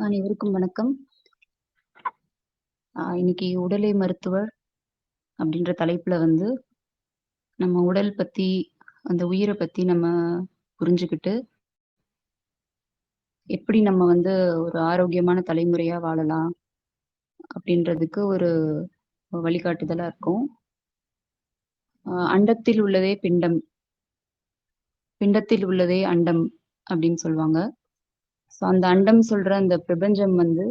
அனைவருக்கும் வணக்கம். இன்னைக்கு உடலை மருத்துவர் அப்படின்ற தலைப்புல வந்து, நம்ம உடல் பத்தி, அந்த உயிர பத்தி நம்ம புரிஞ்சுகிட்டு, எப்படி நம்ம வந்து ஒரு ஆரோக்கியமான தலைமுறையா வாழலாம் அப்படின்றதுக்கு ஒரு வழிகாட்டுதலா இருக்கும். "அண்டத்தில் உள்ளதே பிண்டம், பிண்டத்தில் உள்ளதே அண்டம்" அப்படின்னு சொல்லுவாங்க. ஸோ அந்த அண்டம் சொல்ற அந்த பிரபஞ்சம் வந்து,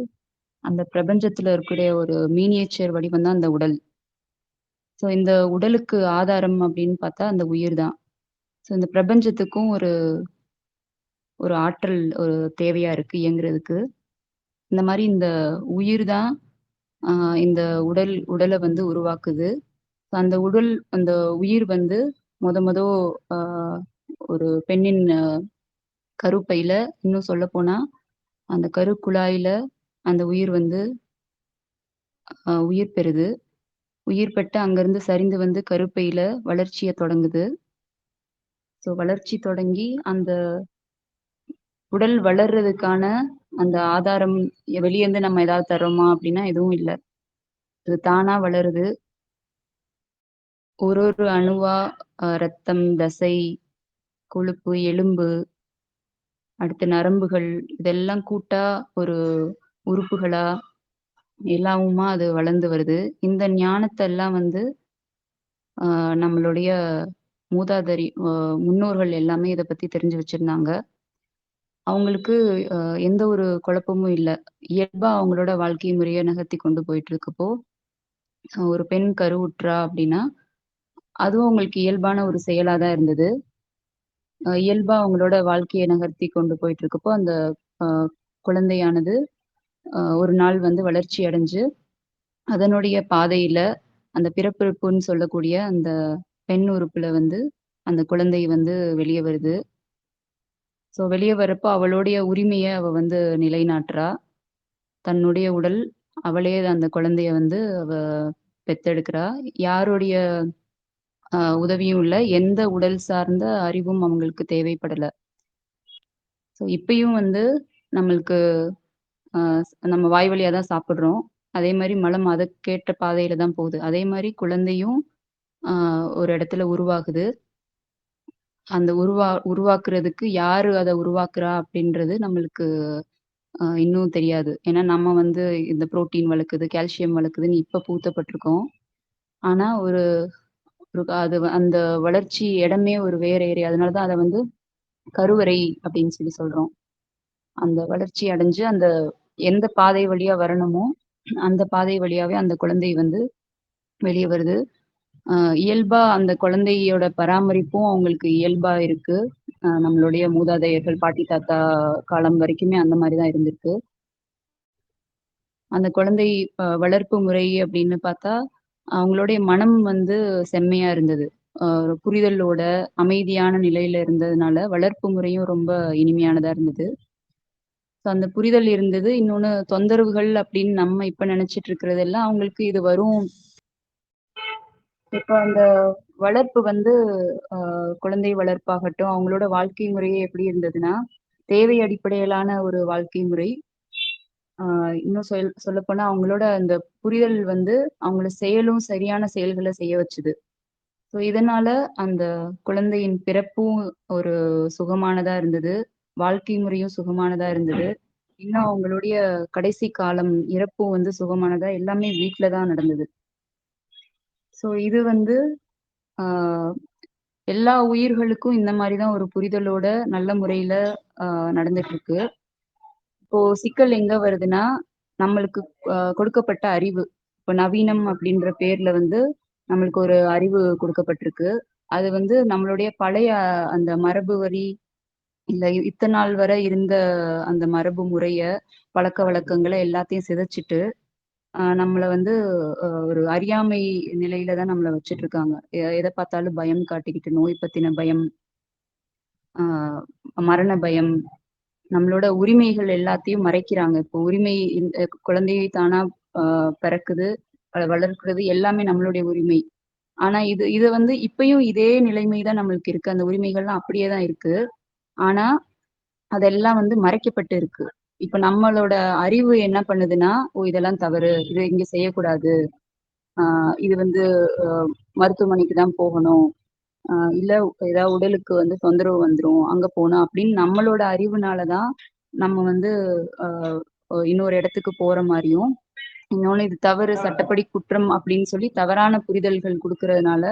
அந்த பிரபஞ்சத்துல இருக்கக்கூடிய ஒரு மினியேச்சர் வடிவம் தான் அந்த உடல். ஸோ இந்த உடலுக்கு ஆதாரம் அப்படின்னு பார்த்தா அந்த உயிர் தான். ஸோ இந்த பிரபஞ்சத்துக்கும் ஒரு ஒரு ஆற்றல் தேவையா இருக்கு இயங்குறதுக்கு. இந்த மாரி இந்த உயிர் தான் அ இந்த உடல வந்து உருவாக்குது. அந்த அந்த உயிர் வந்து மொத அ ஒரு பெண்ணின் கருப்பையில இன்னும் சொல்லப்போனா, அந்த கருக்குழாயில அந்த உயிர் வந்து உயிர் பெறுது. உயிர் பெற்று அங்கருந்து சரிந்து வந்து கருப்பையில வளர்ச்சிய தொடங்குது. ஸோ வளர்ச்சி தொடங்கி அந்த உடல் வளர்றதுக்கான அந்த ஆதாரம் வெளியேருந்து நம்ம ஏதாவது தர்றோமா? அப்டின்னா எதுவும் இல்ல. அது தானா வளருது. ஒரு ஒரு அணுவா ரத்தம், தசை, கொழுப்பு, எலும்பு, அடுத்து நரம்புகள் இதெல்லாம் கூட்டா ஒரு உறுப்புகளா எல்லாவுமா அது வளர்ந்து வருது. இந்த ஞானத்தெல்லாம் வந்து நம்மளுடைய மூதாதைரி முன்னோர்கள் எல்லாமே இத பத்தி தெரிஞ்சு வச்சிருந்தாங்க. அவங்களுக்கு அ எந்த ஒரு குழப்பமும் இல்ல. இயல்பா அவங்களோட வாழ்க்கை முறைய நகர்த்தி கொண்டு போயிட்டுருக்கப்போ, ஒரு பெண் கருவுற்றா அப்டின்னா, அதுவும் அவங்களுக்கு இயல்பான ஒரு செயலா தான் இருந்தது. இயல்பா அவங்களோட வாழ்க்கைய நகர்த்தி கொண்டு போயிட்டுருக்கப்போ, அந்த அ குழந்தையானது ஒரு நாள் வந்து வளர்ச்சி அடைஞ்சு, அதனுடைய பாதையில அந்த பிறப்புறுப்புன்னு சொல்லக்கூடிய அந்த பெண் உறுப்புல வந்து அந்த குழந்தை வந்து வெளிய வருது. ஸோ வெளிய வரப்போ அவளுடைய உரிமைய அவ வந்து நிலைநாட்டுறா. தன்னுடைய உடல், அவளே அந்த குழந்தைய வந்து அவ பெத்தெடுக்கிறா. யாருடைய உதவியும் இல்ல. எந்த உடல் சார்ந்த அறிவும் அவங்களுக்கு தேவைப்படல. ஸோ இப்பயும் வந்து நம்மளுக்கு அ நம்ம வாய் வழியா தான் சாப்பிடுறோம். அதே மாரி மலம் அதற்கேற்ற பாதையில தான் போகுது. அதே மாரி குழந்தையும் அ ஒரு இடத்துல உருவாகுது. அந்த உருவாக்குறதுக்கு யாரு அத உருவாக்குறா அப்படின்றது நம்மளுக்கு இன்னும் தெரியாது. ஏன்னா நம்ம வந்து இந்த புரோட்டீன் வளர்க்குது, கால்சியம் வளர்க்குதுன்னு இப்ப புகுத்தப்பட்டுருக்கோம். ஆனா ஒரு ஒரு அந்த வளர்ச்சி இடமே ஒரு வேற ஏரியா. அதனால தான் அத வந்து கருவறை அப்படின்னு சொல்றோம். அந்த வளர்ச்சி அடைஞ்சு அந்த எந்த பாதை வழியா வரணுமோ, அந்த பாதை வழியாவே அந்த குழந்தை வந்து வெளிய வருது. அ இயல்பா அந்த குழந்தையோட பராமரிப்பும் அவங்களுக்கு இயல்பா இருக்கு. நம்மளுடைய மூதாதையர்கள், பாட்டி, தாத்தா காலம் வரைக்குமே அந்த மாரி தான் இருந்திருக்கு. அந்த குழந்தை வளர்ப்பு முறை அப்படின்னு பார்த்தா, அவங்களுடைய மனம் வந்து செம்மையா இருந்தது. ஒரு புரிதலோட, அமைதியான நிலையில இருந்ததுனால, வளர்ப்பு முறையும் ரொம்ப இனிமையானதா இருந்தது. ஸோ அந்த புரிதல் இருந்தது. இன்னொன்னு தொந்தரவுகள் அப்படின்னு நம்ம இப்ப நெனச்சுட்டு இருக்கிறதெல்லாம், அவங்களுக்கு இது வரும். இப்ப அந்த வளர்ப்பு வந்து குழந்தை வளர்ப்பாகட்டும், அவங்களோட வாழ்க்கை முறையே எப்படி இருந்ததுன்னா, தேவை அடிப்படையிலான ஒரு வாழ்க்கை முறை. ஆ இன்னும் சொல்லப்போனா அவங்களோட அந்த புரிதல் வந்து அவங்கள சரியான செயல்கள செய்ய வச்சுது. ஸோ இதனால அந்த குழந்தையின் பிறப்பும் ஒரு சுகமானதா இருந்தது. வாழ்க்கை முறையும் சுகமானதா இருந்தது. இன்னும் அவங்களுடைய கடைசி காலம், இறப்பும் வந்து சுகமானதா எல்லாமே வீட்ல தான் நடந்தது. ஸோ இது வந்து ஆ எல்லா உயிர்களுக்கும் இந்த மாரி தான் ஒரு புரிதலோட நல்ல முறையில ஆ நடந்துட்டு இருக்கு. இப்போ சிக்கல் எங்க வருதுன்னா, நம்மளுக்கு கொடுக்கப்பட்ட அறிவு. இப்ப நவீனம் அப்படின்ற பேர்ல வந்து நம்மளுக்கு ஒரு அறிவு குடுக்கப்பட்டிருக்கு. அது வந்து நம்மளுடைய பழைய அந்த மரபு வழி, இல்ல இத்தன நாள் வரை இருந்த அந்த மரபு முறைய, பழக்கவழக்கங்கள எல்லாத்தையும் சிதைச்சுட்டு, நம்மள வந்து ஒரு அறியாமை நிலையில தான் நம்மள வச்சுட்டுருக்காங்க. எத பார்த்தாலும் பயம் காட்டிக்கிட்டு, நோய் பத்தின பயம், ஆ மரண பயம், நம்மளோட உரிமைகள் எல்லாத்தையும் மறைக்கிறாங்க. இப்போ உரிமை இந்த குழந்தை தானா அ பிறக்குது, வளர்க்கிறது எல்லாமே நம்மளுடைய உரிமை. ஆனா இது இது வந்து இப்பயும் இதே நிலைமை தான் நம்மளுக்கு இருக்கு. அந்த உரிமைகள்லாம் அப்படியே தான் இருக்கு. ஆனா, அதெல்லாம் வந்து மறைக்கப்பட்டு இருக்கு. இப்ப நம்மளோட அறிவு என்ன பண்ணுதுன்னா, ஓ இதெல்லாம் தவறு. இது இங்க செய்யக்கூடாது. ஆ இது வந்து அ மருத்துவமனைக்கு தான் போகணும். இல்ல ஏதாவது உடலுக்கு வந்து தொந்தரவு வந்துரும். அங்க போனா அப்படின்னு நம்மளோட அறிவுனால தான் நம்ம வந்து அ இன்னொரு இடத்துக்கு போற மாரியும், இன்னொன்னு இது தவறு, சட்டப்படி குற்றம் அப்படின்னு சொல்லி தவறான புரிதல்கள் குடுக்கறதுனால,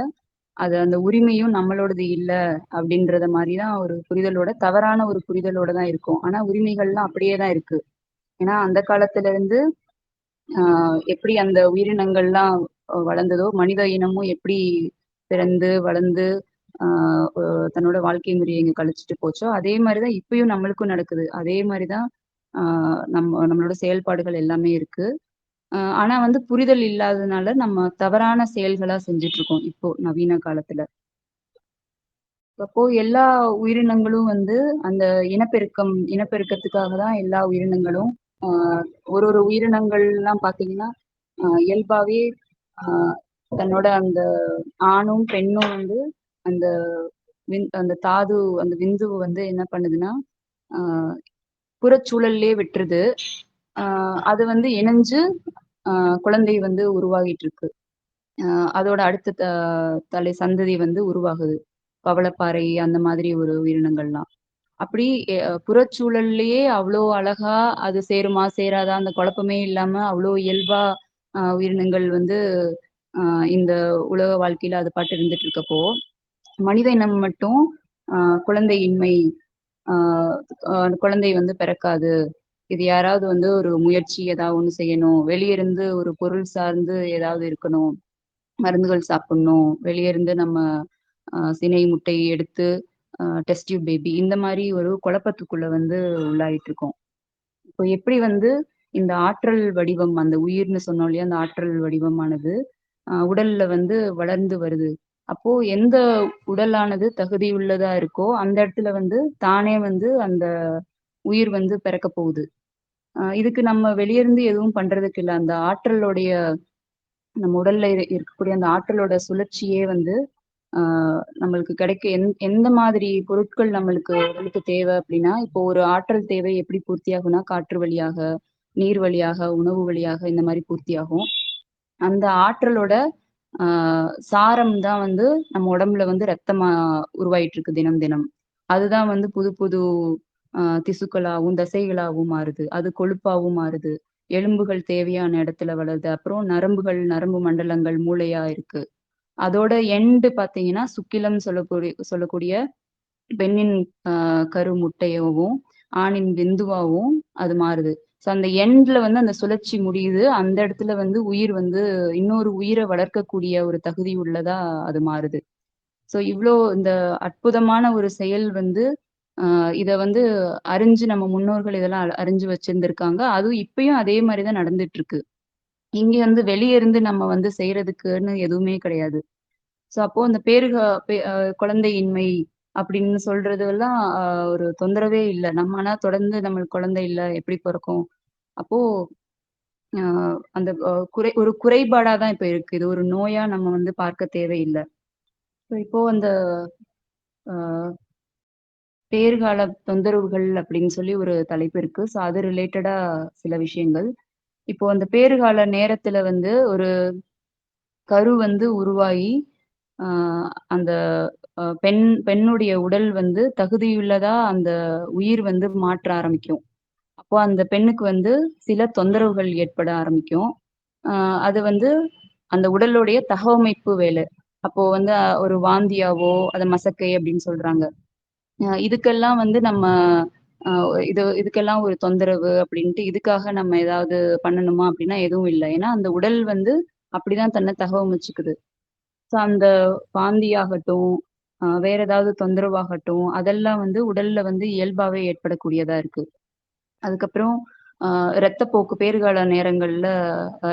அது அந்த உரிமையும் நம்மளோடது இல்ல அப்படின்றத மாரி தான் ஒரு புரிதலோட தவறான ஒரு புரிதலோட தான் இருக்கும். ஆனா உரிமைகள்லாம் அப்படியே தான் இருக்கு. ஏன்னா அந்த காலத்துல இருந்து ஆ எப்படி அந்த உயிரினங்கள்லாம் வளர்ந்ததோ, மனித இனமும் எப்படி பிறந்து, வளர்ந்து ஆ ஒ தன்னோட வாழ்க்கை முறைய இங்க கழிச்சுட்டு போச்சோ, அதே மாரி தான் இப்பயும் நம்மளுக்கும் நடக்குது. அதே மாரி தான் ஆ நம்மளோட செயல்பாடுகள் எல்லாமே இருக்கு. ஆனா வந்து புரிதல் இல்லாததுனால நம்ம தவறான செயல்களா செஞ்சுட்டுருக்கோம், இப்போ நவீன காலத்துல. அப்போ எல்லா உயிரினங்களும் வந்து அந்த இனப்பெருக்கத்துக்காக தான் எல்லா உயிரினங்களும் ஆ ஒரு உயிரினங்கள்லாம் பார்த்தீங்கன்னா, இயல்பாவே ஆ தன்னோட அந்த ஆணும், பெண்ணும் வந்து அந்த அந்த அந்த விந்துவ வந்து என்ன பண்ணுதுன்னா, ஆ புறச்சூழல்லயே விட்டுருது. ஆ அது வந்து இணஞ்சு ஆ குழந்தை வந்து உருவாகிட்டு இருக்கு. அதோட அடுத்த தலை சந்ததி வந்து உருவாகுது. பவளப்பாறை அந்த மாதிரி ஒரு உயிரினங்கள்லாம். அப்படி புறச்சூழல்லயே அவ்ளோ அழகா அது சேருமா, சேராதா அந்த குழப்பமே இல்லாம அவ்ளோ இயல்பா உயிரினங்கள் வந்து அ இந்த உலக வாழ்க்கையில அது பாட்டு இருந்துட்டு இருக்கப்போ, மனித இனம் மட்டும் அ குழந்தையின்மை, அ அ குழந்தை வந்து பிறக்காது. இது யாராவது வந்து ஒரு முயற்சி ஏதாவது ஒண்ணு செய்யணும். வெளிய இருந்து ஒரு பொருள் சார்ந்து ஏதாவது இருக்கணும். மருந்துகள் சாப்பிடணும். வெளிய இருந்து நம்ம சினை, முட்டை எடுத்து டெஸ்ட் டியூப் பேபி இந்த மாரி ஒரு குழப்பத்துக்குள்ள வந்து உள்ளாயிட்டு இருக்கோம். இப்போ எப்படி வந்து இந்த ஆற்றல் வடிவம் அந்த உயிர்ன்னு சொன்னோம் இல்லையா? அந்த ஆற்றல் வடிவமானது உடல்ல வந்து வளர்ந்து வருது. அப்போ எந்த உடலானது தகுதியுள்ளதா இருக்கோ, அந்த இடத்துல வந்து தானே வந்து அந்த உயிர் வந்து பிறக்கப் போகுது. இதுக்கு நம்ம வெளிய இருந்து எதுவும் பண்றதுக்கு இல்ல. அந்த ஆற்றலுடைய நம்ம உடல்ல இருக்கக்கூடிய அந்த ஆற்றலோட சுழற்சியே வந்து ஆ நம்மளுக்கு கிடைக்க எந்த மாதிரி பொருட்கள் நம்மளுக்கு உடலுக்கு தேவை அப்படின்னா, இப்போ ஒரு ஆற்றல் தேவை எப்படி பூர்த்தியாகும்னா, காற்று வழியாக, நீர் வழியாக, உணவு வழியாக இந்த மாரி பூர்த்தியாகும். அந்த ஆற்றலோட ஆ சாரம் தான் வந்து நம்ம உடம்புல வந்து ரத்தமா உருவாயிட்டு இருக்கு தினம், தினம். அதுதான் வந்து புது, புது திசுக்களாவும், தசைகளாவும் மாறுது. அது கொழுப்பாவும் மாறுது. எலும்புகள் தேவையான இடத்துல வளருது. அப்புறம் நரம்பு மண்டலங்கள் மூளையா இருக்கு. அதோட எண்ட் பார்த்தீங்கன்னா, சுக்கிலம் சொல்லக்கூடிய பெண்ணின் கரு முட்டையாவும், ஆணின் விந்துவாவும் அது மாறுது. ஸோ அந்த எண்ட்ல வந்து அந்த சுழற்சி முடியுது. அந்த இடத்துல வந்து உயிர் வந்து இன்னொரு உயிர வளர்க்கக்கூடிய ஒரு தகுதி உள்ளதா அது மாறுது. ஸோ இவ்ளோ இந்த அற்புதமான ஒரு செயல் வந்து இத வந்து அறிஞ்சு நம்ம முன்னோர்கள் இதெல்லாம் அறிஞ்சு வச்சிருந்திருக்காங்க. அதுவும் இப்பயும் அதே மாரி தான் நடந்துட்டு இருக்கு. இங்க வந்து வெளிய இருந்து நம்ம வந்து செய்றதுக்குன்னு எதுவுமே கிடையாது. ஸோ அப்போ அந்த பேறுக பெ அ குழந்தையின்மை அப்படின்னு சொல்றதெல்லாம் ஒரு தொந்தரவே இல்ல. நம்ம ஆனா தொடர்ந்து நம்மளுக்கு குழந்தை இல்ல, எப்படி பொறக்கும்? அப்போ அ அந்த ஒரு குறைபாடா தான் இப்ப இருக்கு. இது ஒரு நோயா நம்ம வந்து பார்க்க தேவையில்ல. இப்போ அந்த அ பேறுகால தொந்தரவுகள் அப்படின்னு சொல்லி ஒரு தலைப்பு இருக்கு. ஸோ அது ரிலேட்டடா சில விஷயங்கள். இப்போ அந்த பேறுகால நேரத்துல வந்து ஒரு கரு வந்து உருவாகி, ஆ அந்த பெண்ணுடைய உடல் வந்து தகுதியுள்ளதா அந்த உயிர் வந்து மாற்ற ஆரம்பிக்கும். அப்போ அந்த பெண்ணுக்கு வந்து சில தொந்தரவுகள் ஏற்பட ஆரம்பிக்கும். ஆ அது வந்து அந்த உடலுடைய தகவமைப்பு வேலை. அப்போ வந்து ஒரு வாந்தியாவோ, அத மசக்கை அப்படின்னு சொல்றாங்க. இதுக்கெல்லாம் வந்து நம்ம அ இதுக்கெல்லாம் ஒரு தொந்தரவு அப்படின்ட்டு இதுக்காக நம்ம ஏதாவது பண்ணணுமா அப்படின்னா எதுவும் இல்ல. ஏன்னா அந்த உடல் வந்து அப்படிதான் தன்னை தகவமைச்சுக்குது. ஸோ அந்த வாந்தியாகட்டும், வேற ஏதாவது தொந்தரவாகட்டும், அதெல்லாம் வந்து உடல்ல வந்து இயல்பாவே ஏற்படக்கூடியதா இருக்கு. அதுக்கப்புறம் அ ரத்தப்போக்கு பேறுகால நேரங்கள்ல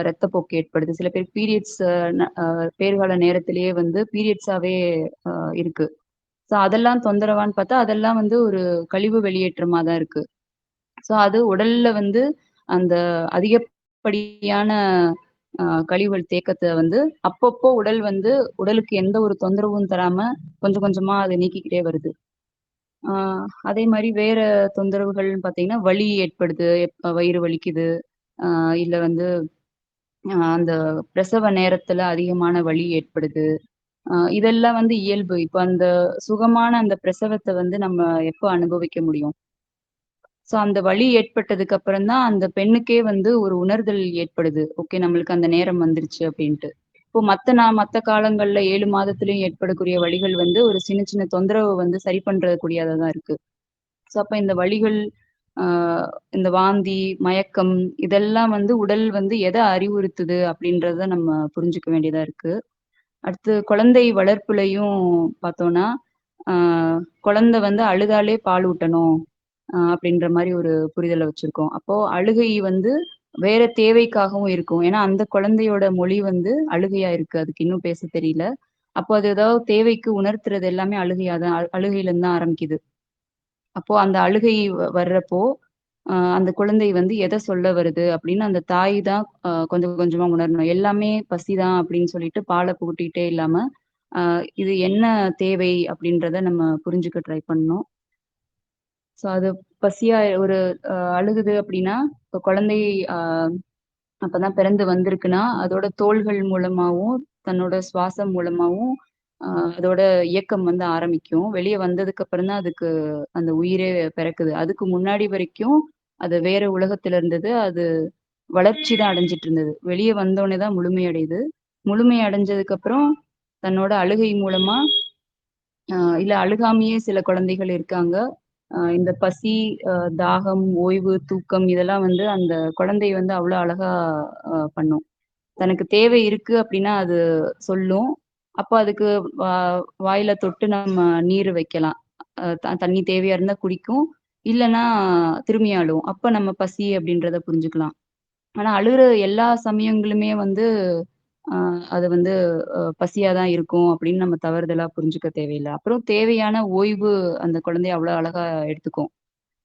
ரத்தப்போக்கு ஏற்படுது. சில பேருக்கு பீரியட்ஸ் ந அ பேறுகால நேரத்திலேயே வந்து பீரியட்ஸாவே அ இருக்கு. ஸோ அதெல்லாம் தொந்தரவான்னு பார்த்தா, அதெல்லாம் வந்து ஒரு கழிவு வெளியேற்றமா தான் இருக்கு. ஸோ அது உடல்ல வந்து அந்த அதிகப்படியான கழிவுகள் தேக்கத்த வந்து அப்பப்போ உடல் வந்து உடலுக்கு எந்த ஒரு தொந்தரவும் தராம கொஞ்சம் கொஞ்சமா அத நீக்கிக்கிட்டே வருது. ஆ அதே மாரி வேற தொந்தரவுகள்னு பார்த்தீங்கன்னா, வலி ஏற்படுது. வயிறு வலிக்குது. ஆ இல்ல வந்து அந்த பிரசவ நேரத்துல அதிகமான வலி ஏற்படுது. இதெல்லாம் வந்து இயல்பு. இப்ப அந்த சுகமான அந்த பிரசவத்த வந்து நம்ம எப்ப அனுபவிக்க முடியும்? அந்த வலி ஏற்பட்டதுக்கு அப்புறம் தான் அந்த பெண்ணுக்கே வந்து ஒரு உணர்தல் ஏற்படுது. ஓகே, நம்மளுக்கு அந்த நேரம் வந்துருச்சு அப்டின்ட்டு. இப்போ மத்த காலங்கள்ல 7 மாதத்திலயும் ஏற்படக்கூடிய வலிகள் வந்து ஒரு சின்ன சின்ன தொந்தரவு வந்து சரி பண்றக்கூடியதா தான் இருக்கு. அப்ப இந்த வலிகள், ஆ இந்த வாந்தி, மயக்கம் இதெல்லாம் வந்து உடல் வந்து எத அறிவுறுத்துது அப்டின்றத நம்ம புரிஞ்சுக்க வேண்டியதா இருக்கு. அடுத்து குழந்தை வளர்ப்புலயும் பார்த்தோம்னா, ஆ குழந்தை வந்து அழுதாலே பால் ஊட்டணும். அப்படின்ற மாரி ஒரு புரிதல வச்சிருக்கோம். அப்போ அழுகை வந்து வேற தேவைக்காகவும் இருக்கும். ஏன்னா, அந்த குழந்தையோட மொழி வந்து அழுகையா இருக்கு. அதுக்கு இன்னும் பேச தெரியல. அப்போ அது ஏதாவது தேவைக்கு உணர்த்துறது எல்லாமே அழுகையா தான் அழுகையிலருந்து தான் ஆரம்பிக்குது. அப்போ அந்த அழுகை வர்றப்போ, அந்த குழந்தை வந்து எத சொல்ல வருது அப்படின்னு அந்த தாய் தான் கொஞ்சம் கொஞ்சமா உணரணும். எல்லாமே பசிதான் அப்படின்னு சொல்லிட்டு பால புகட்டிட்டே இல்லாம, அ இது என்ன தேவை அப்படின்றத நம்ம புரிஞ்சுக்க ட்ரை பண்ணணும். அது பசியா ஒரு அழுகுது அப்படின்னா, இப்ப குழந்தை அ அப்பதான் பிறந்து வந்திருக்குன்னா, அதோட தோள்கள் மூலமாவும், தன்னோட சுவாசம் மூலமாவும், அ அதோட இயக்கம் வந்து ஆரம்பிக்கும். வெளிய வந்ததுக்கு அப்புறம் தான் அதுக்கு அந்த உயிரே பிறக்குது. அதுக்கு முன்னாடி வரைக்கும் அது வேற உலகத்துல இருந்தது. அது வளர்ச்சி தான் அடைஞ்சுட்டு இருந்தது. வெளிய வந்தோனே தான் முழுமை அடையுது. முழுமை அடைஞ்சதுக்கு அப்புறம் தன்னோட அழுகை மூலமா இல்ல அழுகாமயே சில குழந்தைகள் இருக்காங்க. இந்த பசி, தாகம், ஓய்வு, தூக்கம் இதெல்லாம் வந்து அந்த குழந்தை வந்து அவ்ளோ அழகா பண்ணும். தனக்கு தேவை இருக்கு அப்டின்னா அது சொல்லும். அப்ப அதுக்கு வா வாயில தொட்டு நம்ம நீர் வைக்கலாம். தண்ணி தேவையா இருந்தா குடிக்கும். இல்லன்னா திரும்பி அழுவும். அப்ப நம்ம பசி அப்டின்றத புரிஞ்சுக்கலாம். ஆனா அழுகுற எல்லா சமயங்களுமே வந்து அ அது வந்து பசியா தான் இருக்கும் அப்படின்னு நம்ம தவறுதலா புரிஞ்சுக்க தேவையில்ல. அப்புறம் தேவையான ஓய்வு அந்த குழந்தை அவ்வளோ அழகா எடுத்துக்கும்.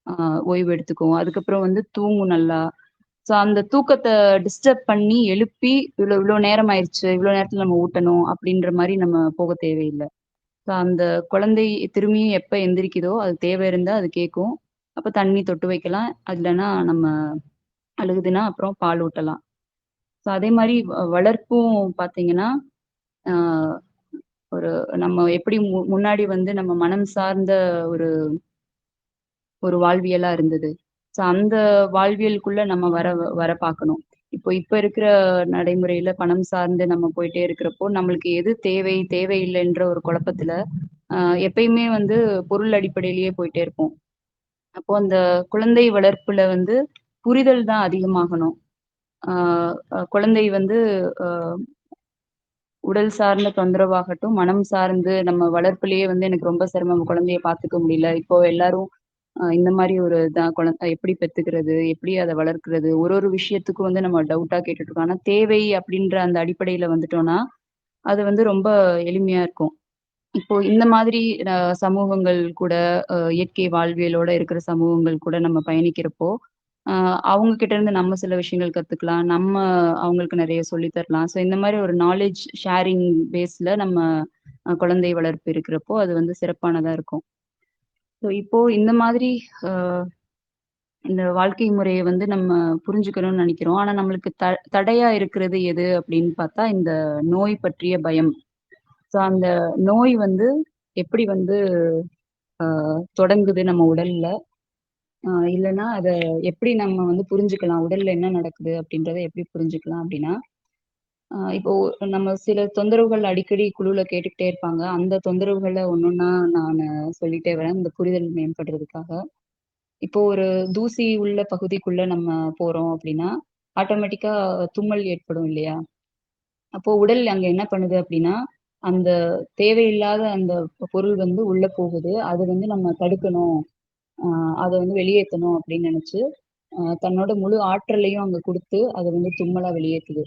அ ஓய்வு எடுத்துக்கும். அதுக்கப்புறம் வந்து தூங்கும் நல்லா. அந்த தூக்கத்த டிஸ்டர்ப் பண்ணி எழுப்பி, இவ்ளோ இவ்ளோ நேரம் ஆயிருச்சு. இவ்ளோ நேரத்துல நம்ம ஊட்டணும் அப்படின்ற மாரி நம்ம போக தேவையில்ல. அந்த குழந்தை திரும்பியும் எப்ப எந்திரிக்குதோ, அது தேவை இருந்தா அது கேட்கும். அப்ப தண்ணி தொட்டு வைக்கலாம். அது இல்லன்னா நம்ம அழுகுதுன்னா அப்புறம் பால் ஊட்டலாம். அதே மாரி வளர்ப்பும் பார்த்தீங்கன்னா, ஆ ஒரு நம்ம எப்படி முன்னாடி வந்து நம்ம மனம் சார்ந்த ஒரு ஒரு வாழ்வியலா இருந்தது. அந்த வாழ்வியலுக்குள்ள நம்ம வர பார்க்கணும். இப்ப இருக்கிற நடைமுறையில பணம் சார்ந்து நம்ம போயிட்டே இருக்கிறப்போ, நம்மளுக்கு எது தேவை, தேவையில்லைன்ற ஒரு குழப்பத்துல, அ எப்பயுமே வந்து பொருள் அடிப்படையிலேயே போயிட்டே இருப்போம். அப்போ அந்த குழந்தை வளர்ப்புல வந்து புரிதல் தான் அதிகமாகணும். ஆ குழந்தை வந்து அ உடல் சார்ந்த தொந்தரவாகட்டும், மனம் சார்ந்து நம்ம வளர்ப்பிலேயே வந்து எனக்கு ரொம்ப சிரமம் குழந்தைய பார்த்துக்க முடியல. இப்போ எல்லாரும் இந்த மாரி ஒரு இதான் எப்படி பெத்துக்கிறது? எப்படி அத வளர்க்கிறது? ஒரு ஒரு விஷயத்துக்கும் வந்து நம்ம டவுட்டா கேட்டுட்டு இருக்கோம். ஆனா தேவை அப்படின்ற அந்த அடிப்படையில வந்துட்டோம்னா, அது வந்து ரொம்ப எளிமையா இருக்கும். இப்போ இந்த மாதிரி சமூகங்கள் கூட இயற்கை வாழ்வியலோட இருக்கிற சமூகங்கள் கூட நம்ம பயணிக்கிறப்போ, அ அவங்க கிட்ட இருந்து நம்ம சில விஷயங்கள் கத்துக்கலாம். நம்ம அவங்களுக்கு நெறைய சொல்லி தரலாம். இந்த மாரி ஒரு நாலேட்ஜ் ஷேரிங் பேஸ்ல நம்ம குழந்தை வளர்ப்பு இருக்கிறப்போ, அது வந்து சிறப்பானதா இருக்கும். இப்போ இந்த மாதிரி அ இந்த வாழ்க்கை முறைய வந்து நம்ம புரிஞ்சுக்கணும்னு நெனைக்கிறோம். ஆனா நம்மளுக்கு தடையா இருக்கிறது எது அப்படின்னு பார்த்தா, இந்த நோய் பற்றிய பயம். அந்த நோய் வந்து எப்படி வந்து தொடங்குது நம்ம உடல்ல. இல்லன்னா அத எப்படி நம்ம வந்து புரிஞ்சுக்கலாம்? உடல்ல என்ன நடக்குது அப்படின்றத எப்படி புரிஞ்சுக்கலாம் அப்படின்னா, இப்போ நம்ம சில தொந்தரவுகள் அடிக்கடி குழுவுல கேட்டுக்கிட்டே இருப்பாங்க. அந்த தொந்தரவுகள ஒண்ணொன்னா நானு சொல்லிட்டே வரேன். இந்த புரிதல் மேம்படுறதுக்காக. இப்போ ஒரு தூசி உள்ள பகுதிக்குள்ள நம்ம போறோம் அப்படின்னா, ஆட்டோமேட்டிக்கா தும்மல் ஏற்படும் இல்லையா? அப்போ உடல் அங்க என்ன பண்ணுது அப்படின்னா, அந்த தேவையில்லாத அந்த பொருள் வந்து உள்ள போகுது. அத வந்து நம்ம தடுக்கணும். அ அத வந்து வெளியேத்தணும் அப்படின்னு நெனச்சு, தன்னோட முழு ஆற்றலையும் அங்க குடுத்து, அத வந்து தும்மலா வெளியேத்துது.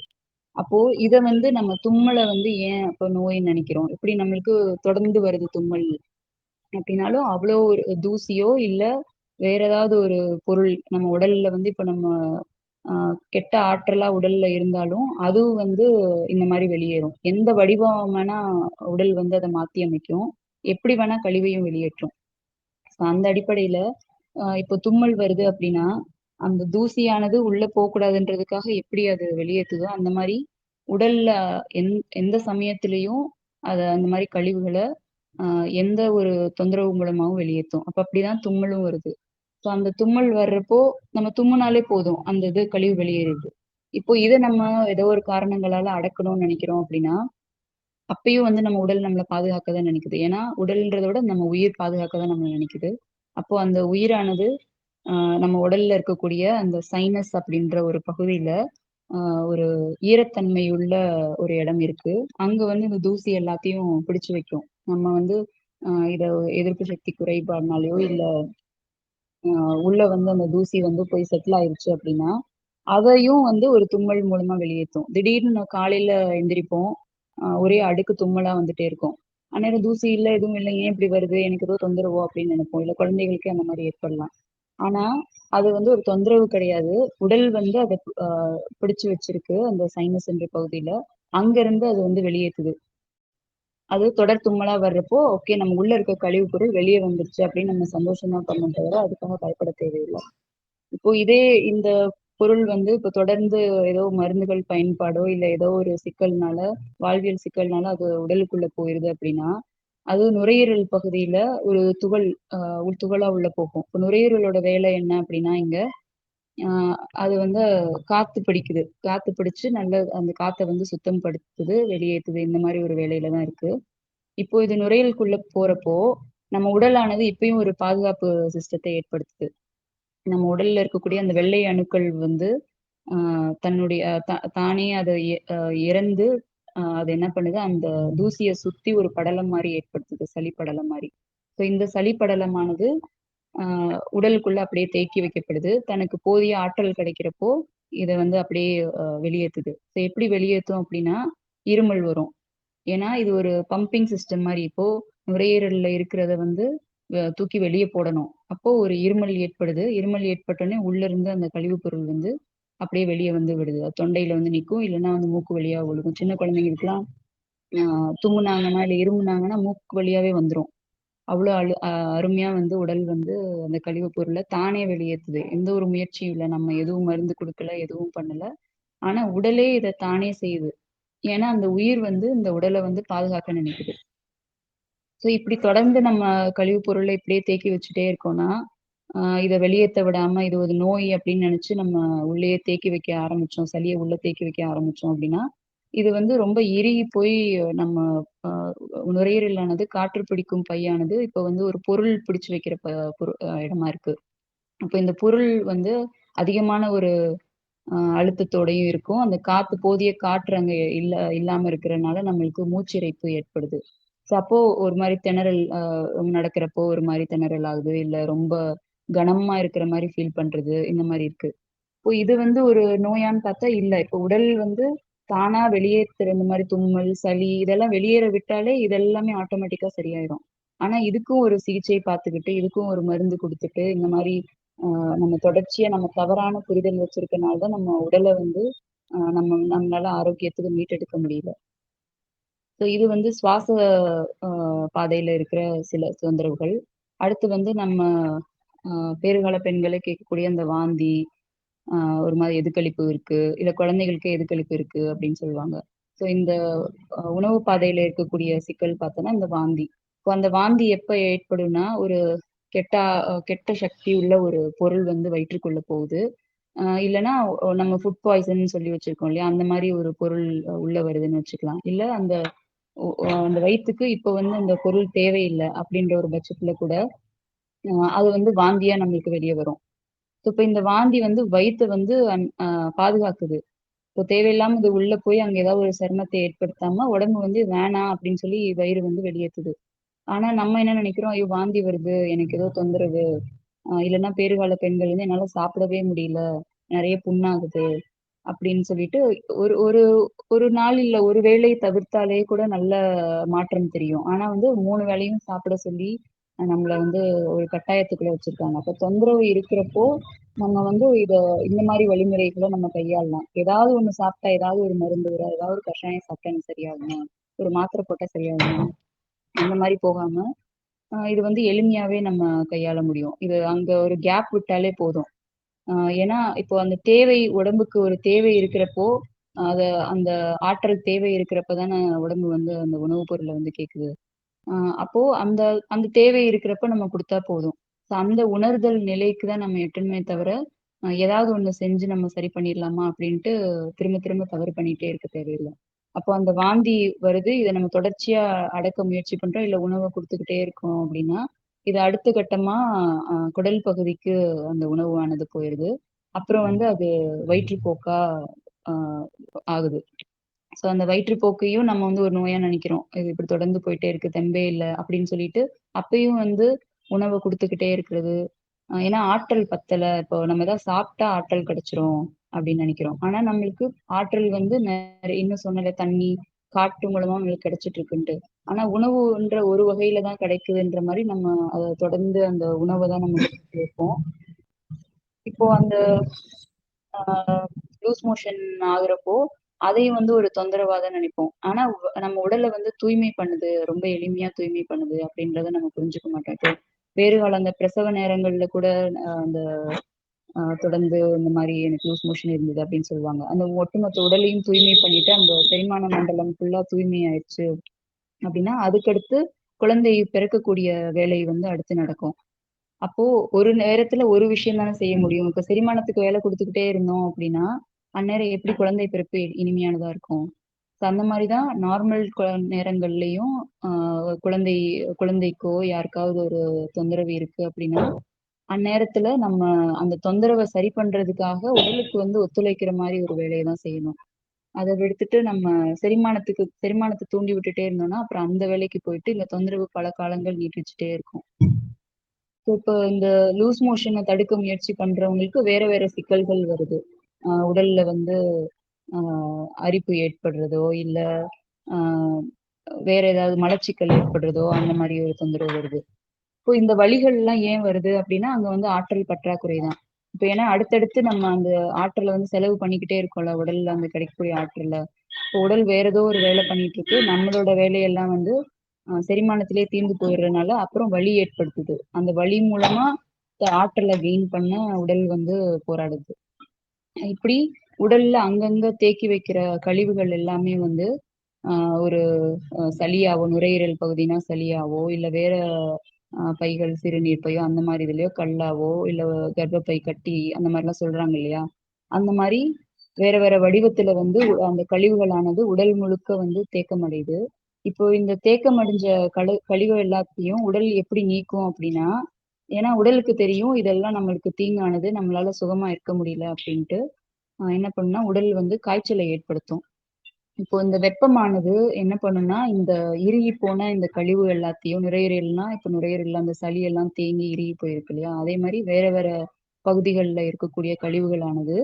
அப்போ இத வந்து நம்ம தும்மல வந்து ஏன் அப்ப நோய்ன்னு நெனைக்கிறோம்? எப்படி நம்மளுக்கு தொடர்ந்து வருது தும்மல் அப்படின்னாலும், அவ்வளோ ஒரு தூசியோ, இல்ல வேற ஏதாவது ஒரு பொருள் நம்ம உடல்ல வந்து இப்ப நம்ம அ கெட்ட ஆற்றலா உடல்ல இருந்தாலும், அதுவும் வந்து இந்த மாரி வெளியேறும். எந்த வடிவம் வேணா உடல் வந்து அத மாத்தி அமைக்கும். எப்படி வேணா கழிவையும் வெளியேற்றும். அந்த அடிப்படையில இப்போ தும்மல் வருது அப்படின்னா, அந்த தூசியானது உள்ள போக்கூடாதுன்றதுக்காக எப்படி அது வெளியேத்துதோ, அந்த மாரி உடல்ல எந் எந்த சமயத்திலயும் அந்த மாரி கழிவுகள அ எந்த ஒரு தொந்தரவு மூலமாவும் வெளியேத்தும். அப்ப அப்படிதான் தும்மலும் வருது. ஸோ அந்த தும்மல் வர்றப்போ, நம்ம தும்முனாலே போதும். அந்த இது கழிவு வெளியேறிருது. இப்போ இத நம்ம ஏதோ ஒரு காரணங்களால அடக்கணும்னு நெனைக்கிறோம் அப்படின்னா, அப்பயும் வந்து நம்ம உடல் நம்மள பாதுகாக்க தான் நெனைக்குது. ஏன்னா, உடல்ன்றத விட நம்ம உயிர் பாதுகாக்க தான் நம்மள நெனைக்குது. அப்போ அந்த உயிரானது அ நம்ம உடல்ல இருக்கக்கூடிய அந்த சைனஸ் அப்படின்ற ஒரு பகுதியில அ ஒரு ஈரத்தன்மையுள்ள ஒரு இடம் இருக்கு. அங்க வந்து இந்த தூசி எல்லாத்தையும் பிடிச்சு வைக்கும். நம்ம வந்து இத எதிர்ப்பு சக்தி குறைபாடுனாலயோ, இல்ல உள்ள வந்து அந்த தூசி வந்து போய் செட்டில் ஆயிருச்சு அப்படின்னா, அதையும் வந்து ஒரு தும்மல் மூலமா வெளியேத்தும். திடீர்னு நான் காலையில எந்திரிப்போம். ஒரே அடுக்கு தும்மலா வந்துட்டே இருக்கும். அந்நேரம் தூசி இல்ல, எதுவும் இல்ல. ஏன் இப்படி வருது? எனக்கு ஏதோ தொந்தரவோ அப்படின்னு நெனைப்போம். இல்ல குழந்தைகளுக்கே அந்த மாரி ஏற்படலாம். ஆனா, அது வந்து ஒரு தொந்தரவு கிடையாது. உடல் வந்து அத பிடிச்சு வச்சிருக்கு, அந்த சைனஸ் என்ற பகுதியில. அங்கருந்து அது வந்து வெளியேத்துது. அது தொடர் தும்மலா வர்றப்போ, ஓகே நம்ம உள்ள இருக்க கழிவு பொருள் வெளிய வந்துருச்சு அப்படின்னு நம்ம சந்தோஷம் தான் பண்ணணும் தவிர, அதுக்காக பயப்பட தேவையில்ல. இப்போ இதே இந்த பொருள் வந்து இப்போ தொடர்ந்து ஏதோ மருந்துகள் பயன்பாடோ, இல்ல ஏதோ ஒரு சிக்கல்னால, வாழ்வியல் சிக்கல்னால அது உடலுக்குள்ள போயிருது அப்படின்னா, அது நுரையீரல் பகுதியில ஒரு துகள் ஒரு துகளா உள்ள போகும். இப்ப நுரையீரலோட வேலை என்ன அப்படின்னா இங்க, அ அது வந்து காத்து பிடிக்குது. காத்து பிடிச்சு நல்ல அந்த காத்த வந்து சுத்தம் படுத்துது, வெளியேத்துது. இந்த மாரி ஒரு வேலையில தான் இருக்கு. இப்போ இது நுரையீரலுக்குள்ள போறப்போ, நம்ம உடலானது இப்பயும் ஒரு பாதுகாப்பு சிஸ்டத்த ஏற்படுத்துது. நம்ம உடல்ல இருக்கக்கூடிய அந்த வெள்ளை அணுக்கள் வந்து ஆ தன்னுடைய தானே அத இறந்து அது என்ன பண்ணுது, அந்த தூசிய சுத்தி ஒரு படலம் மாரி ஏற்படுத்துது. சளி படலம் மாரி. ஸோ இந்த சளி படலமானது ஆ உடலுக்குள்ள அப்படியே தேக்கி வைக்கப்படுது. தனக்கு போதிய ஆற்றல் கிடைக்கிறப்போ, இத வந்து அப்படியே வெளியேத்துது. ஸோ எப்படி வெளியேத்தும் அப்படின்னா, இருமல் வரும். ஏன்னா, இது ஒரு பம்பிங் சிஸ்டம் மாரி. இப்போ நுரையீரல்ல இருக்கிறத வந்து தூக்கி வெளிய போடணும். அப்போ ஒரு இருமல் ஏற்படுது. இருமல் ஏற்பட்டோனே உள்ள இருந்து அந்த கழிவு பொருள் வந்து அப்படியே வெளிய வந்து விடுது. அது தொண்டையில வந்து நிக்கும். இல்லன்னா வந்து மூக்கு வழியா ஒழுகும். சின்ன குழந்தைங்களுக்குலாம் அ தும்முனாங்கன்னா, இல்ல இருமுனாங்கன்னா மூக்கு வழியாவே வந்துரும். அவ்ளோ அருமையா வந்து உடல் வந்து அந்த கழிவு பொருள தானே வெளியேத்துது. எந்த ஒரு முயற்சியும் இல்ல. நம்ம எதுவும் மருந்து குடுக்கல, எதுவும் பண்ணல. ஆனா உடலே இத தானே செய்யுது. ஏன்னா, அந்த உயிர் வந்து இந்த உடல வந்து பாதுகாக்க நினைக்குது. ஸோ இப்படி தொடர்ந்து நம்ம கழிவு பொருள இப்படியே தேக்கி வச்சுட்டே இருக்கோம்னா, இத வெளியேத்த விடாம இது ஒரு நோய் அப்படின்னு நெனச்சு நம்ம உள்ளேயே தேக்கி வைக்க ஆரம்பிச்சோம். சளிய உள்ள தேக்கி வைக்க ஆரம்பிச்சோம் அப்படின்னா, இது வந்து ரொம்ப இறுகி போய் நம்ம அ நுரையீரலானது காற்று பிடிக்கும் பையானது இப்ப வந்து ஒரு பொருள் பிடிச்சு வைக்கிற ப பொரு அ இடமா இருக்கு. அப்ப இந்த பொருள் வந்து அதிகமான ஒரு அழுத்தத்தோடையும் இருக்கும். அந்த காத்து போதிய காற்று அங்க இல்லாம இருக்கிறனால நம்மளுக்கு மூச்சிரைப்பு ஏற்படுது. ஸோ அப்போ ஒரு மாரி திணறல் நடக்கிறப்போ ஒரு மாரி திணறல் ஆகுது. இல்ல ரொம்ப கனமா இருக்கிற மாரி ஃபீல் பண்றது, இந்த மாரி இருக்கு. இப்போ இது வந்து ஒரு நோயான்னு பார்த்தா இல்ல. இப்போ உடல் வந்து தானா வெளியேத்துற இந்த மாரி தும்மல், சளி இதெல்லாம் வெளியேற விட்டாலே இது எல்லாமே ஆட்டோமேட்டிக்கா சரியாயிரும். ஆனா இதுக்கும் ஒரு சிகிச்சை பார்த்துக்கிட்டு, இதுக்கும் ஒரு மருந்து குடுத்துட்டு, இந்த மாரி நம்ம தொடர்ச்சியா நம்ம தவறான புரிதல் வச்சிருக்கனால தான் நம்ம உடல வந்து நம்மளால ஆரோக்கியத்துக்கு மீட்டெடுக்க முடியல. ஸோ இது வந்து சுவாச அ பாதையில இருக்கிற சில தொந்தரவுகள். அடுத்து வந்து நம்ம அ பேறுகால பெண்களே கேட்கக்கூடிய அந்த வாந்தி, ஆ ஒரு மாரி எதுக்களிப்பு இருக்கு. இல்ல குழந்தைகளுக்கே எதுக்களிப்பு இருக்கு அப்படின்னு சொல்லுவாங்க. ஸோ இந்த உணவு பாதையில இருக்கக்கூடிய சிக்கல் பார்த்தோன்னா, இந்த வாந்தி. இப்போ அந்த வாந்தி எப்ப ஏற்படும்னா, ஒரு கெட்ட சக்தி உள்ள ஒரு பொருள் வந்து வயிற்றுக்குள்ள போகுது. இல்லன்னா நம்ம ஃபுட் பாய்சன் சொல்லி வச்சிருக்கோம் இல்லையா? அந்த மாரி ஒரு பொருள் உள்ள வருதுன்னு வச்சுக்கலாம். இல்ல அந்த அந்த வயித்துக்கு இப்ப வந்து அந்த பொருள் தேவையில்ல அப்படின்ற ஒரு பட்சத்துல கூட, அது வந்து வாந்தியா நம்மளுக்கு வெளிய வரும். இப்ப இந்த வாந்தி வந்து வயித்த வந்து பாதுகாக்குது. இப்போ தேவையில்லாம இது உள்ள போய் அங்க ஏதாவது ஒரு சிரமத்தை ஏற்படுத்தாம, உடம்பு வந்து வேணாம் அப்படின்னு சொல்லி வயிறு வந்து வெளியேத்துது. ஆனா நம்ம என்ன நினைக்கிறோம், ஐயோ! வாந்தி வருது, எனக்கு ஏதோ தொந்தரவு. இல்லன்னா பேறுகால பெண்கள் வந்து என்னால சாப்பிடவே முடியல. நெறைய புண்ணாகுது. அப்படின்னு சொல்லிட்டு ஒரு ஒரு ஒரு நாள் இல்ல ஒரு வேளை தவிர்த்தாலே கூட நல்ல மாற்றம் தெரியும். ஆனா வந்து 3 வேளையும் சாப்பிட சொல்லி நம்மள வந்து ஒரு கட்டாயத்துக்குள்ள வச்சிருக்காங்க. அப்ப தொந்தரவு இருக்கிறப்போ, நம்ம வந்து இந்த மாரி வழிமுறைகள நம்ம கையாளலாம். ஏதாவது ஒண்ணு சாப்பிட்டா, ஏதாவது ஒரு மருந்து ஏதாவது ஒரு கஷாயம் சாப்பிட்டா எனக்கு சரியாகுமா? ஒரு மாத்திரை போட்டா சரியாகுமா? அந்த மாரி போகாம, இது வந்து எளிமையாவே நம்ம கையாள முடியும். இது அங்க ஒரு கேப் விட்டாலே போதும். அ ஏன்னா, இப்போ அந்த தேவை உடம்புக்கு ஒரு தேவை இருக்கிறப்போ, அத அந்த ஆற்றல் தேவை இருக்கிறப்ப தானே உடம்பு வந்து அந்த உணவு பொருள வந்து கேட்குது. அ அப்போ அந்த அந்த தேவை இருக்கிறப்ப நம்ம குடுத்தா போதும். அந்த உணர்தல் நிலைக்கு தான் நம்ம எட்டணுமே தவிர, ஏதாவது ஒண்ணு செஞ்சு நம்ம சரி பண்ணிர்லாமா அப்படின்ட்டு திரும்ப திரும்ப தவறு பண்ணிட்டே இருக்க தேவையில்ல. அப்போ அந்த வாந்தி வருது. இத நம்ம தொடர்ச்சியா அடக்க முயற்சி பண்றோம். இல்ல உணவ குடுத்துக்கிட்டே இருக்கோம் அப்படின்னா, இது அடுத்த கட்டமா குடல் பகுதிக்கு அந்த உணவானது போயிருது. அப்புறம் வந்து அது வயிற்றுப்போக்கா அ ஆகுது. ஸோ அந்த வயிற்றுப்போக்கையும் நம்ம வந்து ஒரு நோயா நினைக்கிறோம். இது இப்படி தொடர்ந்து போயிட்டே இருக்கு, தெம்பே இல்ல அப்படின்னு சொல்லிட்டு, அப்பயும் வந்து உணவ குடுத்துக்கிட்டே இருக்கிறது. ஏன்னா ஆற்றல் பத்தல. இப்போ நம்ம ஏதாவது சாப்பிட்டா ஆற்றல் கிடைச்சிரும் அப்படின்னு நினைக்கிறோம். ஆனா நம்மளுக்கு ஆற்றல் வந்து இன்னும் சொன்னேன்ல தண்ணி, காற்று மூலமா நம்மளுக்கு கிடைச்சிட்டு இருக்குன்ட்டு. ஆனா உணவுன்ற ஒரு வகையில தான் கிடைக்குதுன்ற மாரி நம்ம அத தொடர்ந்து அந்த உணவ தான் நம்ம எடுத்துட்டு இருப்போம். இப்போ அந்த ஆ லூஸ் மோஷன் ஆகுறப்போ, அதையும் வந்து ஒரு தொந்தரவா தான் நினைப்போம். ஆனா நம்ம உடல வந்து தூய்மை பண்ணுது, ரொம்ப எளிமையா தூய்மை பண்ணுது அப்படின்றத நம்ம புரிஞ்சுக்க மாட்டோம். இப்போ வேறு கால அந்த பிரசவ நேரங்கள்ல கூட அந்த தொடர்ந்து இந்த மாரி எனக்கு லூஸ் மோஷன் இருந்தது அப்படின்னு சொல்லுவாங்க. அந்த ஒட்டுமொத்த உடலையும் தூய்மை பண்ணிட்டு, அந்த செரிமான மண்டலம் ஃபுல்லா தூய்மை ஆயிருச்சு அப்படின்னா, அதுக்கடுத்து குழந்தை பிறக்கக்கூடிய வேலை வந்து அடுத்து நடக்கும். அப்போ ஒரு நேரத்துல ஒரு விஷயம் தானே செய்ய முடியும். இப்ப செரிமானத்துக்கு வேலை குடுத்துக்கிட்டே இருந்தோம் அப்படின்னா, அந்நேரம் எப்படி குழந்தை பிறப்பு இனிமையானதா இருக்கும்? ஸோ அந்த மாரி தான் நார்மல் நேரங்கள்லயும் அ குழந்தை குழந்தைக்கோ யாருக்காவது ஒரு தொந்தரவு இருக்கு அப்படின்னா, அந்நேரத்துல நம்ம அந்த தொந்தரவ சரி பண்றதுக்காக உடலுக்கு வந்து ஒத்துழைக்கிற மாரி ஒரு வேலைய தான் செய்யணும். அத விடுத்துட்டு நம்ம செரிமானத்த தூண்டி விட்டுட்டே இருந்தோம்னா, அப்புறம் அந்த வேலைக்கு போயிட்டு இந்த தொந்தரவு பல காலங்கள் நீட்டிச்சுட்டே இருக்கும். இப்போ இந்த லூஸ் மோஷன தடுக்க முயற்சி பண்றவங்களுக்கு வேற வேற சிக்கல்கள் வருது. உடல்ல வந்து அ அரிப்பு ஏற்படுறதோ, இல்ல அ வேற ஏதாவது மலச்சிக்கல் ஏற்படுறதோ, அந்த மாரி ஒரு தொந்தரவு வருது. இப்போ இந்த வலிகள்லாம் ஏன் வருது அப்டின்னா, அங்க வந்து ஆற்றல் பற்றாக்குறை தான். இப்ப ஏன்னா அடுத்தடுத்து நம்ம அந்த ஆற்றல வந்து செலவு பண்ணிக்கிட்டே இருக்கோம்ல, உடல்ல அந்த கிடைக்கக்கூடிய ஆற்றல. இப்போ உடல் வேற ஏதோ ஒரு வேல பண்ணிட்டு இருக்கு. நம்மளோட வேலையெல்லாம் வந்து செரிமானத்திலேயே தீர்ந்து போயிடுறதுனால, அப்புறம் வலி ஏற்படுத்துது. அந்த வலி மூலமா ஆற்றல கெயின் பண்ண உடல் வந்து போராடுது. இப்படி உடல்ல அங்கங்க தேக்கி வைக்கிற கழிவுகள் எல்லாமே வந்து ஆ ஒரு சளியாவோ, நுரையீரல் பகுதினா சளியாவோ, இல்ல வேற பைகள், சிறுநீர் பையோ அந்த மாரி இதுலயோ கல்லாவோ, இல்ல கர்ப்பப்பை கட்டி அந்த மாரிலாம் சொல்றாங்க இல்லையா? அந்த மாரி வேற வேற வடிவத்துல வந்து அந்த கழிவுகளானது உடல் முழுக்க வந்து தேக்கமடையுது. இப்போ இந்த தேக்கமடைஞ்ச கழிவு எல்லாத்தையும் உடல் எப்படி நீக்கும் அப்படின்னா, ஏன்னா உடலுக்கு தெரியும் இதெல்லாம் நம்மளுக்கு தீங்கானது, நம்மளால சுகமா இருக்க முடியல அப்படின்ட்டு, என்ன பண்ணும்னா உடல் வந்து காய்ச்சலை ஏற்படுத்தும். இப்போ இந்த வெப்பமானது என்ன பண்ணும்னா, இந்த இறுகி போன இந்த கழிவு எல்லாத்தையும் நுரையீரல்னா, இப்ப நுரையீரல்ல அந்த சளி எல்லாம் தேங்கி இறுகி போயிருக்கு இல்லையா? அதே மாரி வேற வேற பகுதிகள்ல இருக்கக்கூடிய கழிவுகளானது,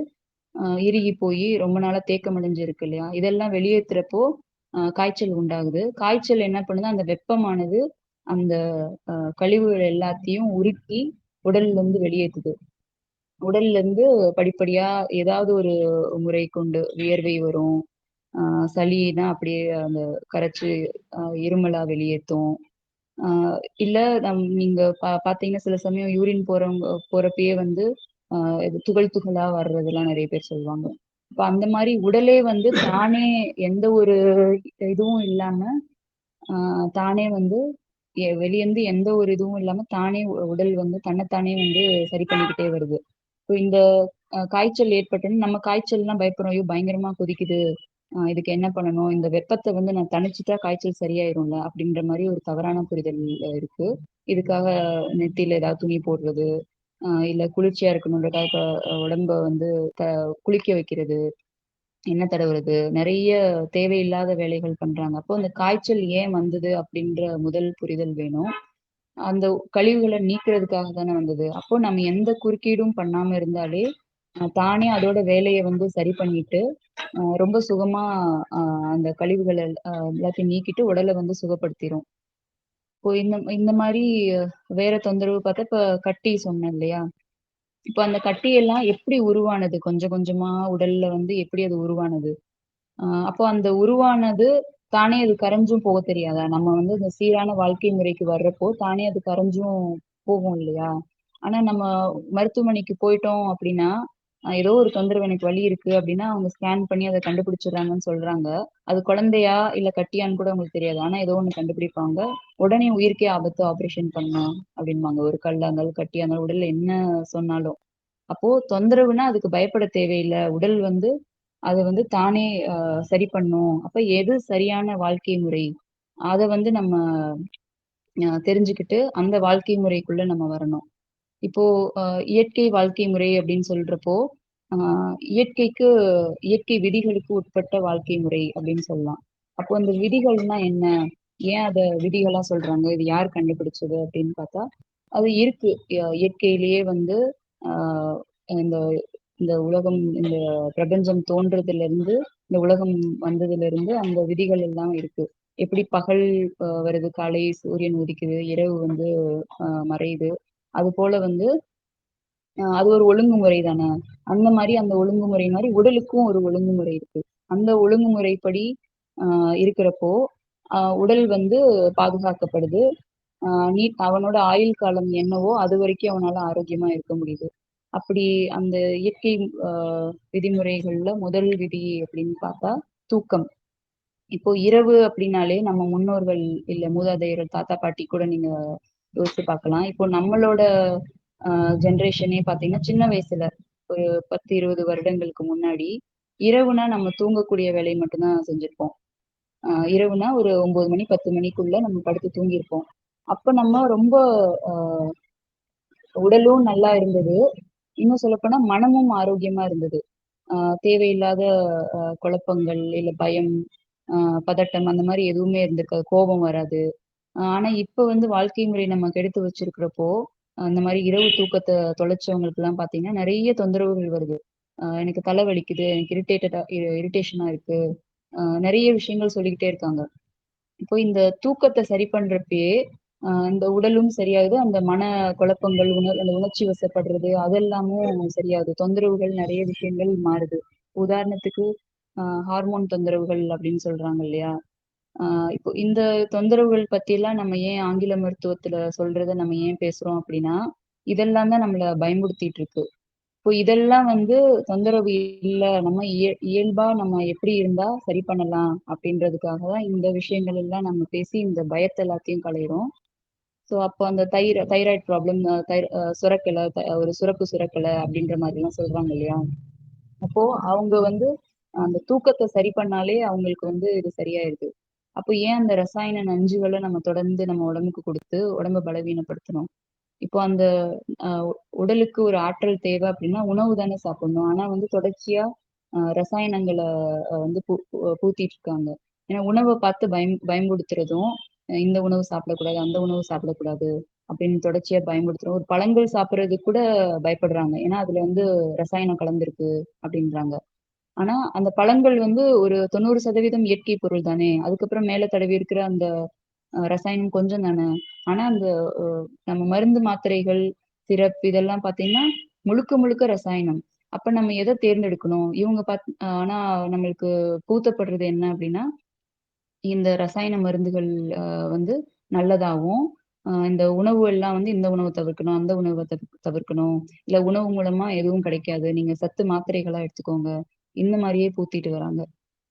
இறுகி போயி ரொம்ப நாளா தேக்கமடைஞ்சு இருக்கு இல்லையா? இதெல்லாம் வெளியேத்துறப்போ, காய்ச்சல் உண்டாகுது. காய்ச்சல் என்ன பண்ணுது, அந்த வெப்பமானது அந்த கழிவுகள் எல்லாத்தையும் உருக்கி உடல்லருந்து வெளியேத்துது. உடல்லருந்து படிப்படியா ஏதாவது ஒரு முறை கொண்டு வியர்வை வரும். ஆ சளினா அப்படியே அந்த கரைச்சு இருமலா வெளியேத்தும். ஆ இல்ல நீங்க பார்த்தீங்கன்னா, சில சமயம் யூரின் போறப்பயே வந்து ஆ இது துகள் துகளா வர்றதெல்லாம் நெறைய பேர் சொல்லுவாங்க. இப்ப அந்த மாரி உடலே வந்து தானே எந்த ஒரு இதுவும் இல்லாம, ஆ தானே வந்து வெளியருந்து எந்த ஒரு இதுவும் இல்லாம தானே உடல் வந்து தன்னைத்தானே வந்து சரி பண்ணிக்கிட்டே வருது. இப்போ இந்த காய்ச்சல் ஏற்பட்டோனே நம்ம காய்ச்சல்னா பயப்படுறோம். ஐயோ! பயங்கரமா கொதிக்குது. இதுக்கு என்ன பண்ணணும்? இந்த வெப்பத்த வந்து நான் தணிச்சுட்டா காய்ச்சல் சரியாயிரும்ல, அப்படின்ற மாரி ஒரு தவறான புரிதல் இருக்கு. இதுக்காக நெத்தியில ஏதாவது துணி போடுறது, இல்ல குளிர்ச்சியா இருக்கணுன்றதுக்காக உடம்ப வந்து த குளிக்க வைக்கிறது, எண்ணெய் தடவுறது, நெறைய தேவையில்லாத வேலைகள் பண்றாங்க. அப்போ அந்த காய்ச்சல் ஏன் வந்தது? அப்படின்ற முதல் புரிதல் வேணும். அந்த கழிவுகள நீக்குறதுக்காக தானே வந்தது. அப்போ நம்ம எந்த குறுக்கீடும் பண்ணாம இருந்தாலே, தானே அதோட வேலைய வந்து சரி பண்ணிட்டு, ரொம்ப சுகமா அ அந்த கழிவுகள எல்லாத்தையும் நீக்கிட்டு உடல வந்து சுகப்படுத்திரும். இப்போ இந்த இந்த மாரி வேற தொந்தரவு பார்த்தா, இப்ப கட்டி சொன்னேன் இல்லையா? இப்ப அந்த கட்டியெல்லாம் எப்படி உருவானது? கொஞ்சம் கொஞ்சமா உடல்ல வந்து எப்படி அது உருவானது? அப்போ அந்த உருவானது தானே அது கரைஞ்சும் போக தெரியாதா? நம்ம வந்து இந்த சீரான வாழ்க்கை முறைக்கு வர்றப்போ, தானே அது கரைஞ்சும் போகும் இல்லையா? ஆனா நம்ம மருத்துவமனைக்கு போயிட்டோம் அப்படின்னா, ஏதோ ஒரு தொந்தரவு எனக்கு வலி இருக்கு அப்படின்னா, அவங்க ஸ்கேன் பண்ணி அத கண்டுபிடிச்சுடுறாங்கன்னு சொல்றாங்க. அது குழந்தையா, இல்ல கட்டியான்னு கூட அவங்களுக்கு தெரியாது. ஆனா ஏதோ ஒண்ணு கண்டுபிடிப்பாங்க. உடனே உயிருக்கே ஆபத்து ஆப்ரேஷன் பண்ணணும் அப்படிம்பாங்க. ஒரு கல்லா இருந்தாலும், கட்டியா இருந்தாலும், உடல்ல என்ன சொன்னாலும். அப்போ தொந்தரவுனா அதுக்கு பயப்பட தேவையில்ல. உடல் வந்து அத வந்து தானே அ சரி பண்ணும். அப்ப எது சரியான வாழ்க்கை முறை? அத வந்து நம்ம தெரிஞ்சுக்கிட்டு, அந்த வாழ்க்கை முறைக்குள்ள நம்ம வரணும். இப்போ அ இயற்கை வாழ்க்கை முறை அப்படின்னு சொல்றப்போ, அ இயற்கைக்கு இயற்கை விதிகளுக்கு உட்பட்ட வாழ்க்கை முறை அப்படின்னு சொல்லலாம். அப்போ அந்த விதிகள்னா என்ன? ஏன் அத விதிகளா சொல்றாங்க? இது யார் கண்டுபிடிச்சது அப்படின்னு பார்த்தா, அது இருக்கு. இயற்கையிலேயே வந்து அ இந்த இந்த உலகம் இந்த பிரபஞ்சம் தோன்றதிலிருந்து, இந்த உலகம் வந்ததிலிருந்து அந்த விதிகள் எல்லாம் இருக்கு. எப்படி பகல் வருது, காலை சூரியன் உதிக்குது, இரவு வந்து மறையுது. அதுபோல வந்து அது ஒரு ஒழுங்குமுறை தானே! அந்த மாரி அந்த ஒழுங்குமுறை மாரி உடலுக்கும் ஒரு ஒழுங்குமுறை இருக்கு. அந்த ஒழுங்குமுறைப்படி அ இருக்கிறப்போ, உடல் வந்து பாதுகாக்கப்படுது. அ நீ அவனோட ஆயுள் காலம் என்னவோ, அதுவரைக்கும் அவனால ஆரோக்கியமா இருக்க முடியுது. அப்படி அந்த இயற்கை அ விதிமுறைகள்ல முதல் விதி அப்படின்னு பார்த்தா, தூக்கம். இப்போ இரவு அப்படின்னாலே நம்ம முன்னோர்கள், இல்ல மூதாதையர்கள், தாத்தா, பாட்டி கூட நீங்க யோசிச்சு பார்க்கலாம். இப்போ நம்மளோட அ ஜெனரேஷனே பார்த்தீங்கன்னா, சின்ன வயசுல ஒரு 10, 20 வருடங்களுக்கு முன்னாடி, இரவுனா நம்ம தூங்கக்கூடிய வேலைய மட்டும் தான் செஞ்சிருப்போம். இரவுனா ஒரு 9 மணி, 10 மணிக்குள்ள நம்ம படுத்து தூங்கியிருப்போம். அப்ப நம்ம ரொம்ப அ உடலும் நல்லா இருந்தது. இன்னும் சொல்லப்போனா மனமும் ஆரோக்கியமா இருந்தது. அ தேவையில்லாத குழப்பங்கள், இல்ல பயம், அ பதட்டம் அந்த மாரி எதுவுமே இருந்திருக்காது. கோபம் வராது. ஆனா இப்ப வந்து வாழ்க்கை முறை நம்ம கெடுத்து வச்சிருக்கிறப்போ, அந்த மாரி இரவு தூக்கத்த தொலைச்சவங்களுக்குலாம் பார்த்தீங்கன்னா, நெறைய தொந்தரவுகள் வருது. எனக்கு தலை வலிக்குது, எனக்கு இரிட்டேஷனா இருக்கு. நெறைய விஷயங்கள் சொல்லிக்கிட்டே இருக்காங்க. இப்போ இந்த தூக்கத்த சரி பண்றப்பயே, இந்த உடலும் சரியாகுது. அந்த மன குழப்பங்கள், அந்த உணர்ச்சி வசப்படுறது அதெல்லாமும் சரியாகுது. தொந்தரவுகள் நெறைய விஷயங்கள் மாறுது. உதாரணத்துக்கு, ஹார்மோன் தொந்தரவுகள் அப்படின்னு சொல்றாங்க இல்லையா? ஆ இப்போ இந்த தொந்தரவுகள் பத்திலாம் நம்ம ஏன் ஆங்கில மருத்துவத்துல சொல்றத நம்ம ஏன் பேசுறோம் அப்படின்னா, இதெல்லாம் தான் நம்மள பயமுறுத்திட்டு இருக்கு. இப்போ இதெல்லாம் வந்து தொந்தரவு இல்ல. நம்ம இயல்பா நம்ம எப்படி இருந்தா சரி பண்ணலாம் அப்படின்றதுக்காக தான் இந்த விஷயங்கள் எல்லாம் நம்ம பேசி இந்த பயத்த எல்லாத்தையும் களையிறோம். ஸோ அப்போ அந்த தைராய்டு ப்ராப்ளம், சுரக்கல, ஒரு சுரப்பு சுரக்கல அப்படின்ற மாதிரிலாம் சொல்றாங்க இல்லையா? அப்போ அவங்க வந்து அந்த தூக்கத்த சரி பண்ணாலே அவங்களுக்கு வந்து இது சரியாயிருது. அப்போ ஏன் அந்த ரசாயன நஞ்சுகள நம்ம தொடர்ந்து நம்ம உடம்புக்கு குடுத்து, உடம்ப பலவீனப்படுத்தணும்? இப்போ அந்த அ உடலுக்கு ஒரு ஆற்றல் தேவை அப்டின்னா, உணவு தானே சாப்பிடணும். ஆனா வந்து தொடர்ச்சியா ரசாயனங்கள வந்து பூத்திட்டு இருக்காங்க. ஏன்னா உணவ பார்த்து பயன்படுத்துறதும், இந்த உணவு சாப்பிடக்கூடாது, அந்த உணவு சாப்பிடக்கூடாது அப்படின்னு தொடர்ச்சியா பயன்படுத்துறோம். ஒரு பழங்கள் சாப்பிடுறதுக்கு கூட பயப்படுறாங்க. ஏன்னா அதுல வந்து ரசாயனம் கலந்திருக்கு அப்டின்றாங்க. ஆனா அந்த பழங்கள் வந்து ஒரு 90% இயற்கை பொருள் தானே! அதுக்கப்புறம் மேல தடவி இருக்கிற அந்த ரசாயனம் கொஞ்சம் தானே! ஆனா அந்த அ நம்ம மருந்து மாத்திரைகள், சிரப் இதெல்லாம் பார்த்தீங்கன்னா, முழுக்க முழுக்க ரசாயனம். அப்ப நம்ம எத தேர்ந்தெடுக்கணும்? இவங்க ஆனா நம்மளுக்கு பூத்தப்படுறது என்ன அப்டின்னா, இந்த ரசாயன மருந்துகள் அ வந்து நல்லதாவும், இந்த உணவு எல்லாம் வந்து இந்த உணவ தவிர்க்கணும், அந்த உணவ தவிர்க்கணும். இல்ல உணவு மூலமா எதுவும் கிடைக்காது. நீங்க சத்து மாத்திரைகளா எடுத்துக்கோங்க. இந்த மாரியே பூத்திட்டு வராங்க.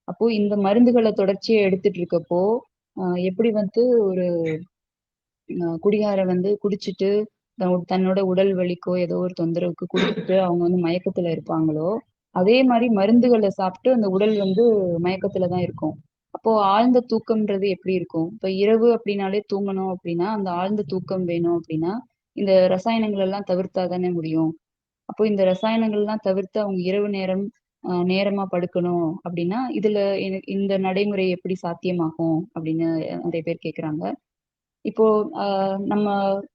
அப்போ இந்த மருந்துகள தொடர்ச்சியா எடுத்துட்டு இருக்கப்போ, எப்படி வந்து ஒரு குடிகாரன் வந்து குடிச்சிட்டு, தன்னோட உடல் வலிக்கோ, ஏதோ ஒரு தொந்தரவுக்கு குடிச்சிட்டு அவங்க வந்து மயக்கத்துல இருப்பாங்களோ, அதே மாரி மருந்துகள சாப்ட்டு அந்த உடல் வந்து மயக்கத்துல தான் இருக்கும். அப்போ ஆழ்ந்த தூக்கம்ன்றது எப்படி இருக்கும்? இப்ப இரவு அப்படின்னாலே தூங்கணும் அப்படின்னா, அந்த ஆழ்ந்த தூக்கம் வேணும் அப்படின்னா, இந்த ரசாயனங்கள் எல்லாம் தவிர்த்தா தானே முடியும். அப்போ இந்த ரசாயனங்கள்லாம் தவிர்த்து அவங்க இரவு நேரம் நேரமா படுக்கணும் அப்படின்னா, இதுல இந்த நடைமுறை எப்படி சாத்தியமாகும்? அப்படின்னு நெறைய பேர் கேட்கறாங்க. இப்போ அ நம்ம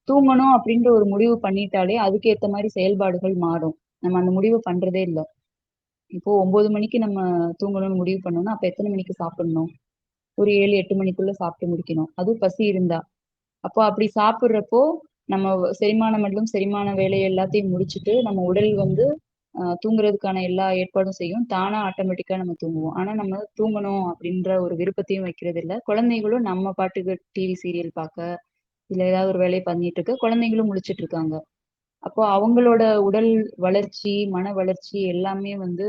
தூங்கணும் அப்படின்ற ஒரு முடிவு பண்ணிட்டாலே, அதுக்கு ஏத்த மாரி செயல்பாடுகள் மாறும். நம்ம அந்த முடிவு பண்றதே இல்ல. இப்போ 9 மணிக்கு நம்ம தூங்கணும்னு முடிவு பண்ணோம்னா, அப்ப எத்தன மணிக்கு சாப்பிடணும்? ஒரு 7, 8 மணிக்குள்ள சாப்பிட்டு முடிக்கணும். அதுவும் பசி இருந்தா. அப்போ அப்படி சாப்பிடுறப்போ, நம்ம செரிமானம் மட்டும் செரிமான வேலை எல்லாத்தையும் முடிச்சுட்டு, நம்ம உடல் வந்து தூங்குறதுக்கான எல்லா ஏற்பாடும் செய்யும். தானா ஆட்டோமேட்டிக்கா நம்ம தூங்குவோம். ஆனா நம்ம தூங்கணும் அப்படின்ற ஒரு விருப்பத்தையும் வைக்கிறது இல்ல. குழந்தைகளும் நம்ம பாட்டுக்கு டிவி, சீரியல் பாக்க, இல்ல ஏதாவது ஒரு வேலைய பண்ணிட்டு இருக்க, குழந்தைங்களும் முழிச்சுட்டு இருக்காங்க. அப்போ அவங்களோட உடல் வளர்ச்சி, மன வளர்ச்சி எல்லாமே வந்து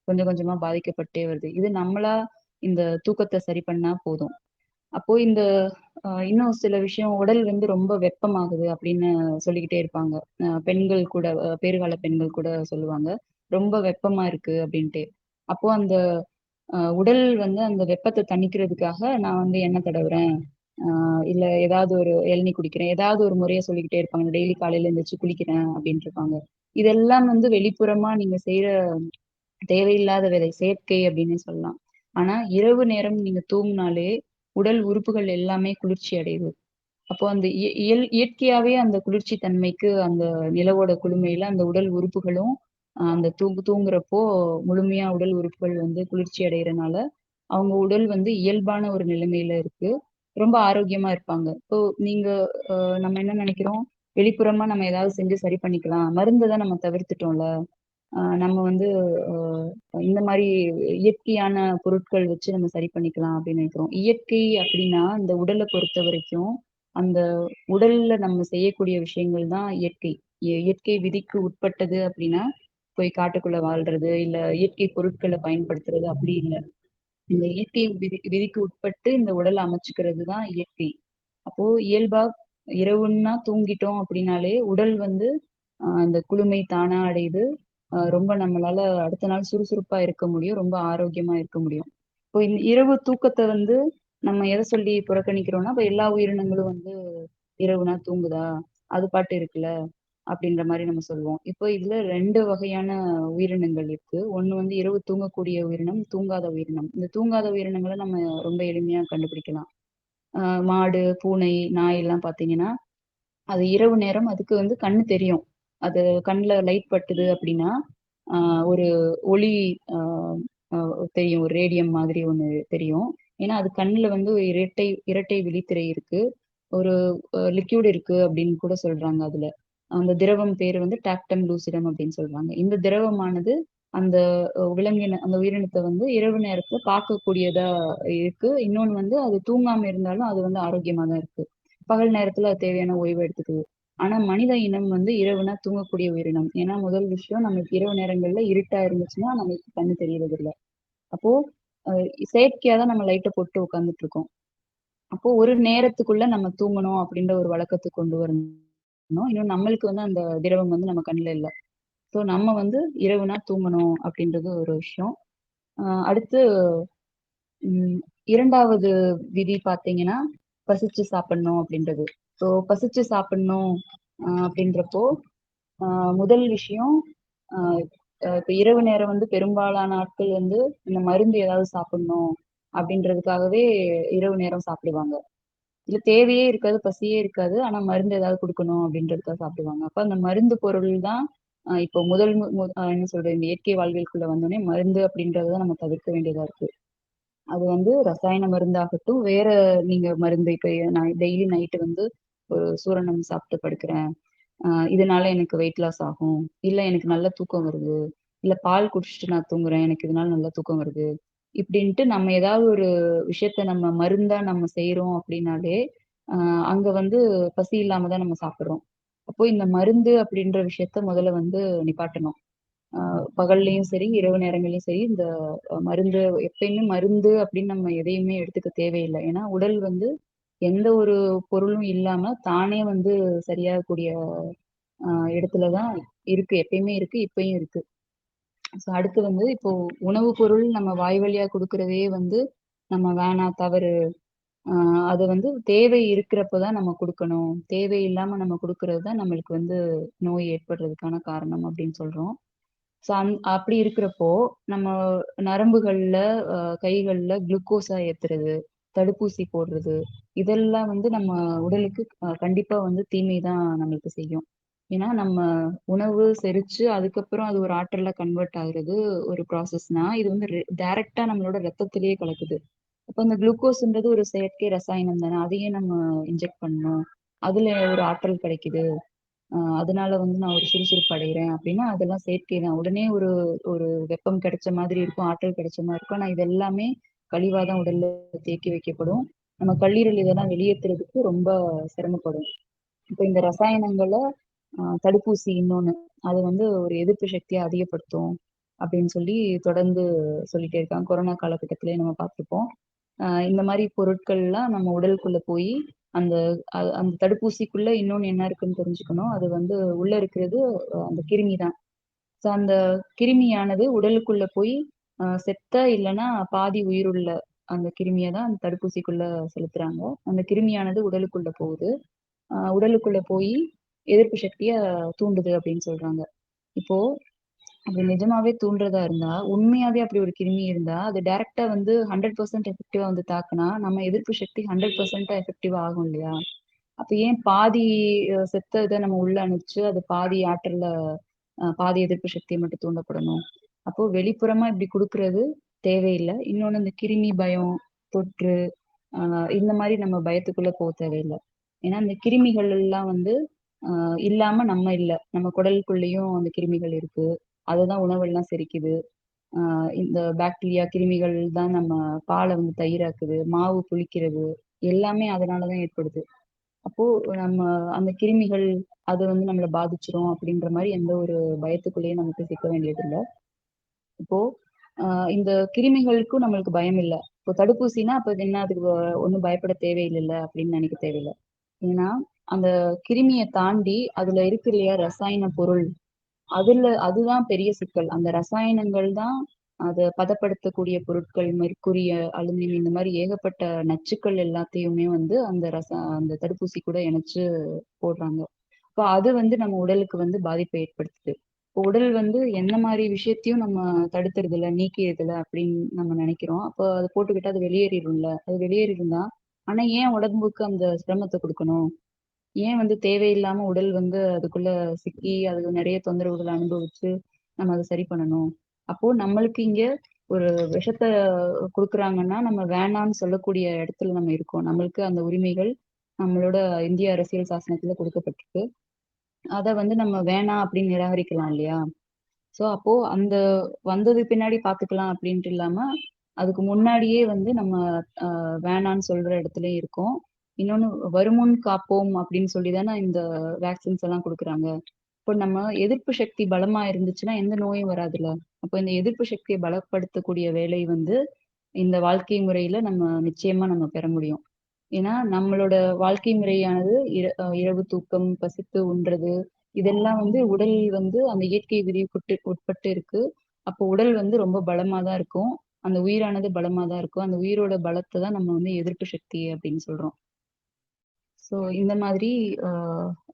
கொஞ்சம் கொஞ்சமா பாதிக்கப்பட்டே வருது. இது நம்மளா இந்த தூக்கத்த சரி பண்ணா போதும். அப்போ இந்த இன்னும் சில விஷயம் உடல் வந்து ரொம்ப வெப்பமாகுது அப்படின்னு சொல்லிக்கிட்டே இருப்பாங்க. பெண்கள் கூட பேறுகால பெண்கள் கூட சொல்லுவாங்க. ரொம்ப வெப்பமா இருக்கு அப்படின்ட்டு. அப்போ அந்த உடல் வந்து அந்த வெப்பத்த தணிக்கிறதுக்காக நான் வந்து எண்ணெய் தடவுறேன். இல்ல ஏதாவது ஒரு இளநீ குடிக்கிறேன். ஏதாவது ஒரு முறைய சொல்லிக்கிட்டே இருப்பாங்க. டெய்லி காலையில எந்திரிச்சு குளிக்கிறேன் அப்படின்ட்டு இருப்பாங்க. இதெல்லாம் வந்து வெளிப்புறமா நீங்க செய்ற தேவையில்லாத வேலை. செயற்கை அப்டின்னே சொல்லலாம். ஆனா, இரவு நேரம் நீங்க தூங்குனாலே, உடல் உறுப்புகள் எல்லாமே குளிர்ச்சி அடையுது. அப்போ அந்த இயற்கையாவே அந்த குளிர்ச்சி தன்மைக்கு அந்த நிலவோட குளுமையில அந்த உடல் உறுப்புகளும், அந்த தூங்குறப்போ முழுமையா உடல் உறுப்புகள் வந்து குளிர்ச்சி அடையறனால, அவங்க உடல் வந்து இயல்பான ஒரு நிலைமையில இருக்கு. ரொம்ப ஆரோக்கியமா இருப்பாங்க. இப்போ நீங்க நம்ம என்ன நெனைக்கிறோம், வெளிப்புறமா நம்ம ஏதாவது செஞ்சு சரி பண்ணிக்கலாம். மருந்த தான் நம்ம தவிர்த்துட்டோம்ல. நம்ம வந்து அ இந்த மாரி இயற்கையான பொருட்கள் வச்சு நம்ம சரி பண்ணிக்கலாம் அப்படின்னு நினைக்கிறோம். இயற்கை அப்படின்னா, இந்த உடல பொறுத்தவரைக்கும், அந்த உடல்ல நம்ம செய்யக்கூடிய விஷயங்கள் தான் இயற்கை. இயற்கை விதிக்கு உட்பட்டது அப்படின்னா, போய் காட்டுக்குள்ள வாழ்றது, இல்ல இயற்கை பொருட்கள பயன்படுத்துறது அப்படி இல்ல. இந்த இயற்கை விதிக்கு உட்பட்டு இந்த உடல அமைச்சுக்கிறது தான் இயற்கை. அப்போ இயல்பா இரவுன்னா தூங்கிட்டோம் அப்படின்னாலே, உடல் வந்து அந்த குளுமை தானா அடையுது. ரொம்ப நம்மளால அடுத்த நாள் சுறுசுறுப்பா இருக்க முடியும். ரொம்ப ஆரோக்கியமா இருக்க முடியும். இப்போ இந்த இரவு தூக்கத்த வந்து நம்ம எத சொல்லி புறக்கணிக்கிறோம்னா, இப்ப எல்லா உயிரினங்களும் வந்து இரவுனா தூங்குதா? அது பாட்டு இருக்குல்ல. அப்படின்ற மாரி நம்ம சொல்லுவோம். இப்போ இதுல 2 வகையான உயிரினங்கள் இருக்கு. ஒண்ணு வந்து இரவு தூங்கக்கூடிய உயிரினம், தூங்காத உயிரினம். இந்த தூங்காத உயிரினங்கள நம்ம ரொம்ப எளிமையா கண்டுபிடிக்கலாம். மாடு, பூனை, நாய் எல்லாம் பார்த்தீங்கன்னா, அது இரவு நேரம் அதுக்கு வந்து கண்ணு தெரியும். அது கண்ல லைட் பட்டுது அப்படின்னா, ஆ ஒரு ஒளி ஆ அ தெரியும். ஒரு ரேடியம் மாதிரி ஒண்ணு தெரியும். ஏன்னா, அது கண்ல வந்து ஒரு இரட்டை விழித்திரை இருக்கு. ஒரு லிக்விட் இருக்கு அப்படின்னு கூட சொல்றாங்க அதுல. அந்த திரவம் பேரு வந்து டாக்டம் லூசிடம் அப்படின்னு சொல்றாங்க. இந்த திரவமானது அந்த அந்த உயிரினத்த வந்து இரவு நேரத்துல பார்க்கக்கூடியதா இருக்கு. இன்னொன்னு வந்து அது தூங்காம இருந்தாலும் அது வந்து ஆரோக்கியமா தான் இருக்கு. பகல் நேரத்துல அது தேவையான ஓய்வு எடுத்துக்குது. ஆனா மனித இனம் வந்து இரவுனா தூங்கக்கூடிய உயிரினம். ஏன்னா முதல் விஷயம் நமக்கு இரவு நேரங்கள்ல இருட்டா இருந்துச்சுன்னா நமக்கு கண்ணு தெரியறதில்ல. அப்போ அ செயற்கையா தான் நம்ம லைட்ட போட்டு உட்கார்ந்துட்டு இருக்கோம். அப்போ ஒரு நேரத்துக்குள்ள நம்ம தூங்கணும் அப்படின்ற ஒரு வழக்கத்துக்கு கொண்டு வரணும். இன்னும் நம்மளுக்கு வந்து அந்த திரவம் வந்து நம்ம கண்ல இல்ல. ஸோ நம்ம வந்து இரவுனா தூங்கணும் அப்படின்றது ஒரு விஷயம். அடுத்து 2வது விதி பார்த்தீங்கன்னா, பசிச்சு சாப்பிடணும் அப்படின்றது. ஸோ பசிச்சு சாப்பிடணும் அப்படின்றப்போ, அ முதல் விஷயம் அ இப்ப இரவு நேரம் வந்து பெரும்பாலான ஆட்கள் வந்து இந்த மருந்து ஏதாவது சாப்பிடணும் அப்படின்றதுக்காகவே இரவு நேரம் சாப்பிடுவாங்க. இல்ல தேவையே இருக்காது, பசியே இருக்காது. ஆனா மருந்து ஏதாவது குடுக்கணும் அப்படின்றதுக்காக சாப்பிடுவாங்க. அப்ப அந்த மருந்து பொருள் தான் இப்போ முதல் மு மு அ என்ன சொல்றது, இந்த இயற்கை வாழ்வியலுக்குள்ள வந்தோனே மருந்து அப்படின்றத நம்ம தவிர்க்க வேண்டியதா இருக்கு. அது வந்து ரசாயன மருந்தாகட்டும், வேற நீங்க மருந்து இப்ப நான் டெய்லி நைட்டு வந்து ஒரு சூரணம் சாப்பிட்டு படுக்கிறேன். இதனால எனக்கு வெயிட் லாஸ் ஆகும். இல்ல எனக்கு நல்ல தூக்கம் வருது. இல்ல பால் குடிச்சிட்டு நான் தூங்குறேன். எனக்கு இதனால நல்ல தூக்கம் வருது. இப்படின்ட்டு நம்ம ஏதாவது ஒரு விஷயத்த நம்ம மருந்தா நம்ம செய்றோம் அப்படின்னாலே, அ அங்க வந்து பசி இல்லாம தான் நம்ம சாப்பிடுறோம். அப்போ இந்த மருந்து அப்படின்ற விஷயத்த முதல்ல வந்து நிப்பாட்டணும். அ பகல்லேயும் சரி, இரவு நேரங்கள்லயும் சரி, இந்த மருந்து எப்பயுமே மருந்து அப்படின்னு நம்ம எதையுமே எடுத்துக்க தேவையில்ல. ஏன்னா, உடல் வந்து எந்த ஒரு பொருளும் இல்லாம தானே வந்து சரியாகக்கூடிய அ இடத்துல தான் இருக்கு. எப்பயுமே இருக்கு, இப்பயும் இருக்கு. ஸோ அடுத்து வந்து இப்போ உணவு பொருள் நம்ம வாய் வழியா குடுக்குறதே வந்து நம்ம வேணாம், தவறு. அ அது வந்து தேவை இருக்கிறப்ப தான் நம்ம குடுக்கணும். தேவையில்லாம நம்ம குடுக்குறது தான் நம்மளுக்கு வந்து நோய் ஏற்படுறதுக்கான காரணம் அப்படின்னு சொல்றோம். ஸோ அப்படி இருக்கிறப்போ, நம்ம நரம்புகள்ல, கைகள்ல குளுக்கோஸா ஏத்துறது, தடுப்பூசி போடுறது, இதெல்லாம் வந்து நம்ம உடலுக்கு கண்டிப்பா வந்து தீமை தான் நம்மளுக்கு செய்யும். ஏன்னா, நம்ம உணவு செரிச்சு அதுக்கப்புறம் அது ஒரு ஆற்றலா கன்வெர்ட் ஆகுறது ஒரு ப்ராசஸ்னா, இது வந்து டைரக்ட்டா நம்மளோட ரத்தத்திலேயே கலக்குது. அப்ப அந்த குளுக்கோஸ்ன்றது ஒரு செயற்கை ரசாயனம் தானே. அதையே நம்ம இன்ஜெக்ட் பண்ணணும். அதுல ஒரு ஆற்றல் கிடைக்குது. அதனால வந்து நான் ஒரு சுறுசுறுப்பு அடைகிறேன் அப்படின்னா, அதெல்லாம் செயற்கை தான். உடனே ஒரு ஒரு வெப்பம் கிடைச்ச மாதிரி இருக்கும், ஆற்றல் கிடைச்ச மாரி இருக்கும். ஆனா இது எல்லாமே கழிவா தான் உடல்ல தேக்கி வைக்கப்படும். நம்ம கல்லீரல் இதெல்லாம் வெளியேத்துறதுக்கு ரொம்ப சிரமப்படும். இப்ப இந்த ரசாயனங்கள தடுப்பூசி இன்னொன்னு. அது வந்து ஒரு எதிர்ப்பு சக்திய அதிகப்படுத்தும் அப்படின்னு சொல்லி தொடர்ந்து சொல்லிட்டே இருக்காங்க. கொரோனா காலகட்டத்திலேயே நம்ம பார்த்துருப்போம். இந்த மாரி பொருட்கள்லாம் நம்ம உடலுக்குள்ள போயி, அந்த அந்த தடுப்பூசிக்குள்ள இன்னொன்னு என்ன இருக்குன்னு தெரிஞ்சுக்கணும். அது வந்து உள்ள இருக்கிறது அந்த கிருமி தான். ஸோ அந்த கிருமியானது உடலுக்குள்ள போய் செத்த இல்லன்னா பாதி உயிருள்ள அந்த கிருமிய தான் அந்த தடுப்பூசிக்குள்ள செலுத்துறாங்க. அந்த கிருமியானது உடலுக்குள்ள போகுது. உடலுக்குள்ள போயி எதிர்ப்பு சக்திய தூண்டுது அப்படின்னு சொல்றாங்க. இப்போ அது நிஜமாவே தூண்டுறதா இருந்தா, உண்மையாவே அப்படி ஒரு கிருமி இருந்தா, அது டைரக்ட்டா வந்து 100% எஃபெக்டிவா வந்து தாக்குனா, நம்ம எதிர்ப்பு சக்தி 100% எஃபெக்டிவா ஆகும் இல்லையா? அப்ப ஏன் பாதி செத்த இத நம்ம உள்ள அனுப்பிச்சு, அது பாதி ஆற்றல்ல பாதி எதிர்ப்பு சக்திய மட்டும் தூண்டப்படணும். அப்போ வெளிப்புறமா இப்படி குடுக்குறது தேவையில்ல. இன்னொன்னு இந்த கிருமி பயம், தொற்று இந்த மாரி நம்ம பயத்துக்குள்ள தேவையில்ல. ஏன்னா, இந்த கிருமிகள் எல்லாம் வந்து இல்லாம நம்ம இல்ல. நம்ம குடலுக்குள்ளேயும் அந்த கிருமிகள் இருக்கு. அதுதான் உணவெல்லாம் செரிக்குது. இந்த பாக்டீரியா, கிருமிகள் தான் நம்ம பால வந்து தயிராக்குது. மாவு புளிக்கிறது. எல்லாமே அதனால தான் ஏற்படுது. அப்போ நம்ம அந்த கிருமிகள் அது வந்து நம்மள பாதிச்சுரும் அப்படின்ற மாரி எந்த ஒரு பயத்துக்குள்ளேயும் நமக்கு சிக்க வேண்டியதில்ல. இப்போ அ இந்த கிருமிகளுக்கும் நம்மளுக்கு பயம் இல்ல. இப்போ தடுப்பூசின்னா, அப்ப அது என்ன அதுக்கு ஒண்ணும் பயப்பட தேவையில்லல்ல அப்படின்னு நெனைக்க தேவையில்ல. ஏன்னா, அந்த கிருமிய தாண்டி அதுல இருக்கு இல்லையா ரசாயன பொருள், அதுதான் பெரிய சிக்கல். அந்த ரசாயனங்கள் தான் அத பதப்படுத்தக்கூடிய பொருட்கள், மெர்க்குரி, அலுமினியம் இந்த மாரி ஏகப்பட்ட நச்சுக்கள் எல்லாத்தையுமே வந்து அந்த தடுப்பூசி கூட இணைச்சு போடுறாங்க. இப்ப அது வந்து நம்ம உடலுக்கு வந்து பாதிப்பை ஏற்படுத்துது. இப்போ உடல் வந்து என்ன மாரி விஷயத்தையும் நம்ம தடுத்துறதில்ல, நீக்கியதில்ல அப்படின்னு நம்ம நெனைக்கிறோம். அப்போ அத போட்டுக்கிட்டா அது வெளியேறிரும்ல. அது வெளியேறிரும்னா, ஆனா ஏன் உடம்புக்கு அந்த சிரமத்த குடுக்கணும்? ஏன் வந்து தேவையில்லாம உடல் வந்து அதுக்குள்ள சிக்கி, அது நெறைய தொந்தரவுகள அனுபவிச்சு, நம்ம அத சரி பண்ணணும். அப்போ நம்மளுக்கு இங்க ஒரு விஷத்த குடுக்குறாங்கன்னா, நம்ம வேணான்னு சொல்லக்கூடிய இடத்துல நம்ம இருக்கோம். நம்மளுக்கு அந்த உரிமைகள் நம்மளோட இந்திய அரசியல் சாசனத்துல குடுக்கப்பட்டிருக்கு. அத வந்து நம்ம வேணாம் அப்படின்னு நிராகரிக்கலாம் இல்லையா? ஸோ, அப்போ அந்த வந்தது பின்னாடி பார்த்துக்கலாம் அப்படின்ட்டு இல்லாம, அதுக்கு முன்னாடியே வந்து நம்ம வேணான்னு சொல்ற இடத்துலயும் இருக்கோம். இன்னொன்னு வருமுன் காப்போம் அப்படின்னு சொல்லி தானே இந்த வேக்சின்ஸ் எல்லாம் குடுக்குறாங்க. இப்போ நம்ம எதிர்ப்பு சக்தி பலமா இருந்துச்சுன்னா எந்த நோயும் வராதுல்ல. அப்போ இந்த எதிர்ப்பு சக்திய பலப்படுத்தக்கூடிய வேலை வந்து இந்த வாழ்க்கை முறையில நம்ம நிச்சயமா நம்ம பெற முடியும். ஏன்னா, நம்மளோட வாழ்க்கை முறையானது இரவு தூக்கம், பசித்து உண்றது, இதெல்லாம் வந்து உடல் வந்து அந்த இயற்கை விதிக்கு உட்பட்டு இருக்கு. அப்போ உடல் வந்து ரொம்ப பலமா தான் இருக்கும். அந்த உயிரானது பலமா தான் இருக்கும். அந்த உயிரோட பலத்த தான் நம்ம வந்து எதிர்ப்பு சக்தி அப்படின்னு சொல்றோம். ஸோ இந்த மாதிரி அ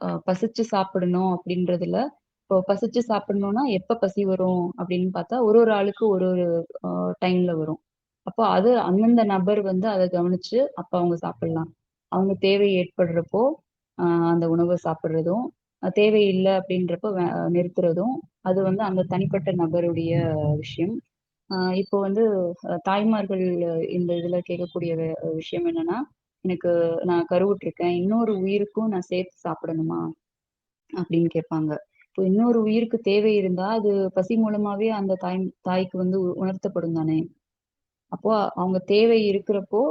அ பசிச்சு சாப்பிடணும் அப்படின்றதுல, இப்போ பசிச்சு சாப்பிடணும்னா எப்ப பசி வரும் அப்படின்னு பார்த்தா, ஒரு ஒரு ஆளுக்கு ஒரு ஒரு அ டைம்ல வரும். அப்போ அது அந்தந்த நபர் வந்து அத கவனிச்சு அப்ப அவங்க சாப்பிடலாம். அவங்க தேவை ஏற்படுறப்போ, அ அந்த உணவ சாப்பிடுறதும், தேவை இல்ல அப்படின்றப்போ நிறுத்துறதும், அது வந்து அந்த தனிப்பட்ட நபருடைய விஷயம். இப்போ வந்து தாய்மார்கள் இந்த இதுல கேட்கக்கூடிய விஷயம் என்னன்னா, எனக்கு நான் கருவுற்றிருக்கேன். இன்னொரு உயிருக்கும் நான் சேர்த்து சாப்பிடணுமா? அப்படின்னு கேட்பாங்க. இப்போ இன்னொரு உயிருக்கு தேவை இருந்தா, அது பசி மூலமாவே அந்த தாய்க்கு வந்து உணர்த்தப்படும் தானே! அப்போ அவங்க தேவை இருக்கிறப்போ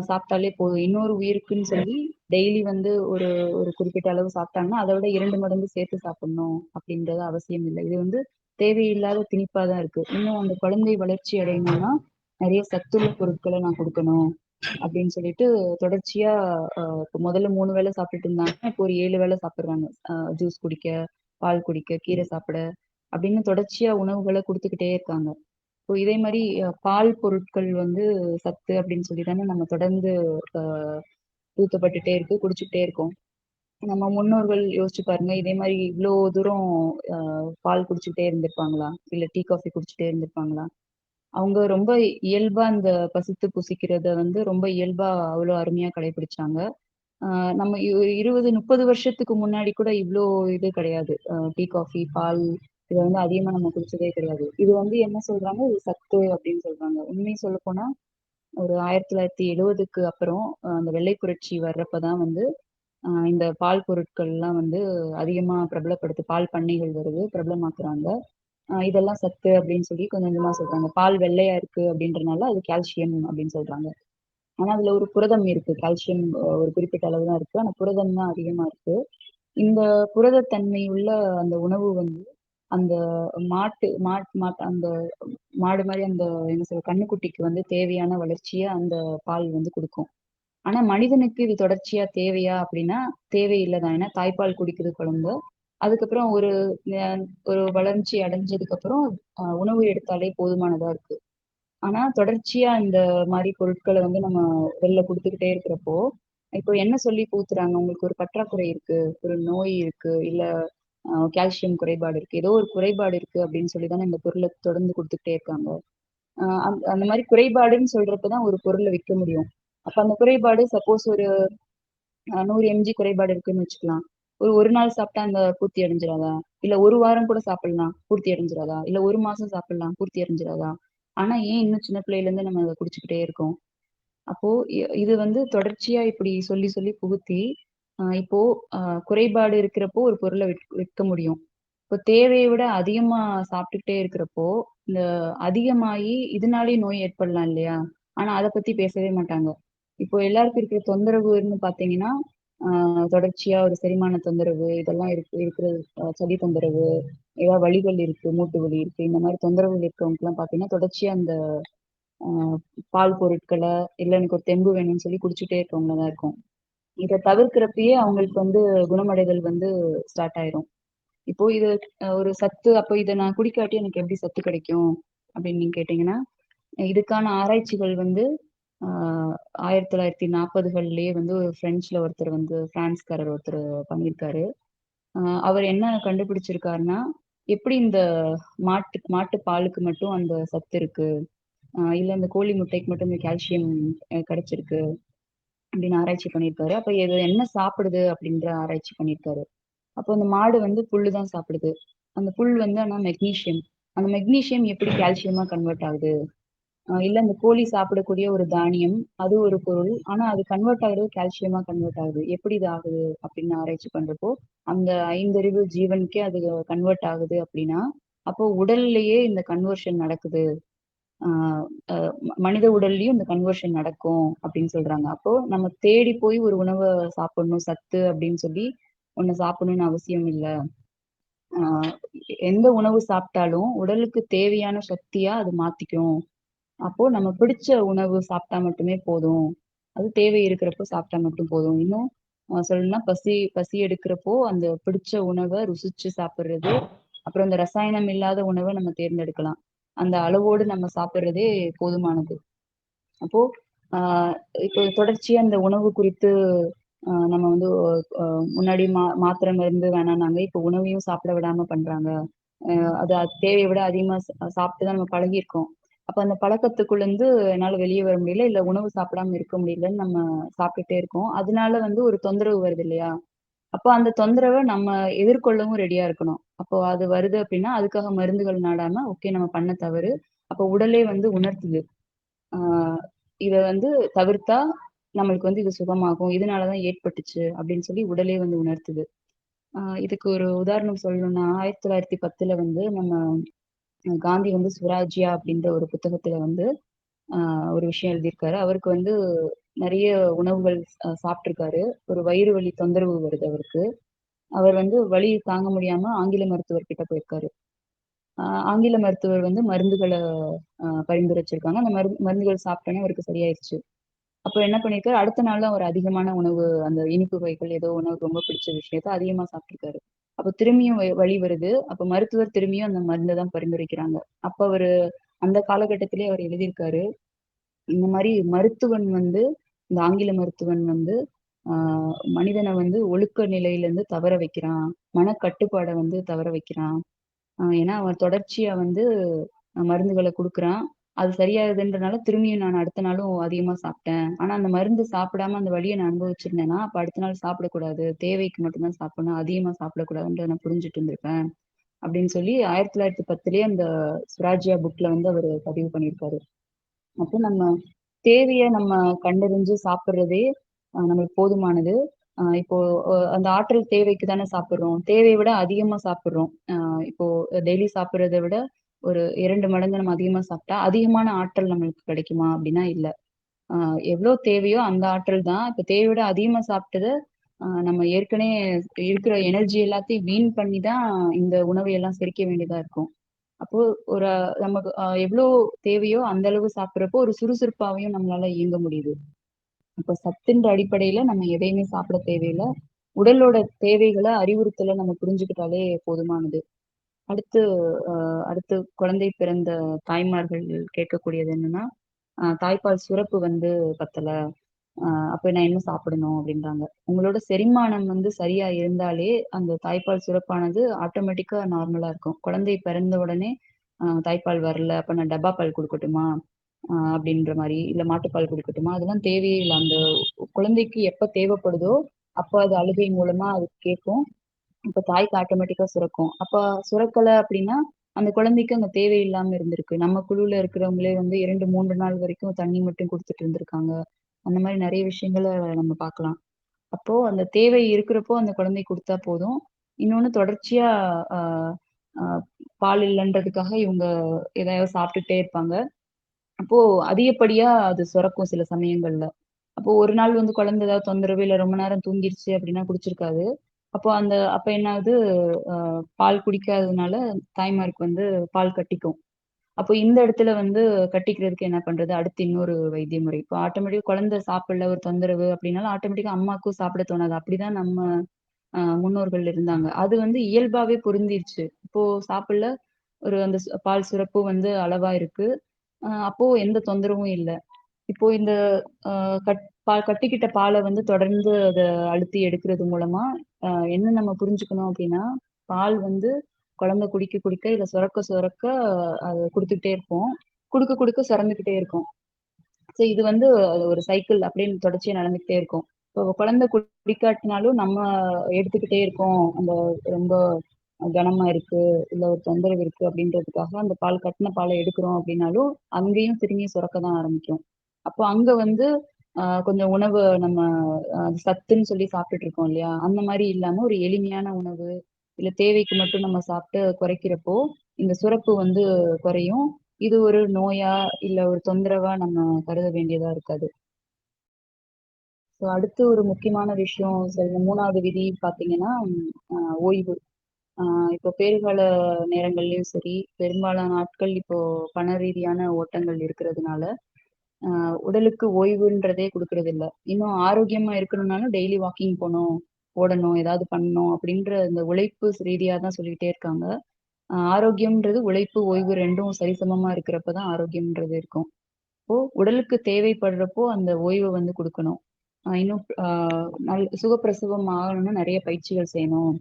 சாப்பிட்டாலே போதும். இன்னொரு உயிருக்குன்னு சொல்லி டெய்லி வந்து ஒரு ஒரு குறிப்பிட்ட அளவு சாப்பிட்டாங்கன்னா, அத விட 2 மடங்கு சேர்த்து சாப்பிடணும் அப்படின்றது அவசியம் இல்ல. இது வந்து தேவையில்லாத திணிப்பா தான் இருக்கு. இன்னும் அந்த குழந்தை வளர்ச்சி அடையணும்னா, நெறைய சத்துள்ள பொருட்கள நான் குடுக்கணும் அப்படின்னு சொல்லிட்டு தொடர்ச்சியா இப்ப முதல்ல 3 வேள சாப்பிட்டுட்டு இருந்தாங்க. இப்போ ஒரு 7 வேள சாப்பிடுறாங்க. ஜூஸ் குடிக்க, பால் குடிக்க, கீரை சாப்பிட அப்படின்னு தொடர்ச்சியா உணவுகள குடுத்துக்கிட்டே இருக்காங்க. இப்போ இதே மாரி பால் பொருட்கள் வந்து சத்து அப்படின்னு சொல்லி தானே நம்ம தொடர்ந்து அ ஊத்தப்பட்டுட்டே இருக்கு, குடிச்சுக்கிட்டே இருக்கோம். நம்ம முன்னோர்கள் யோசிச்சு பாருங்க, இதே மாரி இவ்ளோ தூரம் அ பால் குடிச்சுக்கிட்டே இருந்திருப்பாங்களா? இல்ல டீ, காஃபி குடிச்சுட்டே இருந்திருப்பாங்களா? அவங்க ரொம்ப இயல்பா அந்த பசித்து புசிக்கிறத வந்து ரொம்ப இயல்பா அவ்ளோ அருமையா கடைபிடிச்சாங்க. ஆ நம்ம 20, 30 வருஷத்துக்கு முன்னாடி கூட இவ்ளோ இது கிடையாது. டீ, காஃபி, பால் இத வந்து அதிகமா நம்ம குடிச்சதே கிடையாது. இது வந்து என்ன சொல்றாங்க, இது சத்து அப்படின்னு சொல்றாங்க. உண்மைய சொல்லப்போனா, ஒரு 1970க்கு அப்புறம் அந்த வெள்ளை புரட்சி வர்றப்ப தான் வந்து, இந்த பால் பொருட்கள்லாம் வந்து அதிகமா பிரபலப்படுத்து பால் பண்ணைகள் வருது, பிரபலமாக்குறாங்க. இதெல்லாம் சத்து அப்படின்னு சொல்லி கொஞ்சம் கொஞ்சமா சொல்றாங்க. பால் வெள்ளையா இருக்கு அப்படின்றனால அது கால்சியம் அப்படின்னு சொல்றாங்க. ஆனா அதுல ஒரு புரதம் இருக்கு. கால்சியம் ஒரு குறிப்பிட்ட அளவு தான் இருக்கு. ஆனா புரதம் தான் அதிகமா இருக்கு. இந்த புரதத்தன்மை உள்ள அந்த உணவு வந்து அந்த மாட்டு மாட் மாட் அந்த மாடு மாரி அந்த என்ன சொல்ல கன்னுக்குட்டிக்கு வந்து தேவையான வளர்ச்சிய அந்த பால் வந்து குடுக்கும். ஆனா மனிதனுக்கு இது தொடர்ச்சியா தேவையா அப்படின்னா, தேவையில்ல தான். ஏன்னா தாய்ப்பால் குடிக்குது குழந்தை. அதுக்கப்புறம் அ ஒரு வளர்ச்சி அடைஞ்சதுக்கப்புறம் உணவு எடுத்தாலே போதுமானதா இருக்கு. ஆனா தொடர்ச்சியா இந்த மாரி பொருட்கள வந்து நம்ம வெளில குடுத்துக்கிட்டே இருக்கிறப்போ, இப்போ என்ன சொல்லி ஊத்துறாங்க, உங்களுக்கு ஒரு பற்றாக்குறை இருக்கு, ஒரு நோய் இருக்கு, இல்ல கால்சியம் குறைபாடு இருக்கு. ஏதோ ஒரு குறைபாடு இருக்கு அப்படின்னு சொல்லி தானே இந்த பொருள தொடர்ந்து குடுத்துக்கிட்டே இருக்காங்க. அந்த மாரி குறைபாடுன்னு சொல்றப்ப தான் ஒரு பொருள விக்க முடியும். அப்ப அந்த குறைபாடு சப்போஸ் ஒரு 100 எம்ஜி குறைபாடு இருக்குன்னு வச்சுக்கலாம். ஒரு நாள் சாப்பிட்டா அந்த பூர்த்தி அடைஞ்சிராதா? இல்ல 1 வாரம் கூட சாப்பிடலாம். பூர்த்தி அடைஞ்சிராதா? இல்ல 1 மாசம் சாப்பிடலாம். பூர்த்தி அடைஞ்சிராதா? ஆனா ஏன் இன்னும் சின்ன பிள்ளையிலேருந்து நம்ம அத குடிச்சுக்கிட்டே இருக்கோம்? அப்போ இது வந்து தொடர்ச்சியா இப்படி சொல்லி சொல்லி புகுத்தி, இப்போ அ குறைபாடு இருக்கிறப்போ ஒரு பொருள விற்க முடியும். இப்போ தேவைய விட அதிகமா சாப்பிட்டுக்கிட்டே இருக்கிறப்போ, இந்த அதிகமாயி இதனாலேயே நோய் ஏற்படலாம் இல்லையா? ஆனா அத பத்தி பேசவே மாட்டாங்க. இப்போ எல்லாருக்கும் இருக்கிற தொந்தரவுன்னு பார்த்தீங்கன்னா, தொடர்ச்சியா ஒரு செரிமான தொந்தரவு இதெல்லாம் இருக்கிறது சளி தொந்தரவு, ஏதாவது வலிகள் இருக்கு, மூட்டு வலி இருக்கு. இந்த மாரி தொந்தரவுகள் இருக்கிறவங்களுக்குலாம் பார்த்தீங்கன்னா, தொடர்ச்சியா அந்த அ பால் பொருட்கள, இல்ல எனக்கு ஒரு தெம்பு வேணும்னு சொல்லி குடிச்சுட்டே இருக்கவங்களா தான் இருக்கும். இத தவிர்க்கிறப்பயே அவங்களுக்கு வந்து குணமடைதல் வந்து ஸ்டார்ட் ஆயிரும். இப்போ இது ஒரு சத்து அப்ப இத நான் குடிக்காட்டி எனக்கு எப்படி சத்து கிடைக்கும்? அப்படின்னு நீங்க கேட்டீங்கன்னா, இதுக்கான ஆராய்ச்சிகள் வந்து ஆ 1940கள்லயே வந்து ஒரு பிரெஞ்சுல ஒருத்தர் வந்து பிரான்ஸ்காரர் ஒருத்தர் பண்ணியிருக்காரு. அ அவர் என்ன கண்டுபிடிச்சிருக்காருன்னா, எப்படி இந்த மாட்டு பாலுக்கு மட்டும் அந்த சத்து இருக்கு. இல்ல இந்த கோழி முட்டைக்கு மட்டும் இந்த கால்சியம் கிடைச்சிருக்கு அப்படின்னு ஆராய்ச்சி பண்ணியிருக்காரு. அப்ப இது என்ன சாப்பிடுது அப்படின்ற ஆராய்ச்சி பண்ணியிருக்காரு. அப்போ அந்த மாடு வந்து புல்லு தான் சாப்பிடுது. அந்த புல் வந்து ஆனா மெக்னீசியம். அந்த மெக்னீசியம் எப்படி கால்சியமா கன்வெர்ட் ஆகுது? இல்ல அந்த கோழி சாப்பிடக்கூடிய ஒரு தானியம், அது ஒரு பொருள். ஆனா அது கன்வெர்ட் ஆகுறது கால்சியமா கன்வெர்ட் ஆகுது. எப்படி இது ஆகுது அப்படின்னு ஆராய்ச்சி பண்றப்போ, அந்த ஐந்தறிவு ஜீவனுக்கே அது கன்வெர்ட் ஆகுது அப்படின்னா, அப்போ உடல்லயே இந்த கன்வர்ஷன் நடக்குது. ஆ அ மனித உடல்லயும் இந்த கன்வர்ஷன் நடக்கும் அப்படின்னு சொல்றாங்க. அப்போ நம்ம தேடி போய் ஒரு உணவ சாப்பிடணும், சத்து அப்படின்னு சொல்லி ஒண்ணு சாப்பிடணும்னு அவசியம் இல்ல. ஆ எந்த உணவு சாப்பிட்டாலும் உடலுக்கு தேவையான சக்தியா அது மாத்திக்கும். அப்போ நம்ம பிடிச்ச உணவு சாப்பிட்டா மட்டுமே போதும். அது தேவை இருக்கிறப்போ சாப்பிட்டா மட்டும் போதும். இன்னும் சொல்லணும்னா பசி பசி எடுக்கிறப்போ அந்த பிடிச்ச உணவ ருசிச்சு சாப்பிடுறது. அப்புறம் இந்த ரசாயனம் இல்லாத உணவ நம்ம தேர்ந்தெடுக்கலாம். அந்த அளவோடு நம்ம சாப்பிடுறதே போதுமானது. அப்போ ஆ இப்போ தொடர்ச்சியா இந்த உணவு குறித்து நம்ம வந்து அ முன்னாடி மாத்திரை மருந்து வேணாம்னாங்க. இப்போ உணவையும் சாப்பிட விடாம பண்றாங்க. அது தேவைய விட அதிகமா சாப்பிட்டு தான் நம்ம பழகியிருக்கோம். அப்ப அந்த பழக்கத்துக்குள்ளருந்து என்னால வெளிய வர முடியல. இல்ல உணவு சாப்பிடாம இருக்க முடியலன்னு நம்ம சாப்பிட்டுட்டே இருக்கோம். அதனால வந்து ஒரு தொந்தரவு வருது இல்லையா? அப்போ அந்த தொந்தரவ நம்ம எதிர்கொள்ளவும் ரெடியா இருக்கணும். அப்போ அது வருது அப்டின்னா, அதுக்காக மருந்துகள் நாடாம, ஓகே நம்ம பண்ண தவறு. அப்போ உடலே வந்து உணர்த்துது. ஆ இத வந்து தவிர்த்தா நம்மளுக்கு வந்து இது சுகமாகும். இதனால தான் ஏற்பட்டுச்சு அப்டின்னு சொல்லி உடலே வந்து உணர்த்துது. இதுக்கு ஒரு உதாரணம் சொல்லணும்னா, 1910ல வந்து நம்ம காந்தி வந்து சுவராஜ்யா அப்படின்ற ஒரு புத்தகத்துல வந்து ஒரு விஷயம் எழுதியிருக்காரு. அவருக்கு வந்து நெறைய உணவுகள் சாப்ட்டுருக்காரு. ஒரு வயிறு வலி தொந்தரவு வருது அவருக்கு. அவர் வந்து வலி தாங்க முடியாம ஆங்கில மருத்துவர் கிட்ட போயிருக்காரு. ஆங்கில மருத்துவர் வந்து மருந்துகள பரிந்துரைச்சிருக்காங்க. அந்த மருந்துகள் சாப்பிட்டோனே அவருக்கு சரியாயிருச்சு. அப்ப என்ன பண்ணியிருக்காரு, அடுத்த நாள் அவர் அதிகமான உணவு அந்த இனிப்பு வகைகள் ஏதோ உணவு ரொம்ப பிடிச்ச விஷயத்த அதிகமா சாப்பிட்டுருக்காரு. அப்ப திரும்பியும் வலி வருது. அப்ப மருத்துவர் திரும்பியும் அந்த மருந்த தான் பரிந்துரைக்கிறாங்க. அப்ப அவரு அந்த காலகட்டத்திலேயே அவர் எழுதியிருக்காரு. இந்த மாரி மருத்துவன் வந்து இந்த ஆங்கில மருத்துவன் வந்து ஆ மனிதன வந்து ஒழுக்க நிலையிலருந்து தவற வைக்கிறான். மனக்கட்டுப்பாட வந்து தவற வைக்கிறான். ஏன்னா அவன் தொடர்ச்சியா வந்து மருந்துகள குடுக்குறான். அது சரியாகுதுன்றனால திரும்பியும் நான் அடுத்த நாளும் அதிகமா சாப்பிட்டேன். ஆனா அந்த மருந்து சாப்பிடாம அந்த வலிய நான் அனுபவிச்சிருந்தேன்னா, அப்ப அடுத்த நாள் சாப்பிடக்கூடாது. தேவைக்கு மட்டும் தான் சாப்பிடணும். அதிகமா சாப்பிடக்கூடாதுன்றத நான் புரிஞ்சுட்டு இருந்திருப்பேன். அப்படின்னு சொல்லி 1910லயே அந்த ஸ்வராஜ்யா புக்ல வந்து அவரு பதிவு பண்ணியிருக்காரு. அப்போ நம்ம தேவைய நம்ம கண்டறிஞ்சு சாப்பிடுறதே நம்மளுக்கு போதுமானது. இப்போ அந்த ஆற்றல் தேவைக்கு தானே சாப்பிடுறோம். தேவைய விட அதிகமா சாப்பிடுறோம். இப்போ டெய்லி சாப்பிடுறத விட ஒரு 2 மடங்கு நம்ம அதிகமா சாப்பிட்டா, அதிகமான ஆற்றல் நம்மளுக்கு கிடைக்குமா? அப்படின்னா இல்ல. அ எவ்ளோ தேவையோ அந்த ஆற்றல் தான். இப்ப தேவைய விட அதிகமா சாப்பிட்டத, நம்ம ஏற்கனவே இருக்கிற எனர்ஜி எல்லாத்தையும் வீண் பண்ணி தான் இந்த உணவை எல்லாம் செரிக்க வேண்டியதா இருக்கும். அப்போ ஒரு நமக்கு எவ்ளோ தேவையோ அந்த அளவு சாப்பிடுறப்போ ஒரு சுறுசுறுப்பாவையும் நம்மளால இயங்க முடியுது. அப்ப சத்துன்ற அடிப்படையில நம்ம எதையுமே சாப்பிட தேவையில்ல. உடலோட தேவைகள, அறிவுறுத்தல நம்ம புரிஞ்சுக்கிட்டாலே போதுமானது. அடுத்து அ அடுத்து குழந்தை பிறந்த தாய்மார்கள் கேட்கக்கூடியது என்னன்னா, தாய்ப்பால் சுரப்பு வந்து பத்தல. அப்ப நான் என்ன சாப்பிடணும் அப்படின்றாங்க. உங்களோட செரிமானம் வந்து சரியா இருந்தாலே, அந்த தாய்ப்பால் சுரப்பானது ஆட்டோமேட்டிக்கா நார்மலா இருக்கும். குழந்தை பிறந்த உடனே, தாய்ப்பால் வரல, அப்ப நான் டப்பா பால் குடுக்கட்டுமா? அப்படின்ற மாரி, இல்ல மாட்டுப்பால் குடுக்கட்டுமா? அதெல்லாம் தேவையே இல்ல. அந்த குழந்தைக்கு எப்ப தேவைப்படுதோ, அப்ப அது அழுகை மூலமா அது கேட்கும். அப்ப தாய்க்கு ஆட்டோமேட்டிக்கா சுரக்கும். அப்ப சுரக்கல அப்படின்னா, அந்த குழந்தைக்கு அங்க தேவையில்லாம இருந்திருக்கு. நம்ம குழுவுல இருக்கிறவங்களே வந்து 2, 3 நாள் வரைக்கும் தண்ணி மட்டும் குடுத்துட்டு இருந்திருக்காங்க. அந்த மாரி நெறைய விஷயங்கள நம்ம பார்க்கலாம். அப்போ அந்த தேவை இருக்கிறப்போ அந்த குழந்தைக்கு குடுத்தா போதும். இன்னொன்னு தொடர்ச்சியா அ அ பால் இல்லன்றதுக்காக இவங்க எதையாவது சாப்பிட்டுட்டே இருப்பாங்க. அப்போ அதிகப்படியா அது சுரக்கும் சில சமயங்கள்ல. அப்போ ஒரு நாள் வந்து குழந்தை ஏதாவது தொந்தரவு, இல்ல ரொம்ப நேரம் தூங்கிருச்சு அப்படின்னா குடிச்சிருக்காது. அப்ப என்ன ஆகுது, அ பால் குடிக்காததுனால தாய்மாருக்கு வந்து பால் கட்டிக்கும். அப்போ இந்த இடத்துல வந்து கட்டிக்கிறதுக்கு என்ன பண்றது? அடுத்து இன்னொரு வைத்திய முறை. இப்போ ஆட்டோமேட்டிக்கா குழந்தை சாப்பிடல, ஒரு தொந்தரவு அப்படின்னாலும் ஆட்டோமேட்டிக்கா அம்மாவுக்கும் சாப்பிட தோணாது. அப்படிதான் நம்ம முன்னோர்கள் இருந்தாங்க. அது வந்து இயல்பாவே பொருந்திருச்சு. இப்போ சாப்பிடல, ஒரு அந்த பால் சுரப்பு வந்து அளவா இருக்கு. அப்போ எந்த தொந்தரவும் இல்ல. இப்போ இந்த அ கட்டிக்கிட்ட பால வந்து தொடர்ந்து அத அழுத்தி எடுக்கிறது மூலமா, அ என்ன நம்ம புரிஞ்சுக்கணும் அப்டின்னா, பால் வந்து குழந்தை குடிக்க குடிக்க இல்ல சுரக்க சுரக்க அத குடுத்துக்கிட்டே இருப்போம். குடுக்க குடுக்க சுரந்துக்கிட்டே இருக்கும். இது வந்து அது ஒரு சைக்கிள் அப்படின்னு தொடர்ச்சியா நடந்துகிட்டே இருக்கும். இப்போ குழந்தை குடிக்காட்டினாலும் நம்ம எடுத்துக்கிட்டே இருக்கோம். அந்த ரொம்ப கனமா இருக்கு, இல்ல ஒரு தொந்தரவு இருக்கு அப்படின்றதுக்காக அந்த பால் கட்டின பால எடுக்கிறோம் அப்படின்னாலும், அங்கேயும் திரும்பியும் சுரக்க தான் ஆரம்பிக்கும். அப்போ அங்க வந்து கொஞ்சம் உணவு நம்ம சத்துன்னு சொல்லி சாப்பிட்டுட்டு இருக்கோம் இல்லையா? அந்த மாரி இல்லாம ஒரு எளிமையான உணவு, இல்ல தேவைக்கு மட்டும் நம்ம சாப்பிட்டு குறைக்கிறப்போ, இந்த சுரப்பு வந்து குறையும். இது ஒரு நோயா, இல்ல ஒரு தொந்தரவா நம்ம கருத வேண்டியதா இருக்காது. அடுத்து ஒரு முக்கியமான விஷயம் 3வது விதி பார்த்தீங்கன்னா, அ ஓய்வு. அ இப்போ பேறுகால நேரங்கள்லயும் சரி, பெரும்பாலான நாட்கள் இப்போ பண ரீதியான ஓட்டங்கள் இருக்கிறதுனால, உடலுக்கு ஓய்வுன்றதே குடுக்குறதில்ல. இன்னும் ஆரோக்கியமா இருக்கணும்னாலும் டெய்லி வாக்கிங் போணும், ஓடணும், ஏதாவது பண்ணணும் அப்படின்ற இந்த உழைப்பு ரீதியா தான் சொல்லிட்டே இருக்காங்க. ஆரோக்கியம்ன்றது உழைப்பு, ஓய்வு 2ம் சரிசமமா இருக்கிறப்ப தான் ஆரோக்கியம்ன்றது இருக்கும். அப்போ உடலுக்கு தேவைப்படுறப்போ அந்த ஓய்வ வந்து குடுக்கணும். இன்னும் சுகப்பிரசவம் ஆகணும்னா நெறைய பயிற்சிகள் செய்யணும்.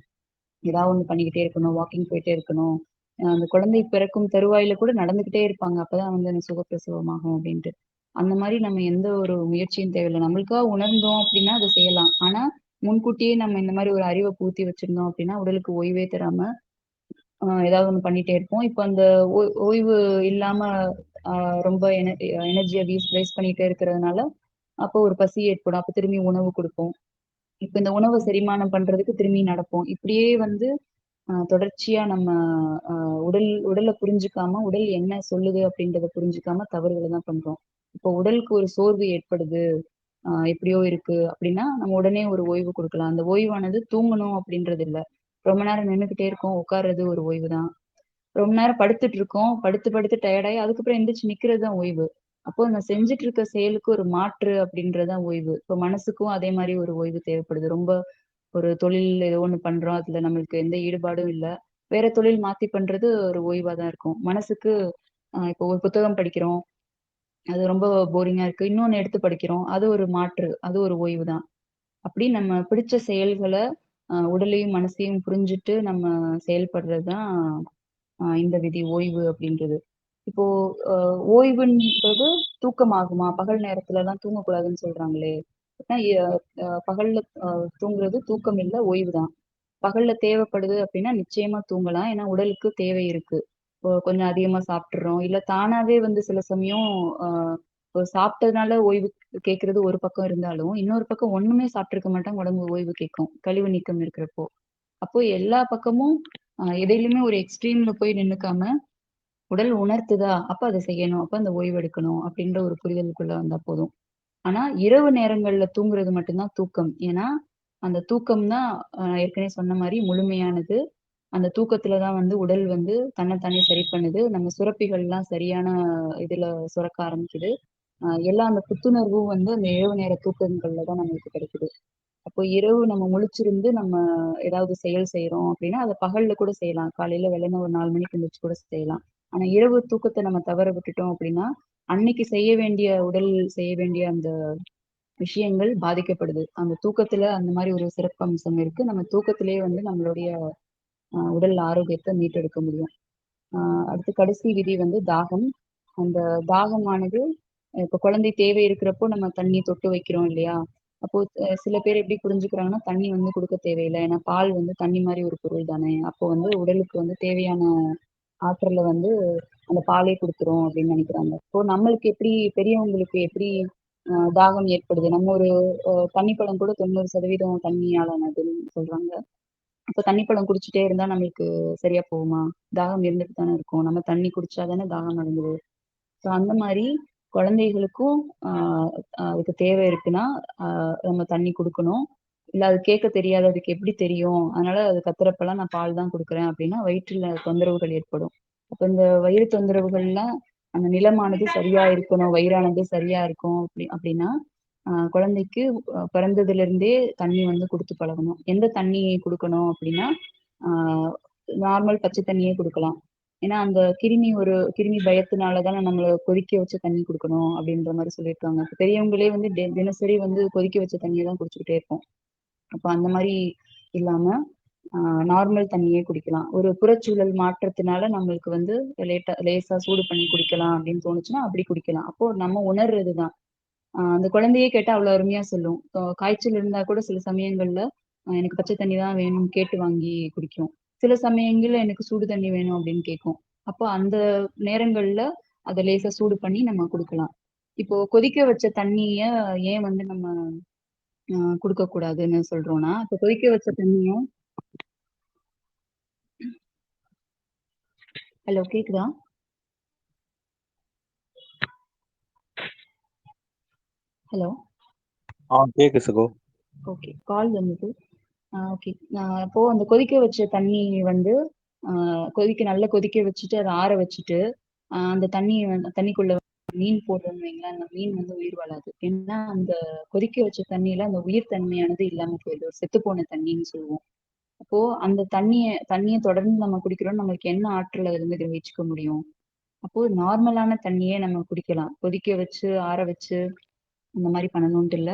ஏதாவது ஒண்ணு பண்ணிக்கிட்டே இருக்கணும். வாக்கிங் போயிட்டே இருக்கணும். அந்த குழந்தை பிறக்கும் தருவாயில கூட நடந்துகிட்டே இருப்பாங்க. அப்பதான் வந்து அந்த சுகப்பிரசவம் ஆகும் அப்டின்ட்டு. அந்த மாரி நம்ம எந்த ஒரு முயற்சியும் தேவையில்ல. நம்மளுக்கா உணர்ந்தோம் அப்டின்னா அத செய்யலாம். ஆனா, முன்கூட்டியே நம்ம இந்த மாரி ஒரு அறிவ புகுத்தி வச்சிருந்தோம் அப்டின்னா, உடலுக்கு ஓய்வே தராம, ஏதாவது ஒண்ணு பண்ணிட்டே இருப்போம். இப்ப அந்த ஓய்வு இல்லாம அ ரொம்ப எனர்ஜிய வேஸ்ட் பண்ணிட்டே இருக்கிறதுனால, அப்போ ஒரு பசி ஏற்படும். அப்ப திரும்பி உணவு குடுப்போம். இப்ப இந்த உணவ செரிமானம் பண்றதுக்கு திரும்பி நடப்போம். இப்படியே வந்து தொடர்ச்சியா நம்ம அ உடல புரிஞ்சுக்காம, உடல் என்ன சொல்லுது அப்படின்றத புரிஞ்சுக்காம தவறுகள தான் பண்றோம். இப்போ உடலுக்கு ஒரு சோர்வு ஏற்படுது, எப்படியோ இருக்கு அப்படின்னா, நம்ம உடனே ஒரு ஓய்வு குடுக்கலாம். அந்த ஓய்வானது தூங்கணும் அப்படின்றது இல்ல. ரொம்ப நேரம் நின்னுக்கிட்டே இருக்கோம், உட்கார்றது ஒரு ஓய்வு தான். ரொம்ப நேரம் படுத்துட்டு இருக்கோம். படுத்து, படுத்து டயர்ட் ஆயி அதுக்கப்புறம் எந்திரிச்சு நிக்கிறது தான் ஓய்வு. அப்போ நம்ம செஞ்சுட்டு இருக்க செயலுக்கு ஒரு மாற்று அப்படின்றது தான் ஓய்வு. இப்போ மனசுக்கும் அதே மாரி ஒரு ஓய்வு தேவைப்படுது. ரொம்ப ஒரு தொழில் ஏதோ ஒண்ணு பண்றோம். அதுல நம்மளுக்கு எந்த ஈடுபாடும் இல்ல. வேற தொழில் மாத்தி பண்றது ஒரு ஓய்வா தான் இருக்கும். மனசுக்கு இப்போ ஒரு புத்தகம் படிக்கிறோம். அது ரொம்ப போரிங்கா இருக்கு. இன்னொன்னு எடுத்து படிக்கிறோம். அது ஒரு மாற்று. அது ஒரு ஓய்வு தான். அப்படி நம்ம பிடிச்ச செயல்கள உடலையும், மனசையும் புரிஞ்சுட்டு நம்ம செயல்படுறது தான் இந்த விதி ஓய்வு அப்படின்றது. இப்போ அ ஓய்வுன்றது தூக்கமாகுமா? பகல் நேரத்துலலாம் தூங்கக்கூடாதுன்னு சொல்றாங்களே! அப்ப பகல்ல தூங்குறது தூக்கம் இல்ல, ஓய்வு தான். பகல்ல தேவைப்படுது அப்படின்னா, நிச்சயமா தூங்கலாம். ஏன்னா உடலுக்கு தேவை இருக்கு. இப்போ கொஞ்சம் அதிகமா சாப்பிட்டுர்றோம். இல்ல தானாவே வந்து சில சமயம் அ இப்போ சாப்பிட்டதுனால ஓய்வு கேட்கறது ஒரு பக்கம் இருந்தாலும், இன்னொரு பக்கம் ஒண்ணுமே சாப்பிட்டுருக்க மாட்டாங்க. உடம்பு ஓய்வு கேட்கும். கழிவு நீக்கம் இருக்கிறப்போ. அப்போ எல்லா பக்கமும் எதையிலுமே ஒரு எக்ஸ்ட்ரீம்ல போய் நின்னுக்காம, உடல் உணர்த்துதா, அப்ப அத செய்யணும். அப்ப அந்த ஓய்வு எடுக்கணும். அப்படின்ற ஒரு புரிதலுக்குள்ள வந்தா போதும். ஆனா, இரவு நேரங்கள்ல தூங்குறது மட்டும் தான் தூக்கம். ஏன்னா, அந்த தூக்கம் தான் ஏற்கனவே சொன்ன மாரி முழுமையானது. அந்த தூக்கத்துல தான் வந்து உடல் வந்து தன்னைத்தானே சரி பண்ணுது. நம்ம சுரப்பிகள்லாம் சரியான இதுல சுரக்க ஆரம்பிக்குது. எல்லா அந்த புத்துணர்வும் வந்து அந்த இரவு நேர தூக்கங்கள்ல தான் நம்மளுக்கு கிடைக்குது. அப்போ இரவு நம்ம முழிச்சிருந்து நம்ம ஏதாவது செயல் செய்றோம் அப்படின்னா, அத பகல்ல கூட செய்யலாம். காலையில வெள்ளன ஒரு 4 மணிக்கு எந்திரிச்சு கூட செய்யலாம். ஆனா, இரவு தூக்கத்த நம்ம தவற விட்டுட்டோம் அப்படின்னா, அன்னைக்கு செய்ய வேண்டிய உடல் செய்ய வேண்டிய அந்த விஷயங்கள் பாதிக்கப்படுது. அந்த தூக்கத்துல அந்த மாரி ஒரு சிறப்பம்சம் இருக்கு. நம்ம தூக்கத்திலேயே வந்து நம்மளுடைய உடல் ஆரோக்கியத்த மீட்டெடுக்க முடியும். ஆ அடுத்து கடைசி விதி வந்து தாகம். அந்த தாகமானது இப்ப குழந்தை தேவை இருக்கிறப்போ நம்ம தண்ணி தொட்டு வைக்கிறோம் இல்லையா? அப்போ சில பேர் எப்படி புரிஞ்சுக்கிறாங்கன்னா, தண்ணி வந்து குடுக்க தேவையில்ல. ஏன்னா பால் வந்து தண்ணி மாரி ஒரு பொருள் தானே! அப்போ வந்து உடலுக்கு வந்து தேவையான ஆற்றல வந்து அந்த பாலே குடுத்துரும் அப்படின்னு நினைக்கிறாங்க. இப்போ நம்மளுக்கு எப்படி பெரியவங்களுக்கு எப்படி தாகம் ஏற்படுது? நம்ம ஒரு தண்ணி பழம் கூட 90% தண்ணியால ஆனதுன்னு சொல்றாங்க. அப்ப தண்ணி பழம் குடிச்சிட்டே இருந்தா நம்மளுக்கு சரியா போகுமா? தாகம் இருந்துட்டு தானே இருக்கும். நம்ம தண்ணி குடிச்சா தானே தாகம் அடங்குது. ஸோ அந்த மாரி குழந்தைகளுக்கும் ஆ அதுக்கு தேவை இருக்குன்னா, ஆ நம்ம தண்ணி குடுக்கணும். இல்ல அது கேட்க தெரியாது. அதுக்கு எப்படி தெரியும்? அதனால அது கத்துறப்பலாம் நான் பால் தான் குடுக்குறேன் அப்படின்னா, வயிற்றில தொந்தரவுகள் ஏற்படும். அப்ப இந்த வயிறு தொந்தரவுகள்லாம் அந்த நிலமானது சரியா இருக்கணும், வயிறானது சரியா இருக்கும் அப்படின்னா, குழந்தைக்கு பிறந்ததிலிருந்தே தண்ணி வந்து குடுத்து பழகணும். எந்த தண்ணி குடுக்கணும் அப்படின்னா, ஆ நார்மல் பச்சை தண்ணியே குடுக்கலாம். ஏன்னா, அந்த கிருமி பயத்தினால தானே நம்மள கொதிக்க வச்ச தண்ணி குடுக்கணும் அப்படின்ற மாரி சொல்லியிருக்காங்க. இப்ப பெரியவங்களே வந்து தினசரி வந்து கொதிக்க வச்ச தண்ணிய தான் குடிச்சுக்கிட்டே இருப்போம். அப்ப அந்த மாரி இல்லாம, ஆ நார்மல் தண்ணியே குடிக்கலாம். ஒரு புறச்சூழல் மாற்றத்தினால நம்மளுக்கு வந்து லேசா சூடு பண்ணி குடிக்கலாம் அப்படின்னு தோணுச்சுன்னா, அப்படி குடிக்கலாம். அப்போ நம்ம உணர்றது தான். அந்த குழந்தையே கேட்டா அவ்வளோ அருமையா சொல்லும். காய்ச்சல் இருந்தா கூட சில சமயங்கள்ல, எனக்கு பச்சை தண்ணி தான் வேணும்னு கேட்டு வாங்கி குடிக்கும். சில சமயங்கள்ல எனக்கு சுடு தண்ணி வேணும் அப்படின்னு கேட்கும். அப்போ அந்த நேரங்கள்ல அத லேசா சூடு பண்ணி நம்ம குடுக்கலாம். இப்போ கொதிக்க வச்ச தண்ணிய ஏன் வந்து நம்ம குடுக்கக்கூடாதுன்னு சொல்றோம்னா, இப்போ கொதிக்க வச்ச தண்ணிய ஹலோ கேக்குதா? ஹலோ. கேக்குது சகோ. ஓகே. கால் வந்தது. ஓகே. அப்போ அந்த கொதிக்க வச்ச தண்ணி வந்து, ஆ நல்லா கொதிக்க வச்சுட்டு, அத ஆற வச்சுட்டு, அந்த தண்ணிய வந்து தண்ணிக்குள்ள மீன் போடுறோம்னு வைங்களேன், அந்த மீன் வந்து உயிர் வாழாது. ஏன்னா, அந்த கொதிக்க வச்ச தண்ணீல அந்த உயிர் தன்மையானது இல்லாம போயிடும். ஒரு செத்துப்போன தண்ணீன்னு சொல்லுவோம். அப்போ அந்த தண்ணிய தொடர்ந்து நம்ம குடிக்கிறோம். நம்மளுக்கு என்ன ஆற்றல் அதுலருந்து கிரகிச்சுக்க முடியும்? அப்போ நார்மலான தண்ணியே நம்ம குடிக்கலாம். கொதிக்க வச்சு, ஆற வச்சு, அந்த மாரி பண்ணணுன்ட்டு இல்ல.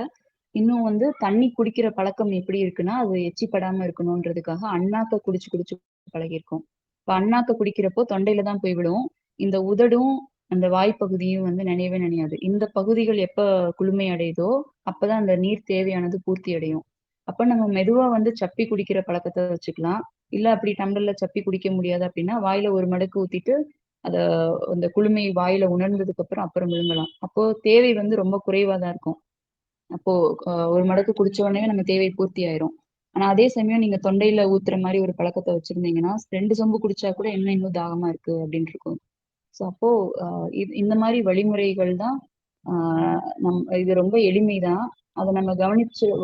இன்னும் வந்து தண்ணி குடிக்கிற பழக்கம் எப்படி இருக்குன்னா, அது எச்சி படாம இருக்கணுன்றதுக்காக அண்ணாக்க குடிச்சு, குடிச்சு பழகியிருக்கோம். இப்ப அண்ணாக்க குடிக்கிறப்போ தொண்டையில தான் போய் விழும். இந்த உதடும், அந்த வாய் பகுதியும் வந்து நனையவே நனையாது. இந்த பகுதிகள் எப்ப குளுமை அடையுதோ, அப்பதான் அந்த நீர் தேவையானது பூர்த்தி அடையும். அப்ப நம்ம மெதுவா வந்து சப்பி குடிக்கிற பழக்கத்த வச்சுக்கலாம். இல்ல அப்படி டம்ளர்ல சப்பி குடிக்க முடியாது அப்படின்னா, வாயில ஒரு மடக்கு ஊத்திட்டு, அத அந்த குளுமை வாயில உணர்ந்ததுக்கு அப்புறம் விழுங்கலாம். அப்போ தேவை வந்து ரொம்ப குறைவா தான் இருக்கும். அப்போ ஒரு மடக்கு குடிச்ச உடனே நம்ம தேவை பூர்த்தி ஆயிரும். ஆனா அதே சமயம் நீங்க தொண்டையில ஊத்துற மாரி ஒரு பழக்கத்த வச்சிருந்தீங்கன்னா, 2 சொம்பு குடிச்சா கூட என்ன இன்னும் தாகமா இருக்கு அப்படின்னு இருக்கும். ஸோ அப்போ அ இந்த மாரி வழிமுறைகள் தான் ஆ இது ரொம்ப எளிமைதான். அத நம்ம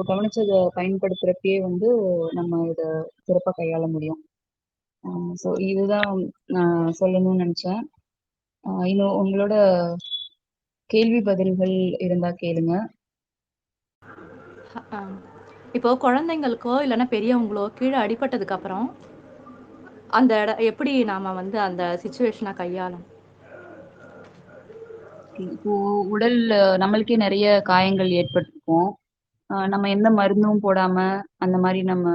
கவனிச்சத பயன்படுத்துறப்பயே வந்து நம்ம இத சிறப்பா கையாள முடியும். ஆ ஸோ இதுதான் நான் சொல்லணும்னு நெனச்சேன். இன்னும் உங்களோட கேள்வி பதில்கள் இருந்தா கேளுங்க. அ இப்போ குழந்தைங்களுக்கோ, இல்லன்னா பெரியவங்களோ கீழ அடிபட்டதுக்கு அப்புறம், அந்த எப்படி நாம வந்து அந்த சிச்சுவேஷன கையாளணும்? இப்போ உடல்ல நம்மளுக்கே நெறைய காயங்கள் ஏற்பட்டிருக்கும். நம்ம எந்த மருந்தும் போடாம, அந்த மாரி நம்ம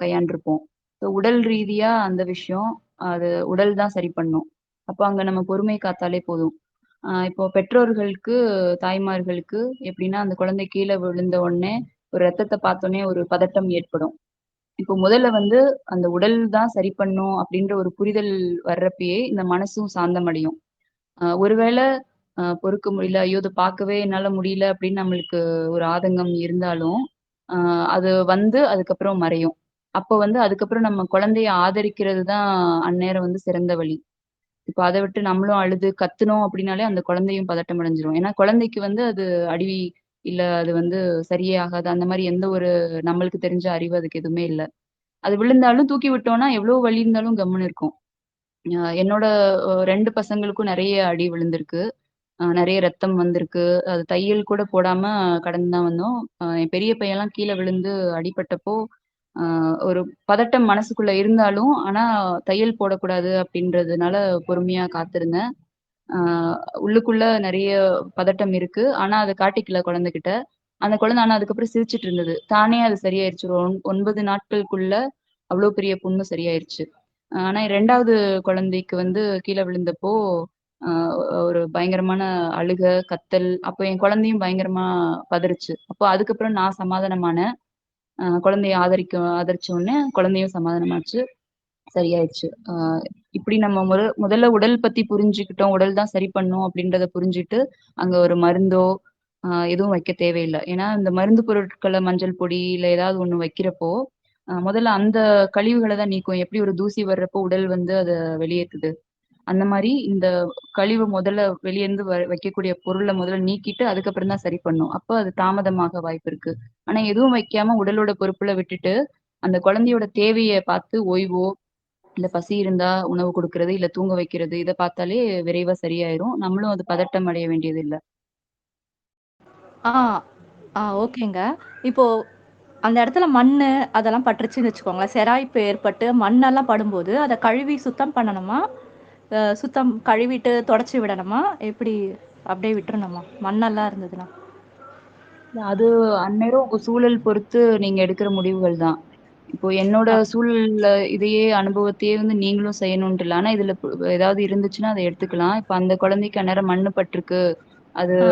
கையாண்டுருப்போம். ஸோ உடல் ரீதியா அந்த விஷயம், அது உடல் தான் சரி பண்ணும். அப்போ அங்க நம்ம பொறுமை காத்தாலே போதும். இப்போ பெற்றோர்களுக்கு, தாய்மார்களுக்கு எப்படின்னா, அந்த குழந்தை கீழ விழுந்த உடனே, ஒரு ரத்தத்த பார்த்தோனே ஒரு பதட்டம் ஏற்படும். இப்போ முதல்ல வந்து அந்த உடல் தான் சரி பண்ணும் அப்படின்ற ஒரு புரிதல் வர்றப்பயே, இந்த மனசும் சாந்தமடையும். ஒருவேள பொறுக்க முடியல. ஐயோ! இத பார்க்கவே என்னால முடியல அப்படின்னு நம்மளுக்கு ஒரு ஆதங்கம் இருந்தாலும், அ அது வந்து அதுக்கப்புறம் மறையும். அப்போ வந்து அதுக்கப்புறம் நம்ம குழந்தைய ஆதரிக்கிறது தான் அந்நேரம் வந்து சிறந்த வழி. இப்ப அத விட்டு நம்மளும் அழுது கத்துனோம் அப்படின்னாலே அந்த குழந்தையும் பதட்டம் அடைஞ்சிரும். ஏன்னா குழந்தைக்கு வந்து அது அடி இல்ல அது வந்து சரியே ஆகாது. அந்த மாரி எந்த ஒரு நம்மளுக்கு தெரிஞ்ச அறிவு அதுக்கு எதுவுமே இல்ல. அது விழுந்தாலும் தூக்கி விட்டோம்னா எவ்வளோ வலி இருந்தாலும் கம்முனு இருக்கும். என்னோட 2 பசங்களுக்கும் நெறைய அடி விழுந்திருக்கு. நெறைய ரத்தம் வந்திருக்கு. அது தையல் கூட போடாம கடந்து தான் வந்தோம். என் பெரிய பையன்லாம் கீழ விழுந்து அடிபட்டப்போ, அ ஒரு பதட்டம் மனசுக்குள்ள இருந்தாலும், ஆனா தையல் போடக்கூடாது அப்படின்றதுனால பொறுமையா காத்திருந்தேன். ஆ உள்ளுக்குள்ள நெறைய பதட்டம் இருக்கு. ஆனா அத காட்டிக்கல குழந்தைகிட்ட. அந்த குழந்தை ஆனா அதுக்கப்புறம் சிரிச்சுட்டு இருந்தது. தானே அது சரியாயிருச்சு. ஒரு 9 நாட்களுக்குள்ள அவ்ளோ பெரிய புண்ணு சரியாயிருச்சு. ஆனா 2வது குழந்தைக்கு வந்து கீழ விழுந்தப்போ, அ ஒரு பயங்கரமான அழுக, கத்தல். அப்போ என் குழந்தையும் பயங்கரமா பதறுச்சு. அப்போ அதுக்கப்புறம் நான் சமாதானமானேன். குழந்தைய ஆதரிச்ச உடனே குழந்தையும் சமாதானமாச்சு. சரியாயிருச்சு. இப்படி நம்ம முதல்ல உடல் பத்தி புரிஞ்சுக்கிட்டோம். உடல் தான் சரி பண்ணும் அப்படின்றத புரிஞ்சுட்டு, அங்க ஒரு மருந்தோ, எதுவும் வைக்க தேவையில்ல. ஏன்னா, இந்த மருந்து பொருட்கள மஞ்சள் பொடி, இல்ல ஏதாவது ஒண்ணு வைக்கிறப்போ, முதல்ல அந்த கழிவுகள தான் நீக்கும். எப்படி ஒரு தூசி வர்றப்போ உடல் வந்து அத வெளியேத்துது. அந்த மாரி இந்த கழிவு முதல்ல வெளியேருந்து வைக்கக்கூடிய பொருள முதல்ல நீக்கிட்டு, அதுக்கப்புறம் தான் சரி பண்ணும். அப்ப அது தாமதமாக வாய்ப்பு இருக்கு. ஆனா, எதுவும் வைக்காம உடலோட பொறுப்புல விட்டுட்டு, அந்த குழந்தையோட தேவைய பார்த்து ஓய்வோ, இல்ல பசி இருந்தா உணவு குடுக்குறது, இல்ல தூங்க வைக்கிறது. இத பார்த்தாலே விரைவா சரியாயிரும். நம்மளும் அது பதட்டம் அடைய வேண்டியது இல்ல. ஆ, ஓகேங்க. இப்போ அந்த இடத்துல மண்ணு அதெல்லாம் பட்டுருச்சுன்னு வச்சுக்கோங்களேன். செராய்ப்பு ஏற்பட்டு மண்ணெல்லாம் படும்போது, அத கழுவி சுத்தம் பண்ணணுமா? சுத்தம் கழுவிட்டு தொடச்சு விடணுமா? எப்படி அப்படியே விட்டுறணுமா? மண்ணெல்லாம் இருந்ததுன்னா? அது அந்நேரம் உங்க சூழல் பொறுத்து நீங்க எடுக்கிற முடிவுகள் தான். இப்போ என்னோட ஆ, சூழல்ல இதையே அனுபவத்தையே வந்து நீங்களும் செய்யணுன்ட்டு இல்ல. ஆனா இதுல ஏதாவது இருந்துச்சுன்னா அத எடுத்துக்கலாம். இப்ப அந்த குழந்தைக்கு அந்நேரம் மண்ணு பட்டுருக்கு. அது ஆ,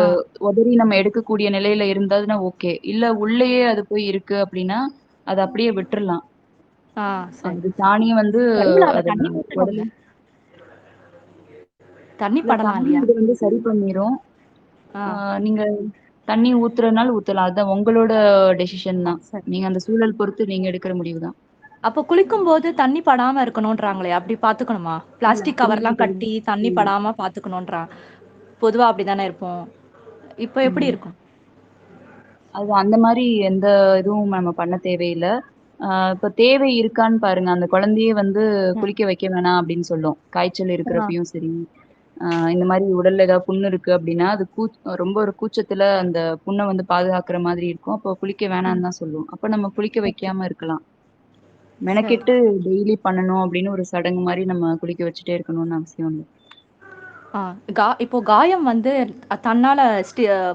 உதறி நம்ம எடுக்கக்கூடிய நிலையில இருந்ததுன்னா ஓகே. இல்ல உள்ளயே அது போய் இருக்கு அப்டின்னா, அத அப்படியே விட்டுறலாம். ஆ, சரி. அது தானே வந்து கையில அத அத தண்ணி உடல் ஊத்தணுங்க. தண்ணி இல்ல படலாம் தானே இல்லையா? இது வந்து சரி பண்ணிரும். ஆ, நீங்க தண்ணி ஊத்துறனாலும் ஊத்தலாம். அதான் உங்களோட டெசிஷன் தான். சரி. நீங்க அந்த சூழல் பொறுத்து நீங்க எடுக்கிற முடிவு தான். அப்போ குளிக்கும்போது தண்ணி படாம இருக்கணுன்றாங்களே, அப்படி பார்த்துக்கணுமா? இல்ல பிளாஸ்டிக் அப்படிலாம் கவர்லாம் கிடையாது. கட்டி தண்ணி ம். படாம பொதுவா அப்படிதானே இருப்போம். இப்ப எப்படி ம். இருக்கும்? அது அந்த மாரி எந்த இதுவும் நம்ம பண்ண தேவையில்ல. இப்ப தேவை இருக்கான்னு பாருங்க. அந்த குழந்தையே வந்து ம். குளிக்க வைக்க வேணாம் அப்படின்னு சொல்லும். காய்ச்சல் ஆ, இருக்கிறப்பயும் சரி, இந்த மாரி உடல்ல ஏதாவது புண்ணு இருக்கு அப்படின்னா, அது ரொம்ப ஒரு கூச்சத்துல அந்த புண்ண வந்து பாதுகாக்கிற மாதிரி இருக்கும். அப்போ குளிக்க ம். வேணான்னு தான் சொல்லும். அப்ப நம்ம குளிக்க ஓகே. வைக்காம இருக்கலாம். சரி. மெனக்கெட்டு டெய்லி பண்ணணும் அப்படின்னு ஒரு சடங்கு மாரி நம்ம குளிக்க வச்சுட்டே இருக்கணும்னு அவசியம் இல்ல. ஆ, இப்போ காயம் வந்து தன்னால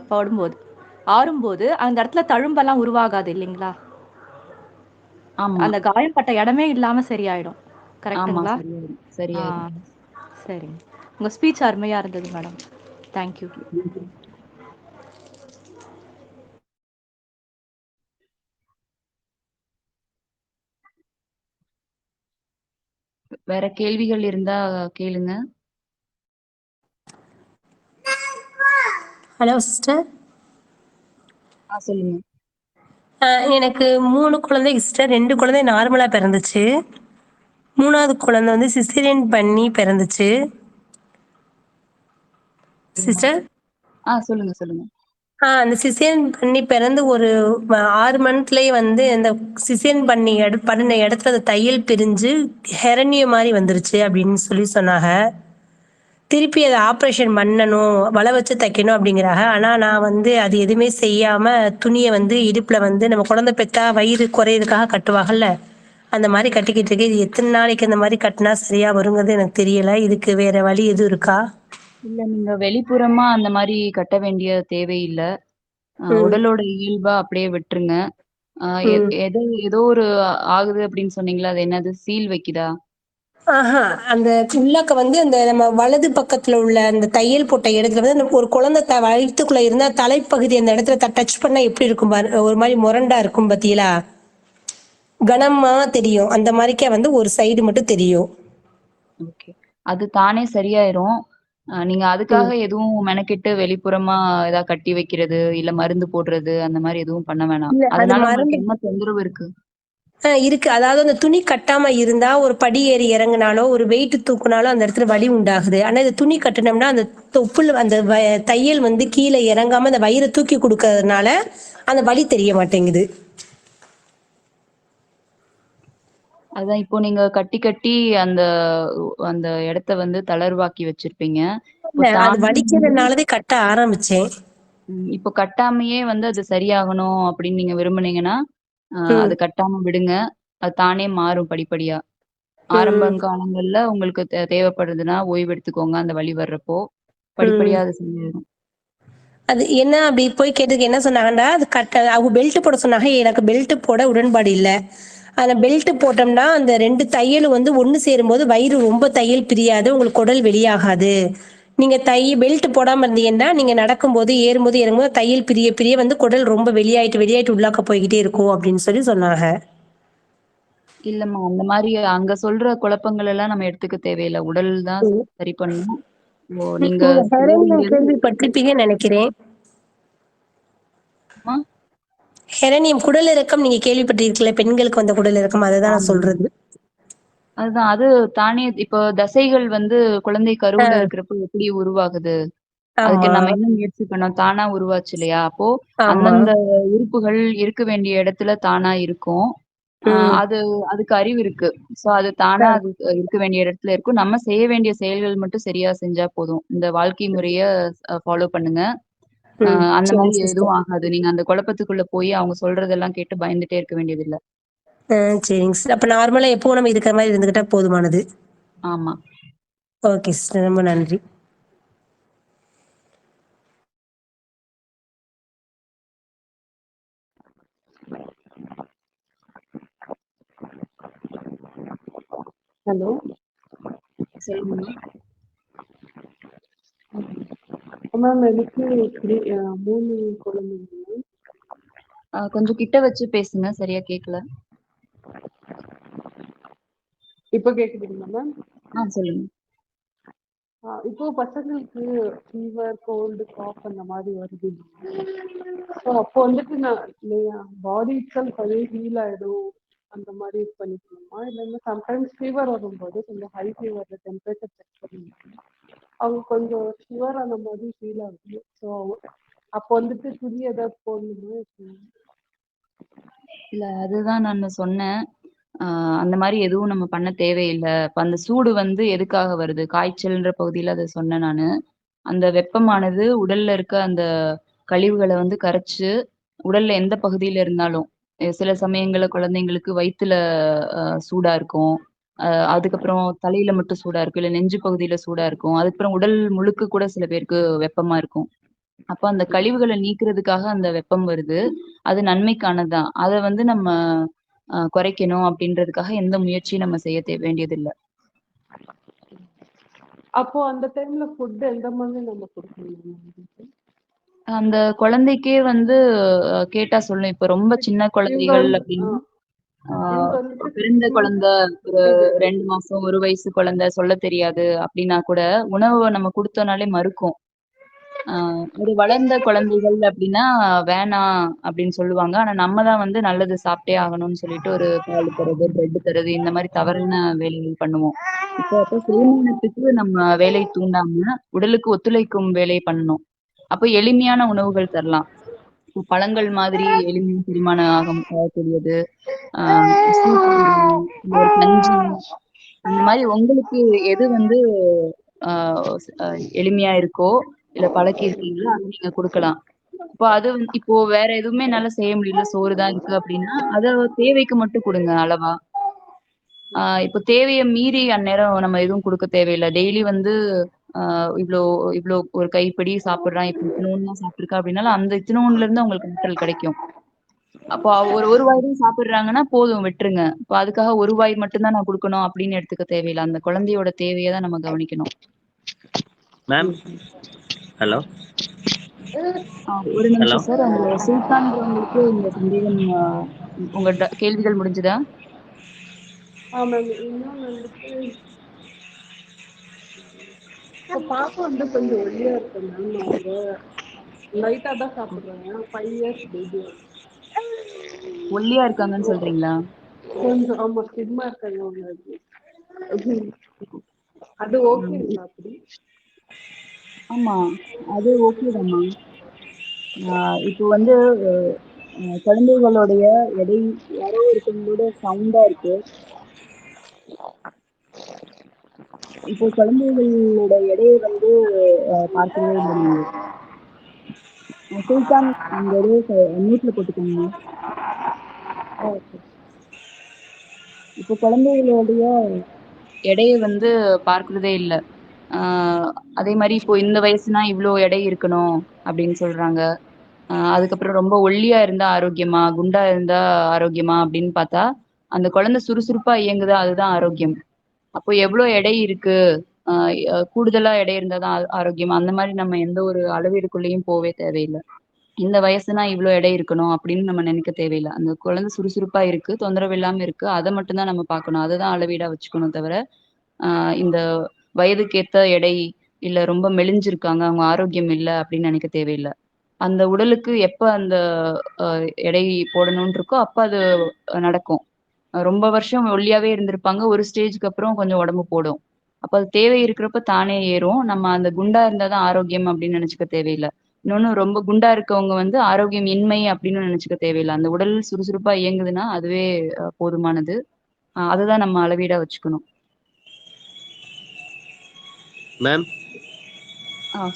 படும்போது, ஆறும்போது அந்த இடத்துல தழும்பெல்லாம் உருவாகாது இல்லைங்களா? ஆமா, அந்த காயம் பட்ட இடமே இல்லாம சரியாயிடும். ஆமா. கரெக்ட்டுங்களா? சரியாயிரும், ஆ, சரியாயிரும். சரிங்க. உங்க ஸ்பீச் அருமையா இருந்தது மேடம். Thank you. வேற கேள்விகள் இருந்தா கேளுங்க. Hello sister. சொல்லுங்க. எனக்கு 3 குழந்தை சிஸ்டர். 2 குழந்தை நார்மலா பிறந்துச்சு. 3வது குழந்தை வந்து சிசேரியன் பண்ணி பிறந்துச்சு. சரிம்மா. சிஸ்டர், சொல்லுங்க, சொல்லுங்க. அந்த சிசேரியன் பண்ணி பிறந்து ஒரு 6 மந்த்லயே வந்து அந்த சிசேரியன் பண்ணுன இடத்துல அந்த தையல் பிரிஞ்சு ஹெரனியம் மாரி வந்துருச்சு அப்படின்னு சொன்னாங்க. திருப்பி அத ஆப்ரேஷன் பண்ணணும், வல வச்சு தைக்கணும் அப்படிங்கிறாங்க. ஆனா நான் வந்து அது எதுவுமே செய்யாம துணிய வந்து இடுப்புல வந்து நம்ம குழந்தை பெத்தா வயிறு குறையறதுக்காக கட்டுவாங்கல்ல, அந்த மாரி கட்டிக்கிட்டு இருக்கேன். இது எத்தன நாளைக்கு அந்த மாரி கட்டுனா சரியா வருங்கிறது எனக்கு தெரியல. இதுக்கு வேற வழி எதுவும் இருக்கா? இல்ல நீங்க வெளிப்புறமா அந்த மாரி கட்ட வேண்டிய தேவையில்ல. ம். உடலோட இயல்பா அப்படியே விட்டுருங்க. அ எ ம். ஏதோ ஒரு ஆகுது அப்படின்னு சொன்னீங்கல்ல, அது என்னது சீல் வைக்குதா? ஆஹா. அந்த உள்ளாக்க வந்து அந்த நம்ம வலது பக்கத்துல உள்ள அந்த தையல் போட்ட இடத்துல வந்து ஒரு குழந்தை வயித்துக்குள்ள இருந்தா தலைப்பகுதி அந்த இடத்துல டச் பண்ணா எப்படி இருக்கும் பாரு, ஒரு மாரி மொரண்டா இருக்கும் பாத்தீங்களா? கனமா தெரியும். அந்த மாரிக்கே வந்து ஒரு சைடு மட்டும் தெரியும். ஓகே. அது தானே சரியாயிரும். நீங்க ம். அதுக்காக எதுவும் மெனக்கெட்டு வெளிப்புறமா ஏதாவது கட்டி வைக்கிறது, இல்ல மருந்து போடுறது அந்த மாரி எதுவும் பண்ண வேணாம். இல்ல அது அதனால மருந்து உங்களுக்கு என்ன தொந்தரவு இருக்கு? இருக்கு. அதாவது அந்த துணி கட்டாம இருந்தா, ஒரு படி ஏறி இறங்குனாலோ, ஒரு வெயிட் தூக்குனாலோ அந்த இடத்துல வலி உண்டாகுது. ஆனா இது துணி கட்டுனோம்னா, அந்த தொப்புள் அந்த தையல் வந்து கீழ இறங்காம அந்த வயிற தூக்கி குடுக்கறதுனால, அந்த வலி தெரிய மாட்டேங்குது. அதான் இப்போ நீங்க கட்டி கட்டி அந்த அந்த இடத்த வந்து தளர்வாக்கி வச்சிருப்பீங்க. இப்போ இல்ல அது தானா வந்து வலிக்கிறதுனால தான் கட்ட ஆரம்பிச்சேன். இப்போ கட்டாமயே வந்து அது சரியாகணும் அப்படின்னு நீங்க விரும்புனீங்கன்னா, அது ம். கட்டாம விடுங்க. அது தானே மாறும் படிப்படியா. ஆரம்ப ம். காலங்கள்ல உங்களுக்கு தேவைப்படுதுன்னா ஓய்வு எடுத்துக்கோங்க அந்த வலி வர்றப்போ. படிப்படியா ம். அது சரியாயிரும். அது என்ன அப்படி போய் கேட்டதுக்கு என்ன சொன்னாங்கன்னா, அது அவங்க பெல்ட் போட சொன்னாங்க. எனக்கு பெல்ட் போட உடன்பாடு இல்ல. அந்த பெல்ட் போட்டோம்னா, அந்த 2 தையலும் வந்து ஒண்ணு சேரும்போது வயிறு ரொம்ப தையல் பிரியாது. உங்களுக்கு குடல் வெளியாகாது. நீங்க பெல்ட் போடாம இருந்தீங்கன்னா, நீங்க நடக்கும்போது, ஏறும்போது, இறங்கும்போது தையல் பிரிய பிரிய வந்து குடல் ரொம்ப வெளியாயிட்டு, வெளியாயிட்டு உள்ளாக்க போய்க்கிட்டே இருக்கும் அப்படின்னு சொல்லி சொன்னாங்க. இல்லம்மா அந்த மாரி அங்க சொல்ற குழப்பங்கள் எல்லாம் நம்ம எடுத்துக்க தேவையில்ல. உடல் தான் ம். சரி பண்ணும். ஓ நீங்க நீங்க செய்ய ஹெரனியம் வேண்டியது கேள்விப்பட்டிருப்பீங்கன்னு நெனைக்கிறேன். ஆமா, ஹெரனியம் குடலிறக்கம் நீங்க கேள்விப்பட்டிருக்கீங்களா? பெண்களுக்கு வந்த குடலிறக்கம். அததான் நான் ஆமா. சொல்றது. அதுதான் அது தானே இப்போ தசைகள் வந்து குழந்தை ஆ, கருவுல இருக்கிறப்போ எப்படி உருவாகுது? அதுக்கு ஆமா, நம்ம என்ன முயற்சி பண்ணோம்? தானா உருவாச்சு இல்லையா? அப்போ ஆமா. அந்தந்த உறுப்புகள் இருக்க வேண்டிய இடத்துல தானா இருக்கும். அ ம். அது அதுக்கு அறிவு இருக்கு. ஸோ அது தானா அது இருக்க வேண்டிய இடத்துல இருக்கும். நம்ம செய்ய வேண்டிய செயல்கள் மட்டும் சரியா செஞ்சா போதும். இந்த வாழ்க்கை முறைய ஃபாலோ பண்ணுங்க. அ ம். அந்த மாரி சரிங்க சிஸ்டர். எதுவும் ஆகாது. நீங்க அந்த குழப்பத்துக்குள்ள போய் அவங்க சொல்றதெல்லாம் கேட்டு பயந்துட்டே இருக்க வேண்டியதில்ல. சரிங்க சிஸ்டர். அப்ப நார்மலா எப்பவும் நம்ம இருக்கிற மாரி இருந்துக்கிட்டா போதுமானது. ஆமா. Okay sister. ரொம்ப நன்றி. ஹலோ. சொல்லுங்கம்மா. மேம் எனக்கு 3 குழந்தைங்க மேம். கொஞ்சம் கிட்ட வச்சு பேசுங்க. சரியா கேட்கல. இப்போ கேக்குதுங்களா மேம்? சொல்லுங்க. இப்போ பசங்களுக்கு ஃபீவர், கோல்டு, காஃப் அந்த மாதிரி வருது. ஸோ அப்போ வந்துட்டு பாடி இட்செல்ஃப் அதே ஹீல் ஆயிடும் அந்த மாதிரி இது பண்ணிக்கணுமா? இல்லைன்னா சம்டைம்ஸ் ஃபீவர் வரும்போது கொஞ்சம் ஹை ஃபீவர்ல டெம்பரேச்சர் செக் பண்ணிக்கலாம். அவங்க கொஞ்சம் ஃபீவர் அந்த மாதிரி ஃபீல் ஆகுது. ஸோ அப்போ வந்துட்டு துணி ஏதாவது போடணுமா? இல்ல அதுதான் நானு சொன்னேன். அ அந்த மாரி எதுவும் நம்ம பண்ண தேவையில்ல. இப்ப அந்த சூடு வந்து எதுக்காக வருது? காய்ச்சல்ன்ற பகுதியில அத சொன்னேன் நானு. அந்த வெப்பமானது உடல்ல இருக்க அந்த கழிவுகள வந்து கரைச்சு, உடல்ல எந்த பகுதியில இருந்தாலும், சில சமயங்கள்ல குழந்தைங்களுக்கு வயித்துல சூடா இருக்கும். அதுக்கப்புறம் தலையில மட்டும் சூடா இருக்கும். இல்ல நெஞ்சு பகுதியில சூடா இருக்கும். அதுக்கப்புறம் உடல் முழுக்க கூட சில பேருக்கு வெப்பமா இருக்கும். அப்ப அந்த கழிவுகள நீக்குறதுக்காக அந்த வெப்பம் வருது. அது நன்மைக்கானது தான். அத வந்து நம்ம குறைக்கணும் அப்டின்றதுக்காக எந்த முயற்சியும் நம்ம செய்ய வேண்டியதில்ல. அப்போ அந்த டைம்ல ஃபுட் எந்த மாதிரி நம்ம கொடுக்கணும்? அந்த குழந்தைக்கே வந்து கேட்டா சொல்லும். இப்ப ரொம்ப சின்ன இவங்க குழந்தைகள் வந்து அப்டின்னா, ஆ இவங்க வந்துட்டு பிறந்த 6 months குழந்தை ஒரு இது 2 மாசம், 1 வயசு குழந்தை சொல்லத் தெரியாது அப்டின்னா கூட, உணவ நம்ம குடுத்தோம்னாலே மறுக்கும். ஆ ஒரு வளர்ந்த குழந்தைகள் அப்டின்னா, வேணாம் அப்டின்னு சொல்லுவாங்க. ஆனா நம்ம தான் வந்து நல்லது சாப்ட்டே ஆகணும்னு சொல்லிட்டு ஒரு பால் தர்றது, பிரெட் தர்றது இந்த மாரி தவறான வேலைகள் பண்ணுவோம். அப்ப செரிமானத்துக்கு நம்ம வேலை தூண்டாம, உடலுக்கு ஒத்துழைக்கும் வேலை பண்ணணும். அப்ப எளிமையான உணவுகள் தரலாம். பழங்கள் மாதிரி எளிமையா செரிமானம் ஆகக்கூடியது. ஆ சூப் தரலாம். இல்ல ஒரு கஞ்சி அந்த மாரி உங்களுக்கு எது வந்து ஆ அ எளிமையா இருக்கோ, இல்ல பழக்கியிருக்கீங்களோ, அத நீங்க குடுக்கலாம். இப்போ அது இப்போ வேற எதுவுமே என்னால செய்ய முடியல, சோறு தான் இருக்கு அப்டின்னா, அத தேவைக்கு மட்டும் குடுங்க அளவா. இப்போ தேவைய மீறி அந்நேரம் நம்ம எதுவும் குடுக்க தேவையில்ல. டெய்லி வந்து இவ்ளோ இவ்ளோ ஒரு கைப்பிடி சாப்பிடுறான், இப்ப இத்துணூண்டு தான் சாப்ட்டுருக்கா அப்டின்னாலும், அந்த இத்துணூண்டுல இருந்து அவங்களுக்கு ஆற்றல் கிடைக்கும். அப்போ ஒரு ஒரு வாய் தான் சாப்பிடுறாங்கன்னா போதும் விட்டுருங்க. இப்ப அதுக்காக ஒரு வாய் மட்டும் தான் நான் குடுக்கணும் அப்படின்னு எடுத்துக்க தேவையில்ல. அந்த குழந்தையோட தேவைய தான் நம்ம கவனிக்கணும். மேம் ஹலோ ஒரு ஹலோ நிமிஷம் சார். அந்த சுல்தான்றவங்களுக்கு இந்த சந்தேகம் உங்க கேள்விகள் முடிஞ்சுதா? மேம் இன்னொன்று வந்துட்டு இப்போ பாப்பா வந்து கொஞ்சம் ஒல்லியா இருக்கேன் மேம். அவங்க லைட்டா தான் சாப்பிடுறாங்க. 5 இயர்ஸ் பேபி. ஒல்லியா இருக்காங்கன்னு சொல்றீங்களா? கொஞ்சம் ஆமா ஸ்லிம்மா இருக்காங்க அவங்க. அது ஓகேங்களா அப்படி? ஆமா, அது ஓகே தாம்மா. இப்போ வந்து குழந்தைகளுடைய எடை யாரோ ஒருத்தவங்களோட சவுண்டா இருக்கு. இப்போ குழந்தைகளோட எடையை வந்து பார்க்கவே இல்லை நீங்க. சுல்தான் அந்த எடையை மியூட்ல போட்டுக்கோங்க. இப்போ குழந்தைகளுடைய எடையை வந்து பார்க்கிறதே இல்ல. அதே மாரி இப்போ இந்த வயசுனா இவ்ளோ எடை இருக்கணும் அப்படின்னு சொல்றாங்க. அதுக்கப்புறம் ரொம்ப ஒல்லியா இருந்தா ஆரோக்கியமா? குண்டா இருந்தா ஆரோக்கியமா? அப்படின்னு பார்த்தா, அந்த குழந்தை சுறுசுறுப்பா இயங்குதா அதுதான் ஆரோக்கியம். அப்போ எவ்ளோ எடை இருக்கு? அ கூடுதலா எடை இருந்தா தான் ஆரோக்கியமா? அந்த மாரி நம்ம எந்த ஒரு அளவீடுக்குள்ளேயும் போவே தேவையில்ல. இந்த வயசுனா இவ்ளோ எடை இருக்கணும் அப்படின்னு நம்ம நினைக்க தேவையில்ல. அந்த குழந்தை சுறுசுறுப்பா இருக்கு, தொந்தரவு இல்லாம இருக்கு. அத மட்டும் தான் நம்ம பார்க்கணும். அததான் அளவீடா வச்சுக்கணும் தவிர, இந்த வயதுக்கேத்த எடை, இல்ல ரொம்ப மெலிஞ்சிருக்காங்க, அவங்க ஆரோக்கியம் இல்ல அப்படின்னு நினைக்க தேவையில்ல. அந்த உடலுக்கு எப்ப அந்த அ எடை போடணும்னு இருக்கோ, அப்ப அது நடக்கும். ரொம்ப வருஷம் ஒல்லியாவே இருந்திருப்பாங்க. ஒரு ஸ்டேஜ்க்கு அப்புறம் கொஞ்சம் உடம்பு போடும். அப்ப அது தேவை இருக்கிறப்ப தானே ஏறும். நம்ம அந்த குண்டா இருந்தா தான் ஆரோக்கியம் அப்படின்னு நினைச்சுக்க தேவையில்ல. இன்னொன்னு ரொம்ப குண்டா இருக்கவங்க வந்து ஆரோக்கியம் இன்மை அப்படின்னு நினைச்சுக்க தேவையில்ல. அந்த உடல் சுறுசுறுப்பா இயங்குதுன்னா, அதுவே போதுமானது. அததான் நம்ம அளவீடா வச்சுக்கணும். மேம்.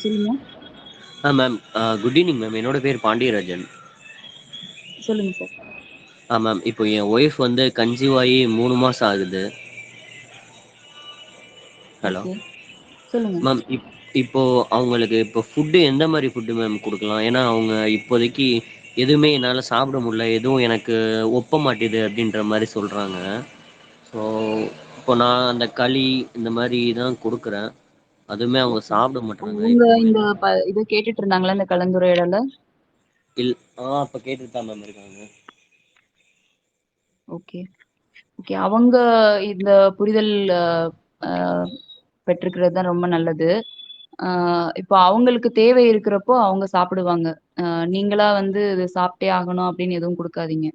சொல்லுங்க. Ma'am, good evening ma'am. என்னோட பேர் பாண்டியராஜன். சொல்லுங்க சார். மேம், இப்போ என் ஒய்ஃப் வந்து கன்சீவ் ஆகி 3 மாசம் ஆகுது. Hello okay. சொல்லுங்க. மேம். இப்போ அவங்களுக்கு இப்போ ஃபுட்டு எந்த மாதிரி ஃபுட்டு மேம் கொடுக்கலாம்? ஏன்னா அவங்க இப்போதைக்கு எதுவுமே என்னால் சாப்பிட முடியல, எதுவும் எனக்கு ஒப்ப மாட்டேது அப்படின்ற மாதிரி சொல்கிறாங்க. ஸோ இப்போ நான் அந்த களி இந்த மாதிரி தான் கொடுக்குறேன். அதுவுமே அவங்க ஓகே. சாப்பிட மாட்டாங்க அவங்க இப்போ. இந்த இத கேட்டுட்டு இருந்தாங்களா இந்த கலந்துரையாடல? இல் அப்போ கேட்டுட்டு தான் மேம் இருக்காங்க. ஓகே. ஓகே. அவங்க இந்த புரிதல் அ அ பெற்றிருக்கிறது தான் ரொம்ப நல்லது. ஆ இப்போ அவங்களுக்கு தேவை இருக்கிறப்போ அவங்க சாப்பிடுவாங்க. நீங்களா வந்து இது சாப்பிட்டே ஆகணும் அப்படின்னு எதுவும் குடுக்காதீங்க.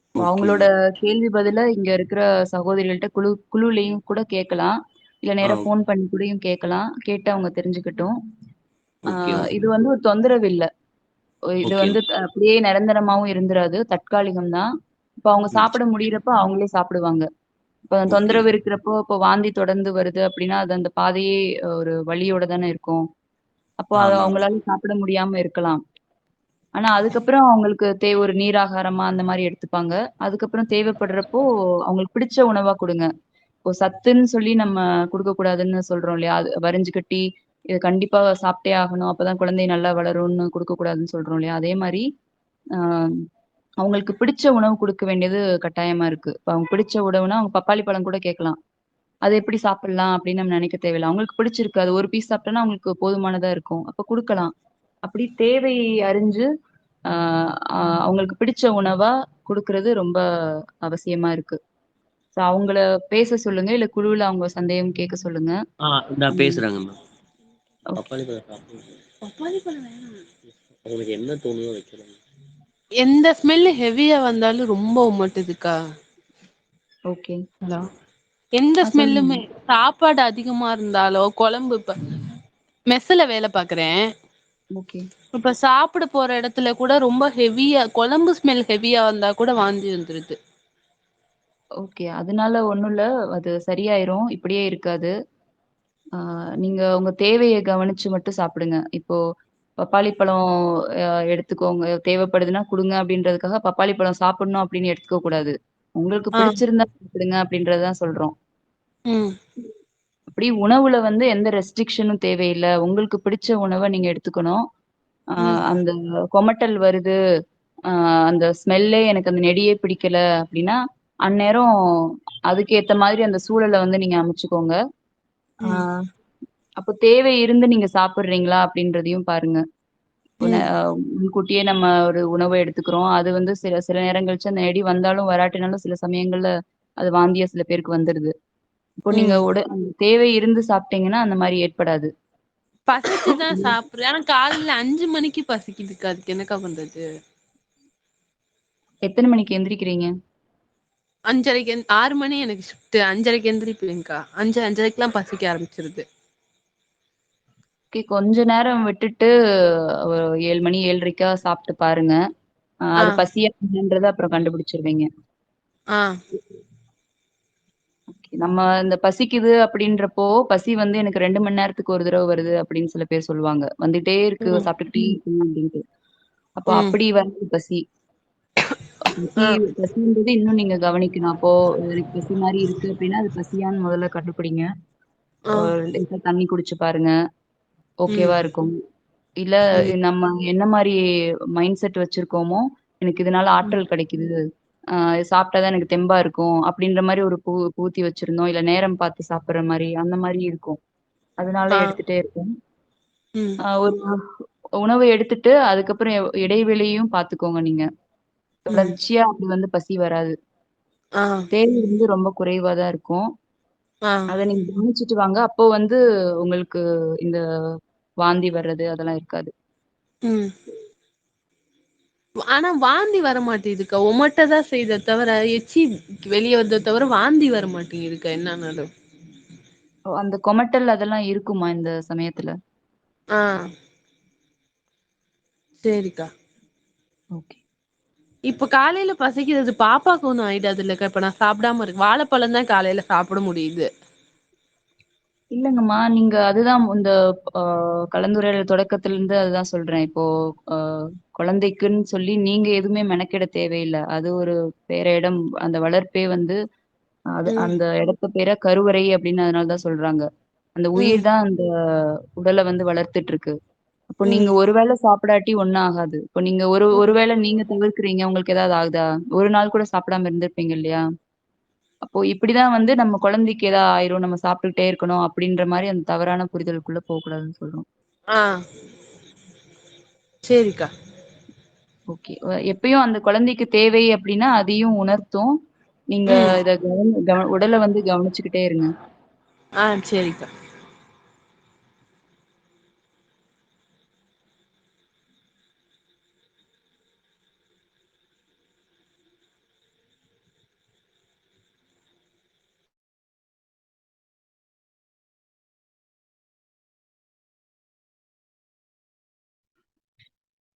இப்போ ஓகே அவங்களோட மேம். கேள்வி பதில இங்க இருக்கிற சகோதரிகள்ட்ட குழுலயும் கூட கேட்கலாம். இல்ல நேரா ஃபோன் பண்ணி கூடயும் கேட்கலாம். கேட்டு அவங்க தெரிஞ்சுக்கட்டும். ஆ ஓகே ஓகே இது வந்து ஒரு தொந்தரவு இல்ல. இது ஓகே. வந்து அப்படியே நிரந்தரமாவும் இருந்துராது. தற்காலிகம் தான். இப்ப அவங்க ம். சாப்பிட முடியிறப்ப அவங்களே சாப்பிடுவாங்க. இப்ப ஓகே. தொந்தரவு இருக்கிறப்போ, இப்போ வாந்தி தொடர்ந்து வருது அப்படின்னா, அது அந்த பாதையே ஒரு வலியோட தானே இருக்கும். அப்போ அத மேம். அவங்களால சாப்பிட முடியாம இருக்கலாம். ஆனா, அதுக்கப்புறம் அவங்களுக்கு ஒரு நீராகாரமா அந்த மாரி எடுத்துப்பாங்க. அதுக்கப்புறம் தேவைப்படுறப்போ, அவங்களுக்கு பிடிச்ச உணவா குடுங்க. இப்போ சத்துன்னு சொல்லி நம்ம குடுக்கக்கூடாதுன்னு சொல்றோம் இல்லையா? அது வரிஞ்சு கட்டி, இத கண்டிப்பா சாப்பிட்டே ஆகணும். அப்பதான் குழந்தை நல்லா வளரும்னு குடுக்கக்கூடாதுன்னு சொல்றோம் இல்லையா? அதே மாரி, அ அவங்களுக்கு பிடிச்ச உணவு குடுக்க வேண்டியது கட்டாயமா இருக்கு. இப்ப அவங்க பிடிச்ச உணவுனா, அவங்க பப்பாளி பழம் கூட கேட்கலாம். "அத எப்படி சாப்பிடலாம்?" அப்படின்னு நம்ம நினைக்க தேவையில்ல. அவங்களுக்கு பிடிச்சிருக்கு. அது ஒரு பீஸ் சாப்பிட்டோம்னா அவங்களுக்கு போதுமானதா இருக்கும். அப்ப குடுக்கலாம். அப்படி தேவை அறிஞ்சு, அ அ அவங்களுக்கு பிடிச்ச உணவா குடுக்குறது ரொம்ப அவசியமா இருக்கு. ஸோ அவங்கள பேச சொல்லுங்க. இல்ல குழுவுல அவங்க சந்தேகம் கேட்க சொல்லுங்க. நான் ம். பேசுறேங்க மேம். ஓகே. பப்பாளி பழம் சாப்பிடுங்க. பப்பாளி பழம் வேணாம். உங்களுக்கு என்ன தோணுதோ வைக்கிறேன். எந்த ஸ்மெல் ஹெவியா வந்தாலும் ரொம்ப உமட்டுதுக்கா. ஓகே. ஹலோ. எந்த சொல்லுங்க. ஸ்மெல்லுமே சாப்பாடு அதிகமா இருந்தாலோ, குழம்பு இப்ப மெஸ்ல வேலை பார்க்குறேன். ஓகே. இப்ப சாப்பிட போற இடத்துல கூட ரொம்ப ஹெவியா குழம்பு ஸ்மெல் ஹெவியா வந்தா கூட வாந்தி வந்துருது. ஓகே. அதனால ஒண்ணும் இல்ல. அது சரியாயிரும். இப்படியே இருக்காது. ஆ நீங்க உங்க தேவைய கவனிச்சு மட்டும் சாப்பிடுங்க. இப்போ பப்பாளி பழம் எடுத்துக்கோங்க. தேவைப்படுதுன்னா குடுங்க அப்படின்றதுக்காக பப்பாளி பழம் சாப்பிடணும் அப்படின்னு எடுத்துக்க கூடாது. உங்களுக்கு ஆ. பிடிச்சிருந்தா சாப்பிடுங்க அப்படின்றத தான் சொல்றோம். ம். அப்படி உணவுல வந்து எந்த ரெஸ்ட்ரிக்ஷனும் தேவையில்ல. உங்களுக்கு பிடிச்ச உணவ நீங்க எடுத்துக்கணும். ஆ ம். அந்த கொமட்டல் வருது, ஆ அந்த ஸ்மெல்லே எனக்கு அந்த நெடியே பிடிக்கல அப்படின்னா, அந்நேரம் அதுக்கு ஏத்த மாதிரி அந்த சூழல வந்து நீங்க அமைச்சுக்கோங்க. ஆ ம். அப்போ தேவை இருந்து நீங்க சாப்பிடுறீங்களா? அப்படின்றதையும் பாருங்க. முன்ன ம். முன்கூட்டியே நம்ம ஒரு உணவ எடுத்துக்கிறோம். அது வந்து சில சில நேரம் கழிச்சு அந்த நெடி வந்தாலும், வராட்டினாலும் சில சமயங்கள்ல அது வாந்தியா சில பேருக்கு வந்துருது. இப்போ நீங்க ம். அந்த தேவை இருந்து சாப்பிட்டீங்கன்னா, அந்த மாரி ஏற்படாது. பசிச்சுதான் சாப்பிடுறேன். ஆனா காலையில 5 மணிக்கு பசிக்குதுக்கா. அதுக்கு என்னக்கா பண்றது? எத்தனை மணிக்கு எந்திரிக்கிறீங்க? 5:30க்கு 6 மணி எனக்கு ஷிஃப்ட். 5:30க்கு எந்திரிப்பேன்க்கா. 5, 5:30க்குலாம் பசிக்க ஆரம்பிச்சிருது. ஓகே, கொஞ்ச நேரம் விட்டுட்டு 7 மணி 7:30க்கா சாப்பிட்டு பாருங்க. ஆ, அது பசியா என்னன்றத அப்புறம் கண்டுபிடிச்சிருவீங்க. ஆ, ஓகே. நம்ம இந்த பசிக்குது அப்படின்றப்போ, பசி வந்து எனக்கு 2 மணி நேரத்துக்கு ஒரு தடவ வருது அப்படின்னு சில பேர் சொல்லுவாங்க. வந்துட்டே இருக்கு, ம், சாப்பிட்டுக்கிட்டே இருக்கணும் அப்படின்ட்டு. அப்போ ம், அப்படி வர்றது பசி. பசி ஆ, பசின்றது இன்னும் நீங்க கவனிக்கணும். அப்போ எனக்கு பசி மாரி இருக்கு அப்படின்னா, அது பசியான்னு முதல்ல கண்டுபிடிங்க. ஆ, லேசா தண்ணி குடிச்சு பாருங்க. ஓகேவா ம், இருக்கும். இல்ல ம், நம்ம என்ன மாரி மைண்ட் செட் வச்சிருக்கோமோ, எனக்கு இதனால ம், ஆற்றல் கிடைக்குது. சாப்பிட்டா தான் எனக்கு தெம்பா இருக்கும். அப்படின்ற மாரி ஒரு புகுத்தி வச்சிருந்தோம். இல்ல நேரம் பார்த்து சாப்பிடுற மாரி, அந்த மாரி இருக்கும். அதனால ஆ, எடுத்துட்டே இருப்போம். ம், ஒரு உணவு எடுத்துட்டு, அதுக்கப்புறம் இடைவெளியும் பார்த்துக்கோங்க நீங்க. ம், தொடர்ச்சியா அப்படி வந்து பசி வராது. ஆ, தேவை வந்து ரொம்ப குறைவா தான் இருக்கும். ஆ, அத நீங்க கவனிச்சுட்டு வாங்க. அப்போ வந்து உங்களுக்கு இந்த வாந்தி வர்றது அதெல்லாம் இருக்காது. ம். ஆனா வாந்தி வர மாட்டேங்குதுக்கா. ஒமட்டதான் செய்யுதே தவிர, எச்சி வெளிய வருதே தவிர வாந்தி வர மாட்டேங்குதுக்கா என்னானாலும். அந்த கொமட்டல் அதெல்லாம் இருக்குமா இந்த சமயத்துல? ஆ, சரிக்கா. ஓகே. இப்ப காலையில பசிக்கிறது பாப்பாக்கு ஒண்ணும் ஆயிடாது இல்லக்கா. இப்ப நான் சாப்பிடாம இருக்கேன். வாழைப்பழம் தான் காலையில சாப்பிட முடியுது. இல்லங்கம்மா, நீங்க அதுதான் இந்த அ கலந்துரையாடல் தொடக்கத்திலருந்து அதுதான் சொல்றேன். இப்போ அ குழந்தைக்குன்னு சொல்லி நீங்க எதுவுமே மெனக்கெட தேவையில்ல. அது ஒரு வேற இடம். அந்த வளர்ப்பே வந்து ம், அந்த இடத்து பேர கருவறை அப்படின்னு அதனால தான் சொல்றாங்க. அந்த ம், உயிர் தான் அந்த உடல வந்து வளர்த்துட்டு இருக்கு. அப்போ நீங்க ம், ஒரு வேளை சாப்பிடாட்டி ஒண்ணும் ஆகாது. இப்போ நீங்க ஒரு வேளை நீங்க தவிர்க்கிறீங்க, உங்களுக்கு ஏதாவது ஆகுதா? ஒரு நாள் கூட சாப்பிடாம இருந்திருப்பீங்க இல்லையா? அப்போ இப்படிதான் வந்து நம்ம குழந்தைக்கு ஏதாவது ஆயிரும், நம்ம சாப்பிட்டுக்கிட்டே இருக்கணும் அப்படின்ற மாரி அந்த தவறான புரிதலுக்குள்ள போக்கூடாதுன்னு சொல்றோம். ஆ, சரிக்கா. ஓகே. எப்பயும் அந்த குழந்தைக்கு தேவை அப்படின்னா, அதையும் உணர்த்தும். நீங்க ம், இத உடல வந்து கவனிச்சுக்கிட்டே இருங்க. ஆ, சரிக்கா.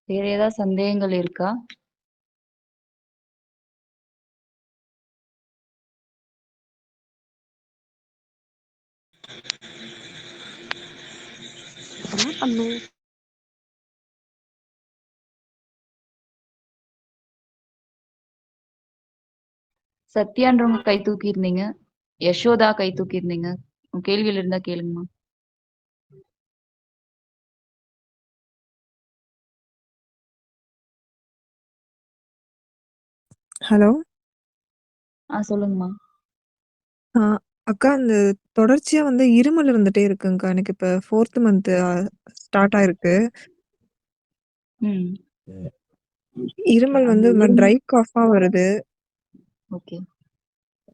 வேற ஏதாவது சந்தேகங்கள் இருக்கா? என்ன பண்ணும்? சத்யான்றவங்க கை தூக்கியிருந்தீங்க. யசோதா கை தூக்கியிருந்தீங்க. உங்க கேள்விகள் இருந்தா கேளுங்கம்மா. ஹலோ. சொல்லுங்கம்மா. ஆ அக்கா, அந்த தொடர்ச்சியா வந்து இருமல் இருந்துட்டே இருக்குங்க்கா. எனக்கு இப்ப 4த் மந்த் ஸ்டார்ட் ஆயிருக்கு. ம். இருமல் அந்த வந்து ட்ரை இருமல் காஃபா வருது. ஓகே.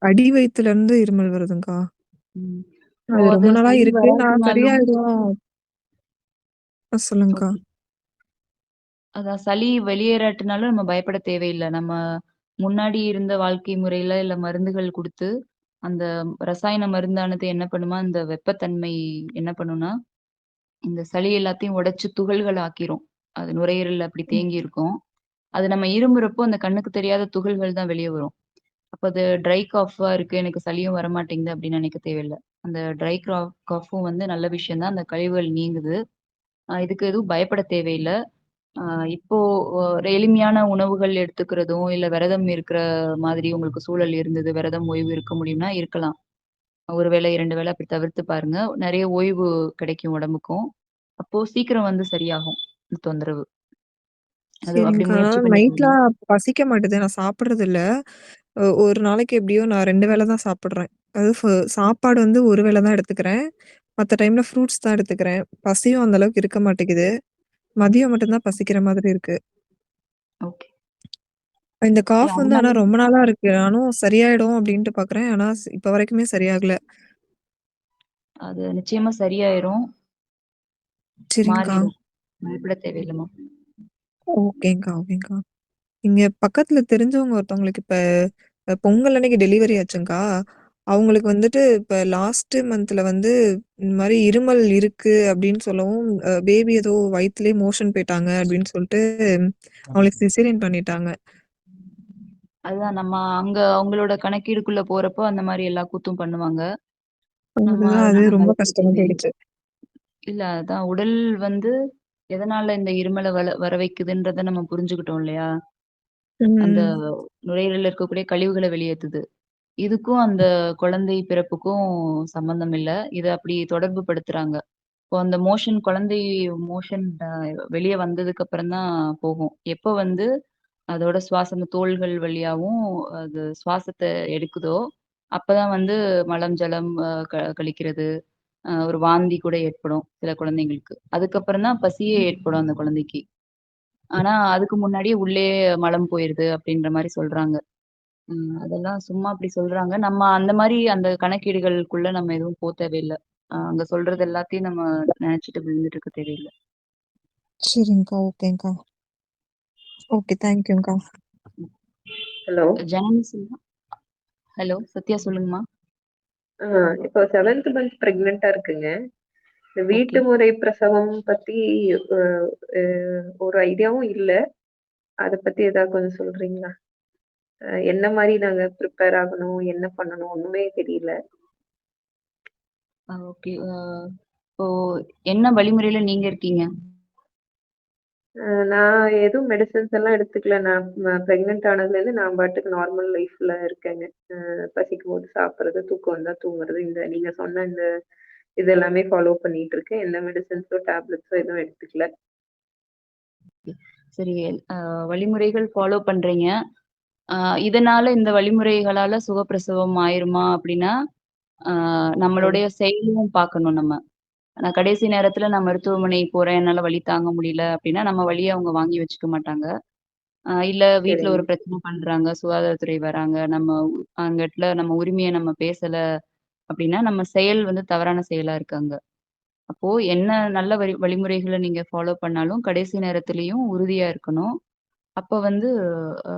அடி வயித்துலருந்து இருமல் வருதுங்க்கா. ம். அது அது ரொம்ப நாளா சளி இருக்கு. நான் வராட்டினாலும் சரியாயிடும். சொல்லுங்க்கா. ஓகே. அதான் சளி வெளியேறாட்டினாலும் நம்ம பயப்பட தேவையில்ல. நம்ம முன்னாடி இருந்த வாழ்க்கை முறையில இல்ல மருந்துகள் குடுத்து, அந்த ரசாயன மருந்தானது என்ன பண்ணுமா, அந்த வெப்பத்தன்மை என்ன பண்ணும்னா, இந்த சளி எல்லாத்தையும் உடைச்சு துகள்கள் ஆக்கிரும். அது நுரையீரல்ல அப்படி ம். தேங்கி இருக்கும். அது நம்ம இருமுறப்போ அந்த கண்ணுக்கு தெரியாத துகள்கள் தான் வெளிய வரும். அப்ப அது ட்ரை காஃபா இருக்கு, எனக்கு சளியும் வரமாட்டேங்குது அப்படின்னு நினைக்க தேவையில்ல. அந்த ட்ரை காஃபும் வந்து நல்ல விஷயம் தான். அந்த கழிவுகள் நீங்குது. இதுக்கு எதுவும் பயப்பட தேவையில்ல. ஆ இப்போ ஒரு எளிமையான உணவுகள் எடுத்துக்கிறதும், இல்ல விரதம் இருக்கிற மாதிரி உங்களுக்கு சூழல் இருந்தது. விரதம், ஓய்வு இருக்க முடியும்னா இருக்கலாம். 1 வேளை, 2 வேளை அப்படி தவிர்த்து பாருங்க. நெறைய ஓய்வு கிடைக்கும் உடம்புக்கும். அப்போ சீக்கிரம் வந்து சரியாகும் இந்த தொந்தரவு. அது அப்படி சரிங்க்கா. முயற்சி ஆனா பண்ணி பாருங்க. நைட்லாம் பசிக்க மாட்டுது. நான் சாப்பிடுறதில்ல. ஒரு நாளைக்கு எப்படியோ நான் 2 வேள தான் சாப்பிடுறேன். அது சாப்பாடு வந்து ஒரு வேள தான் எடுத்துக்கிறேன். மத்த டைம்ல ஃப்ரூட்ஸ் தான் எடுத்துக்கிறேன். பசியும் அந்த அளவுக்கு இருக்க மாட்டேங்குது. மதியம் மட்டும் தான் பசிக்கிற மாதிரி இருக்கு. ஓகே. இந்த இல்ல காஃப் வந்து அதனால ஆனா ரொம்ப நாளா இருக்கு. நானும் சரியாயிடும் அப்டின்ட்டு பார்க்குறேன். ஆனா இப்ப வரைக்குமே சரியாகல. அது நிச்சயமா சரியாயிரும். சரிங்க்கா. மாறிடும். பயப்பட தேவையில்லம்மா. ஓகேங்க்கா, ஓகேங்க்கா. இங்க பக்கத்துல தெரிஞ்சவங்க ஒருத்தவங்களுக்கு இப்ப பொங்கல் அன்னைக்கு டெலிவரி ஆச்சுங்க்கா. அவங்களுக்கு வந்துட்டு இப்ப லாஸ்ட் மந்த்ல வந்து இந்த மாரி இருமல் இருக்கு அப்படின்னு சொல்லவும், பேபி ஏதோ வயித்துலயே மோஷன் போயிட்டாங்க அப்படின்னு சொல்லிட்டு அவங்களுக்கு சிசேரியன் பண்ணிட்டாங்க. அதுதான் நம்ம அங்க அவங்களோட கணக்கீடுக்குள்ள போறப்போ அந்த மாரி எல்லா கூத்தும் பண்ணுவாங்க. நம்ம அதுதான் அது அதனால ரொம்ப பயப்பட கஷ்டமா தேவையில்ல. போயிடுச்சு. இல்ல அதான் உடல் வந்து எதனால இந்த இருமல வர வைக்குதுன்றத நம்ம புரிஞ்சுக்கிட்டோம் இல்லையா? அந்த ம். நுரையீரல்ல இருக்கக்கூடிய கழிவுகள வெளியேத்துது. இதுக்கும் அந்த குழந்தை பிறப்புக்கும் சம்மந்தம் இல்ல. இத அப்படி தொடர்பு படுத்துறாங்க. இப்போ அந்த குழந்தை மோஷன் வெளிய வந்ததுக்கு அப்புறம் தான் போகும். எப்போ வந்து அதோட சுவாசம் அந்த தோள்கள் வழியாவும் அது சுவாசத்த எடுக்குதோ, அப்பதான் வந்து மலம், ஜலம் கழிக்கிறது, ஒரு வாந்தி கூட ஏற்படும் சில குழந்தைங்களுக்கு. அதுக்கப்புறம் தான் பசியே ஏற்படும் அந்த குழந்தைக்கு. ஆனா அதுக்கு முன்னாடியே உள்ளே மலம் போயிருது அப்படின்ற மாரி சொல்றாங்க. அதெல்லாம் சும்மா அப்படி சொல்றாங்க. நம்ம அந்த மாரி அந்த கணக்கீடுகளுக்குள்ள நம்ம எதுவும் தேவையில்ல. அங்க சொல்றது எல்லாத்தையும் நம்ம நெனச்சுட்டு விழுந்துட்டு இருக்க தேவையில்ல. சரிங்க்கா, ஓகேங்க்கா. ஓகே. தேங்க்யூங்க்கா. ஹலோ. ஜனனி செல்வம். ஹலோ சத்யா சொல்லுங்கம்மா. இப்போ 7th மந்த் பிரெக்னென்ட்டா இருக்குங்க. இந்த ஓகே. வீட்டு முறை பிரசவம் பத்தி அ அ ஒரு ஐடியாவும் இல்ல. அத பத்தி ஏதாவது கொஞ்சம் சொல்றீங்களா? என்ன மாரி நாங்க ப்ரிப்பேர் ஆகணும்? என்ன பண்ணணும்? ஒண்ணுமே தெரியல. ஓகே. இப்போ என்ன வழிமுறையில நீங்க இருக்கீங்க? நான் எதுவும் மெடிசின்ஸ் எல்லாம் எடுத்துக்கல. நான் பிரெக்னன்ட் ஆனதுலேருந்து நான் பாட்டுக்கு நார்மல் லைஃப்ல இருக்கேங்க. பசிக்கும்போது சாப்பிடுறது, தூக்கம் வந்தா தூங்குறது. நீங்க சொன்ன இது எல்லாமே ஃபாலோ பண்ணிட்டு இருக்கேன். எந்த மெடிசின்ஸோ, டேப்லெட்ஸோ எதுவும் எடுத்துக்கல. சரி. வழிமுறைகள் ஃபாலோ பண்றீங்க. அ இதனால இந்த வழிமுறைகளால சுகப்பிரசவம் ஆயிருமா அப்படின்னா, அ ம். நம்மளுடைய செயலையும் பார்க்கணும் நம்ம. நான் கடைசி நேரத்துல நான் மருத்துவமனை போறேன், என்னால வலி தாங்க முடியல அப்படின்னா, நம்ம வலிய அவங்க வாங்கி வச்சுக்க மாட்டாங்க. இல்ல வீட்ல சரிங்க. ஒரு பிரச்சனை பண்றாங்க, சுகாதாரத்துறை வராங்க, அங்க இடத்துல நம்ம உரிமைய நம்ம பேசல அப்படின்னா, நம்ம செயல் வந்து தவறான செயலா இருக்கு அங்க. அப்போ என்ன நல்ல வழிமுறைகள நீங்க ஃபாலோ பண்ணாலும், கடைசி நேரத்திலயும் உறுதியா இருக்கணும். அப்ப வந்து அ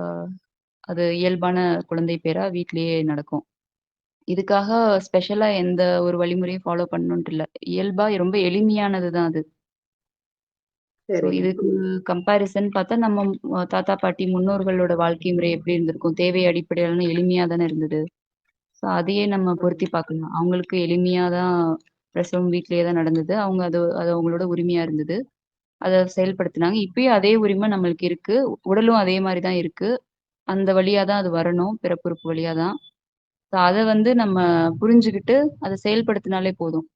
அது இயல்பான குழந்தை பேறா வீட்லயே நடக்கும். இதுக்காக ஸ்பெஷலா எந்த ஒரு வழிமுறையும் ஃபாலோ பண்ணணுன்ட்டு இல்ல. இயல்பா ரொம்ப எளிமையானது தான் அது. ஸோ சரிங்க. இதுக்கு கம்பேரிசன் பார்த்தா நம்ம தாத்தா, பாட்டி, முன்னோர்களோட வாழ்க்கை முறை எப்படி இருந்திருக்கும்? தேவை அடிப்படையிலான எளிமையா தானே இருந்தது. ஸோ அதையே நம்ம ம். பொருத்தி பார்க்கலாம். அவங்களுக்கு எளிமையா தான் பிரசவம் வீட்லயே தான் நடந்தது. அவங்க அது அது அவங்களோட உரிமையா இருந்தது. அத செயல்படுத்துனாங்க. இப்பயும் அதே உரிமை நம்மளுக்கு இருக்கு. உடலும் அதே மாரி தான் இருக்கு. அந்த வழியா தான் அது வரணும். பிறப்புறுப்பு வழியா தான். ஸோ அத வந்து நம்ம புரிஞ்சுகிட்டு, அத செயல்படுத்தினாலே போதும்.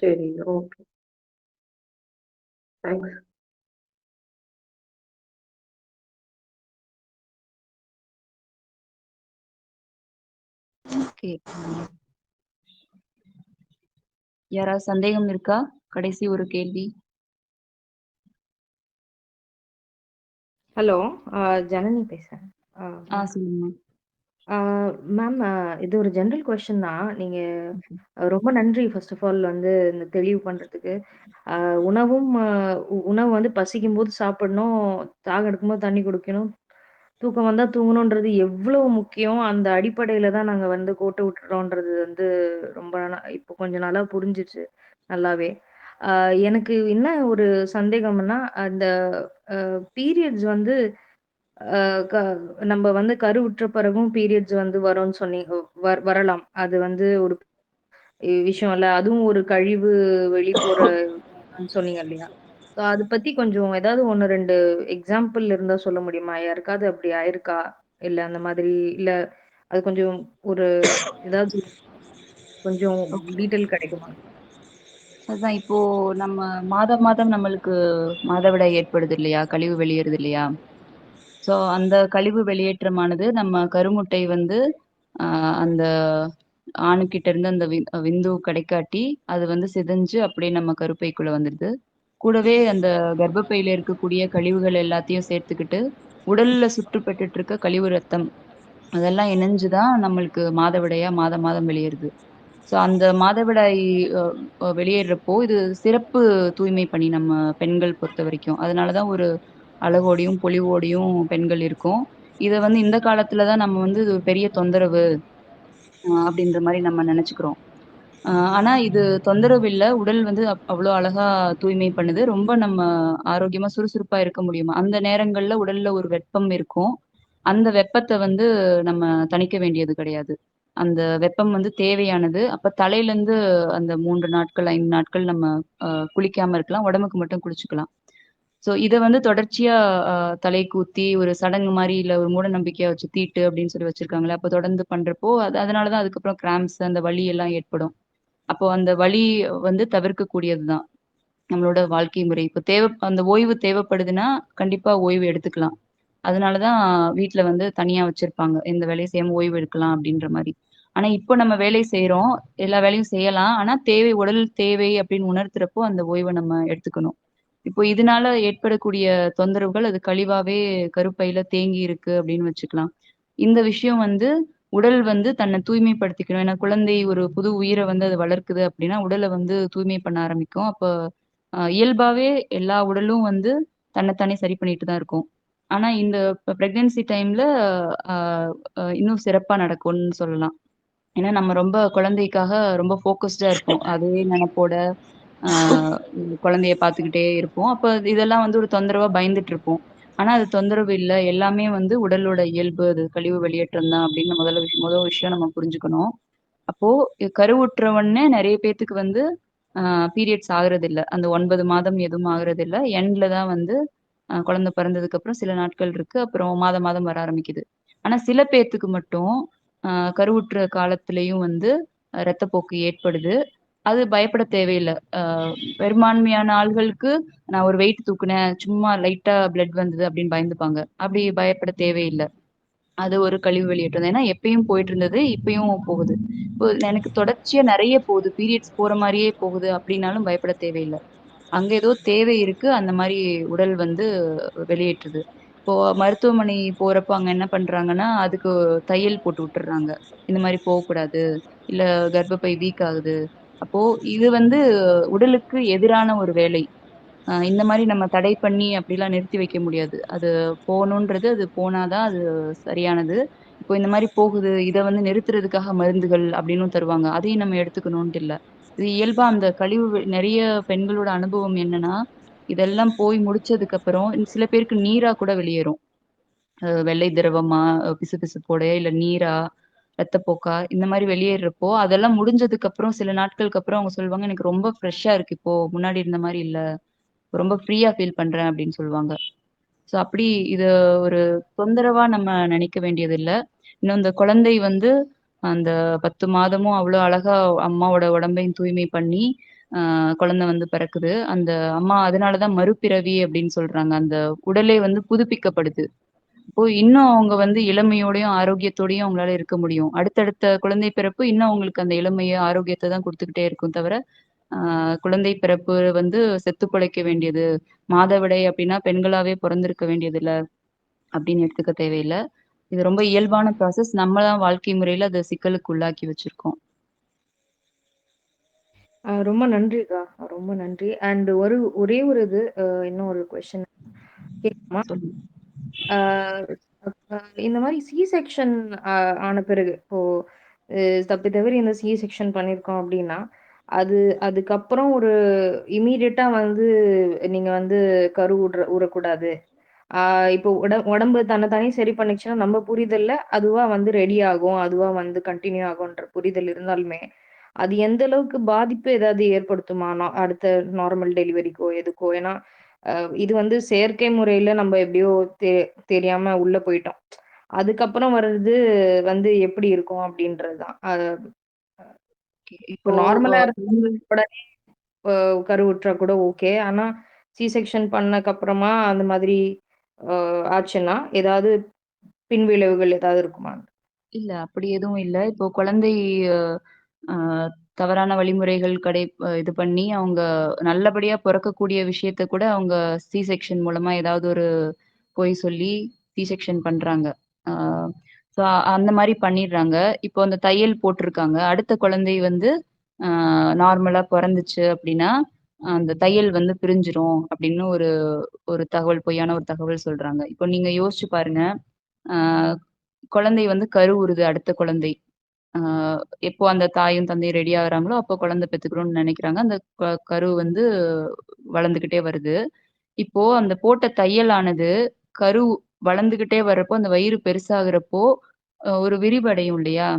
சரிங்க. ஓகே. தேங்க்ஸ். ஓகே. யாராவது சந்தேகம் இருக்கா? கடைசி ஒரு கேள்வி. ஹலோ. ஜனனி பேசுறேன். மேம். சொல்லுங்கம்மா. மேம், இது ஒரு ஜெனரல் கொஸ்டின் தான். நீங்க ரொம்ப நன்றி ஃபர்ஸ்ட் ஆஃப் ஆல் வந்து இந்த தெளிவு பண்றதுக்கு. உணவும் உணவு வந்து பசிக்கும்போது சாப்பிடணும், தாகம் எடுக்கும்போது தண்ணி குடிக்கணும், தூக்கம் வந்தா தூங்கணுன்றது எவ்வளவு முக்கியம். அந்த அடிப்படையில தான் நாங்க வந்து கோட்டு விட்டுறோன்றது வந்து ரொம்ப இப்போ கொஞ்ச நாளா புரிஞ்சுச்சு நல்லாவே. அ எனக்கு என்ன ஒரு சந்தேகம்ன்னா, அந்த பீரியட்ஸ் வந்து அ க நம்ப வந்து கருவுற்ற பிறகும் பீரியட்ஸ் வந்து வரும்ன்னு சொன்னீங்க. வரலாம். அது வந்து ஒரு விஷயம் இல்ல. அதுவும் ஒரு கழிவு வெளிப்போற விஷயம்னு சொன்னீங்க இல்லையா? ஸோ அத பத்தி கொஞ்சம் ஏதாவது 1, 2 எக்ஸாம்பிள் இருந்தா சொல்ல முடியுமா? யாருக்காவது அப்படி ஆயிருக்கா? இல்ல அந்த மாதிரி இல்ல அது கொஞ்சம் ஒரு ஏதாவது கொஞ்சம் ஓகே. டீட்டெயில் கிடைக்குமா? அதுதான் இப்போ நம்ம மாதம் மாதம் நம்மளுக்கு மாதவிடாய் ஏற்படுது இல்லையா? கழிவு வெளியேறுது இல்லையா? ஸோ அந்த கழிவு வெளியேற்றமானது நம்ம கருமுட்டை வந்து அ அந்த ஆணுகிட்ட இருந்து அந்த விந்து கிடைக்காட்டி, அது வந்து சிதைஞ்சு அப்படியே நம்ம கருப்பைக்குள்ள வந்துருது. கூடவே அந்த கர்ப்பப்பையில இருக்கக்கூடிய கழிவுகள் எல்லாத்தையும் சேர்த்துக்கிட்டு, உடல்ல சுற்றப்பட்டுட்டு இருக்க கழிவு ரத்தம், அதெல்லாம் இணைஞ்சு தான் நம்மளுக்கு மாதவிடாயா மாதம் மாதம் வெளியேறுது. ஸோ அந்த மாதவிடாய் அ அ வெளியேறப்போ, இது சிறப்பு தூய்மை பணி நம்ம பெண்கள் பொறுத்தவரைக்கும். அதனால தான் ஒரு அழகோடையும், பொலிவோடையும் பெண்கள் இருக்கோம். இத வந்து இந்த காலத்துல தான் நம்ம வந்து இது ஒரு பெரிய தொந்தரவு அப்படின்ற மாரி நம்ம நெனச்சுக்கிறோம். ஆனா இது தொந்தரவு இல்ல. உடல் வந்து அவ்ளோ அழகா தூய்மை பண்ணுது. ரொம்ப நம்ம ஆரோக்கியமா சுறுசுறுப்பா இருக்க முடியும். அந்த நேரங்கள்ல உடல்ல ஒரு வெப்பம் இருக்கும். அந்த வெப்பத்த வந்து நம்ம தணிக்க வேண்டியது கிடையாது. அந்த வெப்பம் வந்து தேவையானது. அப்ப தலையிலருந்து அந்த 3 நாட்கள், 5 நாட்கள் நம்ம அ குளிக்காம இருக்கலாம். உடம்புக்கு மட்டும் குளிச்சுக்கலாம். ஸோ இத வந்து தொடர்ச்சியா அ தலைக்கு ஊத்தி ஒரு சடங்கு மாரி, இல்ல ஒரு மூட நம்பிக்கையா வச்சு தீட்டு அப்படின்னு சொல்லி வச்சிருக்காங்கல்ல. அப்ப தொடர்ந்து பண்றப்போ, அதனால தான் அதுக்கப்புறம் கிராம்ப்ஸ் அந்த வலி எல்லாம் ஏற்படும். அப்போ அந்த வலி வந்து தவிர்க்கக்கூடியது தான். நம்மளோட வாழ்க்கை முறை. இப்ப அந்த ஓய்வு தேவைப்படுதுன்னா, கண்டிப்பா ஓய்வு எடுத்துக்கலாம். அதனால தான் வீட்ல வந்து தனியா வச்சிருப்பாங்க. எந்த வேலையும் செய்யாம ஓய்வு எடுக்கலாம் அப்டின்ற மாரி. ஆனா, இப்போ நம்ம வேலை செய்றோம். எல்லா வேலையும் செய்யலாம். ஆனா, உடல் தேவை அப்டின்னு உணர்த்துறப்போ அந்த ஓய்வ நம்ம எடுத்துக்கணும். இப்போ இதனால ஏற்படக்கூடிய தொந்தரவுகள் அது கழிவாவே கருப்பையில தேங்கி இருக்கு அப்டின்னு வச்சுக்கலாம். இந்த விஷயம் வந்து உடல் வந்து தன்னை தூய்மைப்படுத்திக்கணும். ஏன்னா, குழந்தை ஒரு புது உயிர வந்து அது வளர்க்குது அப்டின்னா, உடல வந்து தூய்மை பண்ண ஆரம்பிக்கும். அப்ப இயல்பாவே எல்லா உடலும் வந்து தன்னைத்தானே சரி பண்ணிட்டு தான் இருக்கும். ஆனா, இந்த பிரெக்னன்சி டைம்ல அ அ இன்னும் சிறப்பா நடக்கும்னு சொல்லலாம். ஏன்னா, நம்ம ரொம்ப குழந்தைக்காக ரொம்ப ஃபோக்கஸ்டா இருப்போம். அதே நெனப்போட ஆ குழந்தைய பார்த்துக்கிட்டே இருப்போம். அப்ப இதெல்லாம் வந்து ஒரு தொந்தரவா பயந்துட்டு இருப்போம். ஆனா, அது தொந்தரவு இல்ல. எல்லாமே வந்து உடலோட இயல்பு. அது கழிவு வெளியேற்றம் தான் அப்படின்னு முதல் விஷயம் நம்ம புரிஞ்சுக்கணும். அப்போ கருவுற்ற உடனே நெறைய பேத்துக்கு வந்து ஆ பீரியட்ஸ் ஆகுறதில்ல. அந்த 9 மாதம் எதுவும் ஆகுறதில்ல. எண்ட்ல தான் வந்து குழந்தை பிறந்ததுக்கப்புறம் சில நாட்கள் இருக்கு. அப்புறம் மாதம் மாதம் வர ஆரம்பிக்குது. ஆனா சில பேத்துக்கு மட்டும் அ கருவுற்ற காலத்திலயும் வந்து ரத்தப்போக்கு ஏற்படுது. அது பயப்பட தேவையில்ல. பெரும்பான்மையான ஆள்களுக்கு நான் ஒரு வெயிட் தூக்குனேன், சும்மா லைட்டா பிளட் வந்தது அப்படின்னு பயந்துப்பாங்க. அப்படி பயப்பட தேவையில்ல. அது ஒரு கழிவு வெளியேற்றம் தான். ஏன்னா எப்பயும் போயிட்டு இருந்தது, இப்பயும் போகுது. இப்போ எனக்கு தொடர்ச்சியா நெறைய போகுது. பீரியட்ஸ் போற மாரியே போகுது அப்படின்னாலும் பயப்பட தேவையில்ல. அங்க ஏதோ தேவை இருக்கு. அந்த மாரி உடல் வந்து வெளியேற்றுது. இப்போ மருத்துவமனை போறப்போ அங்க என்ன பண்றாங்கன்னா, அதுக்கு தையல் போட்டு விட்டுர்றாங்க. இந்த மாரி போக்கூடாது. இல்ல கர்ப்பப்பை வீக் ஆகுது. அப்போ இது வந்து உடலுக்கு எதிரான ஒரு வேலை. இந்த மாரி நம்ம தடை பண்ணி அப்படிலாம் நிறுத்தி வைக்க முடியாது. அது போணுன்றது அது போனா தான் அது சரியானது. இப்போ இந்த மாரி போகுது, இத வந்து நிறுத்துறதுக்காக மருந்துகள் அப்படின்னும் தருவாங்க. அதையும் நம்ம எடுத்துக்கணுன்ட்டு இல்ல. இது இயல்பா அந்த நெறைய பெண்களோட அனுபவம் என்னன்னா, இதெல்லாம் போய் முடிச்சதுக்கு அப்புறம் சில பேருக்கு நீரா கூட வெளியேறும். வெள்ளை திரவமா, பிசுபிசுப்போட இல்ல நீரா, ரத்தப்போக்கா இந்த மாரி வெளியேறப்போ, அதெல்லாம் முடிஞ்சதுக்கு அப்புறம் சில நாட்களுக்கு அப்புறம் அவங்க சொல்லுவாங்க, "எனக்கு ரொம்ப ஃப்ரெஷ்ஷா இருக்கு இப்போ. முன்னாடி இருந்த மாரி இல்ல." ரொம்ப ஃப்ரீயா ஃபீல் பண்றேன் அப்படின்னு சொல்லுவாங்க. ஸோ அப்படி இத ஒரு தொந்தரவா நம்ம நினைக்க வேண்டியதில்ல. இன்னும் இந்த குழந்தை வந்து அந்த 10 மாதமும் அவ்ளோ அழகா அம்மாவோட உடம்பையும் தூய்மை பண்ணி, குழந்தை வந்து பிறக்குது. அந்த அம்மா அதனால தான் மறுபிறவி அப்படின்னு சொல்றாங்க. அந்த உடலே வந்து புதுப்பிக்கப்படுது. அப்போ இன்னும் அவங்க வந்து இளமையோடையும், ஆரோக்கியத்தோடையும் அவங்களால இருக்க முடியும். அடுத்தடுத்த குழந்தை பிறப்பு இன்னும் அவங்களுக்கு அந்த இளமைய, ஆரோக்கியத்த தான் குடுத்துக்கிட்டே இருக்கும் தவிர, ஆ குழந்தை பிறப்பு வந்து செத்து பிழைக்க வேண்டியது. மாதவிடாய் அப்டின்னா பெண்களாவே பொறந்திருக்க வேண்டியதில்ல, அப்டின்னு எடுத்துக்க தேவையில்ல. இது ரொம்ப இயல்பான ப்ராசஸ். நம்ம தான் வாழ்க்கை முறையில அத சிக்கலுக்கு உள்ளாக்கி வச்சிருக்கோம். ரொம்ப நன்றிக்கா. ரொம்ப நன்றி. அண்ட் ஒரே ஒரு இது இன்னும் ஒரு கொஸ்டின் கேட்கலாமா? சொல்லுங்க. ஆ அ இந்த மாரி சி செக்ஷன் ஆன பிறகு, இப்போ தப்பி தவறி இந்த சி செக்ஷன் பண்ணியிருக்கோம் அப்டின்னா, அது அதுக்கப்புறம் ஒரு இம்மீடியட்டா வந்து நீங்க வந்து கரு உரக்கூடாது. ஆ இப்போ உடம்பு தன்ன தானே சரி பண்ணிச்சுன்னா, நம்ம புரிதல்ல அதுவா வந்து ரெடி ஆகும். அதுவா வந்து கன்டின்யூ ஆகுன்ற புரிதல் இருந்தாலுமே, அது எந்த அளவுக்கு பாதிப்பு ஏதாவது ஏற்படுத்துமா? அடுத்த நார்மல் டெலிவரிக்கோ, எதுக்கோ? ஏன்னா, அ இது வந்து செயற்கை முறையில நம்ம எப்படியோ தெரியாம உள்ள போயிட்டோம். அதுக்கப்புறம் வர்றது வந்து எப்படி இருக்கும் அப்படின்றது தான். இப்போ இப்போ நார்மலா குழந்தை உடனே அ கருவுற்றா கூட ஓகே. ஆனா, சி செக்ஷன் பண்ணக்கப்புறமா அந்த மாதிரி அ ஆச்சுன்னா, ஏதாவது பின்விளைவுகள் ஏதாவது இருக்குமா? இல்ல அப்படி எதுவும் இல்ல. இப்போ குழந்தை அ தவறான வழிமுறைகள் இது பண்ணி அவங்க நல்லபடியா பொறக்கக்கூடிய விஷயத்த கூட அவங்க சி செக்ஷன் மூலமா ஏதாவது ஒரு பொய் சொல்லி சி செக்ஷன் பண்றாங்க. ஆ ஸோ ஸோ அந்த மாரி பண்ணிடுறாங்க. இப்போ அந்த தையல் போட்டிருக்காங்க. அடுத்த குழந்தை வந்து நார்மலா பொறந்துச்சு அப்படின்னா, அந்த தையல் வந்து பிரிஞ்சிரும் அப்படின்னு ஒரு ஒரு தகவல், பொய்யான ஒரு தகவல் சொல்றாங்க. இப்போ நீங்க யோசிச்சு பாருங்க. ஆ குழந்தை வந்து கருவுறுது அடுத்த குழந்தை. ஆ எப்போ அந்த தாயும், தந்தையும் ரெடி ஆகுறாங்களோ, அப்போ குழந்தை பெத்துக்கணும்னு நெனைக்கிறாங்க. அந்த கரு வந்து வளர்ந்துகிட்டே வருது. இப்போ அந்த போட்ட தையலானது கரு வளர்ந்துகிட்டே வர்றப்போ, அந்த வயிறு பெருசாகுறப்போ, ஒரு விரிவடையும் இல்லையா?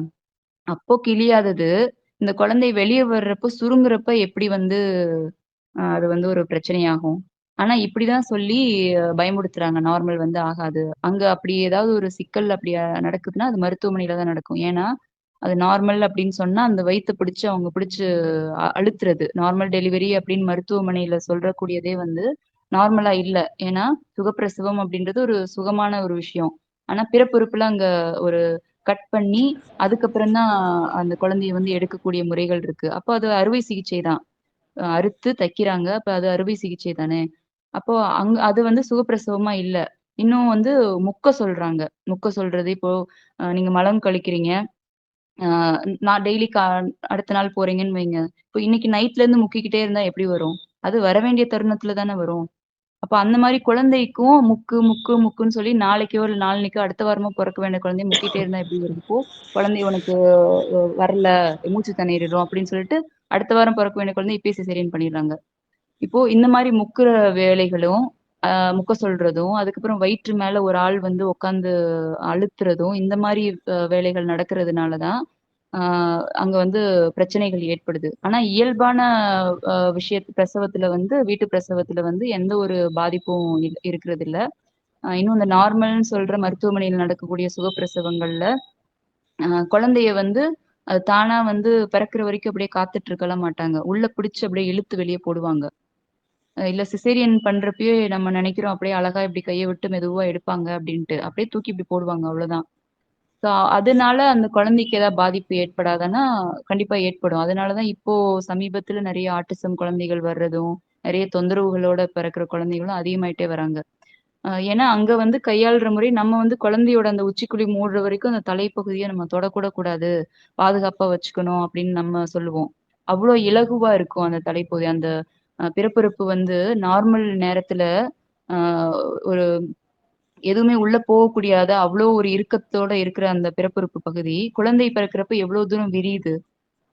அப்போ கிழியாதது, இந்த குழந்தை வெளிய வர்றப்போ சுருங்குறப்ப எப்படி வந்து அது வந்து ஒரு பிரச்சனையாகும்? ஆனா இப்படிதான் சொல்லி பயமுறுத்துறாங்க. நார்மல் வந்து ஆகாது. அங்க அப்படி ஏதாவது ஒரு சிக்கல் அப்படி நடக்குதுன்னா, அது மருத்துவமனையில தான் நடக்கும். ஏன்னா, அது நார்மல் அப்படின்னு சொன்னா, அந்த வயித்த பிடிச்சு அவங்க பிடிச்சு அழுத்துறது. நார்மல் டெலிவரி அப்படின்னு மருத்துவமனையில சொல்றக்கூடியதே வந்து நார்மலா இல்ல. ஏன்னா, சுகப்பிரசவம் அப்படின்றது ஒரு சுகமான ஒரு விஷயம். ஆனா பிறப்புறுப்புல அங்க ஒரு கட் பண்ணி, அதுக்கப்புறம் தான் அந்த குழந்தைய வந்து எடுக்கக்கூடிய முறைகள் இருக்கு. அப்போ அது அறுவை சிகிச்சை தான். அறுத்து தைக்கிறாங்க. அப்ப அது அறுவை சிகிச்சை தானே! அப்போ அது வந்து சுகப்பிரசவமா இல்ல. இன்னும் வந்து முக்க சொல்றாங்க. முக்க சொல்றது இப்போ நீங்க மலம் கழிக்கிறீங்க. ஆ நான் டெய்லி அடுத்த நாள் போறீங்கன்னு வைங்க. இப்போ இன்னைக்கு நைட்லேருந்து முக்கிக்கிட்டே இருந்தா எப்படி வரும்? அது வரவேண்டிய தருணத்துல தானே வரும். அப்ப அந்த மாரி குழந்தைக்கும் முக்குன்னு சொல்லி நாளைக்கோ, இல்ல நாளன்னைக்கோ அடுத்த வாரமோ பொறக்க வேண்டிய குழந்தைய முக்கிட்டே இருந்தா எப்படி வரும்? இப்போ குழந்தை உனக்கு வரல, மூச்சு திணறிரும் அப்படின்னு சொல்லிட்டு, அடுத்த வாரம் பொறக்க வேண்டிய குழந்தைய இப்பயே சிசேரியன் பண்ணிடுறாங்க. இப்போ இந்த மாரி முக்குற வேலைகளும், அ முக்க சொல்றதும், அதுக்கப்புறம் வயிற்று மேல ஒரு ஆள் வந்து உட்காந்து அழுத்துறதும், இந்த மாரி வேலைகள் நடக்கிறதுனால தான், ஆ அங்க வந்து பிரச்சனைகள் ஏற்படுது. ஆனா இயல்பான பிரசவத்துல வந்து வீட்டு பிரசவத்துல வந்து எந்த ஒரு பாதிப்பும் இருக்கிறதில்ல. இன்னும் இந்த நார்மல்ன்னு சொல்ற மருத்துவமனையில நடக்கக்கூடிய சுகப்பிரசவங்கள்ல, குழந்தைய வந்து அது தானா வந்து பிறக்கிற வரைக்கும் அப்படியே காத்துட்டு இருக்கலாம் மாட்டாங்க. உள்ள பிடிச்சு அப்படியே இழுத்து வெளிய போடுவாங்க. இல்ல சிசேரியன் பண்றப்பயே நம்ம நெனைக்கிறோம் அப்படியே அழகா இப்படி கைய விட்டு மெதுவா எடுப்பாங்க அப்படின்ட்டு. அப்படியே தூக்கி இப்படி போடுவாங்க அவ்வளோதான். ஸோ அதனால அந்த குழந்தைக்கு ஏதாவது பாதிப்பு ஏற்படாதான்னா, கண்டிப்பா ஏற்படும். அதனால தான் இப்போ சமீபத்தில நெறைய ஆட்டிசம் குழந்தைகள் வர்றதும், நெறைய தொந்தரவுகளோட பிறக்கிற குழந்தைகளும் அதிகமாயிட்டே வராங்க. ஏன்னா அங்க வந்து கையாள்ற முறை நம்ம வந்து குழந்தையோட அந்த உச்சிக்குழி மூடுற வரைக்கும் அந்த தலைப்பகுதிய நம்ம தொடக்கூட கூடாது. பாதுகாப்பா வச்சுக்கணும் அப்படின்னு நம்ம சொல்லுவோம். அவ்ளோ இலகுவா இருக்கும் அந்த தலைப்பகுதி. அந்த பிறப்புறுப்பு வந்து நார்மல் நேரத்துல அ ஒரு எதுவுமே உள்ள போகக்கூடியாத அவ்ளோ ஒரு இறுக்கத்தோட இருக்கிற அந்த பிறப்புறுப்பு பகுதி, குழந்தை பிறக்கிறப்ப எவ்ளோ தூரம் விரியுது.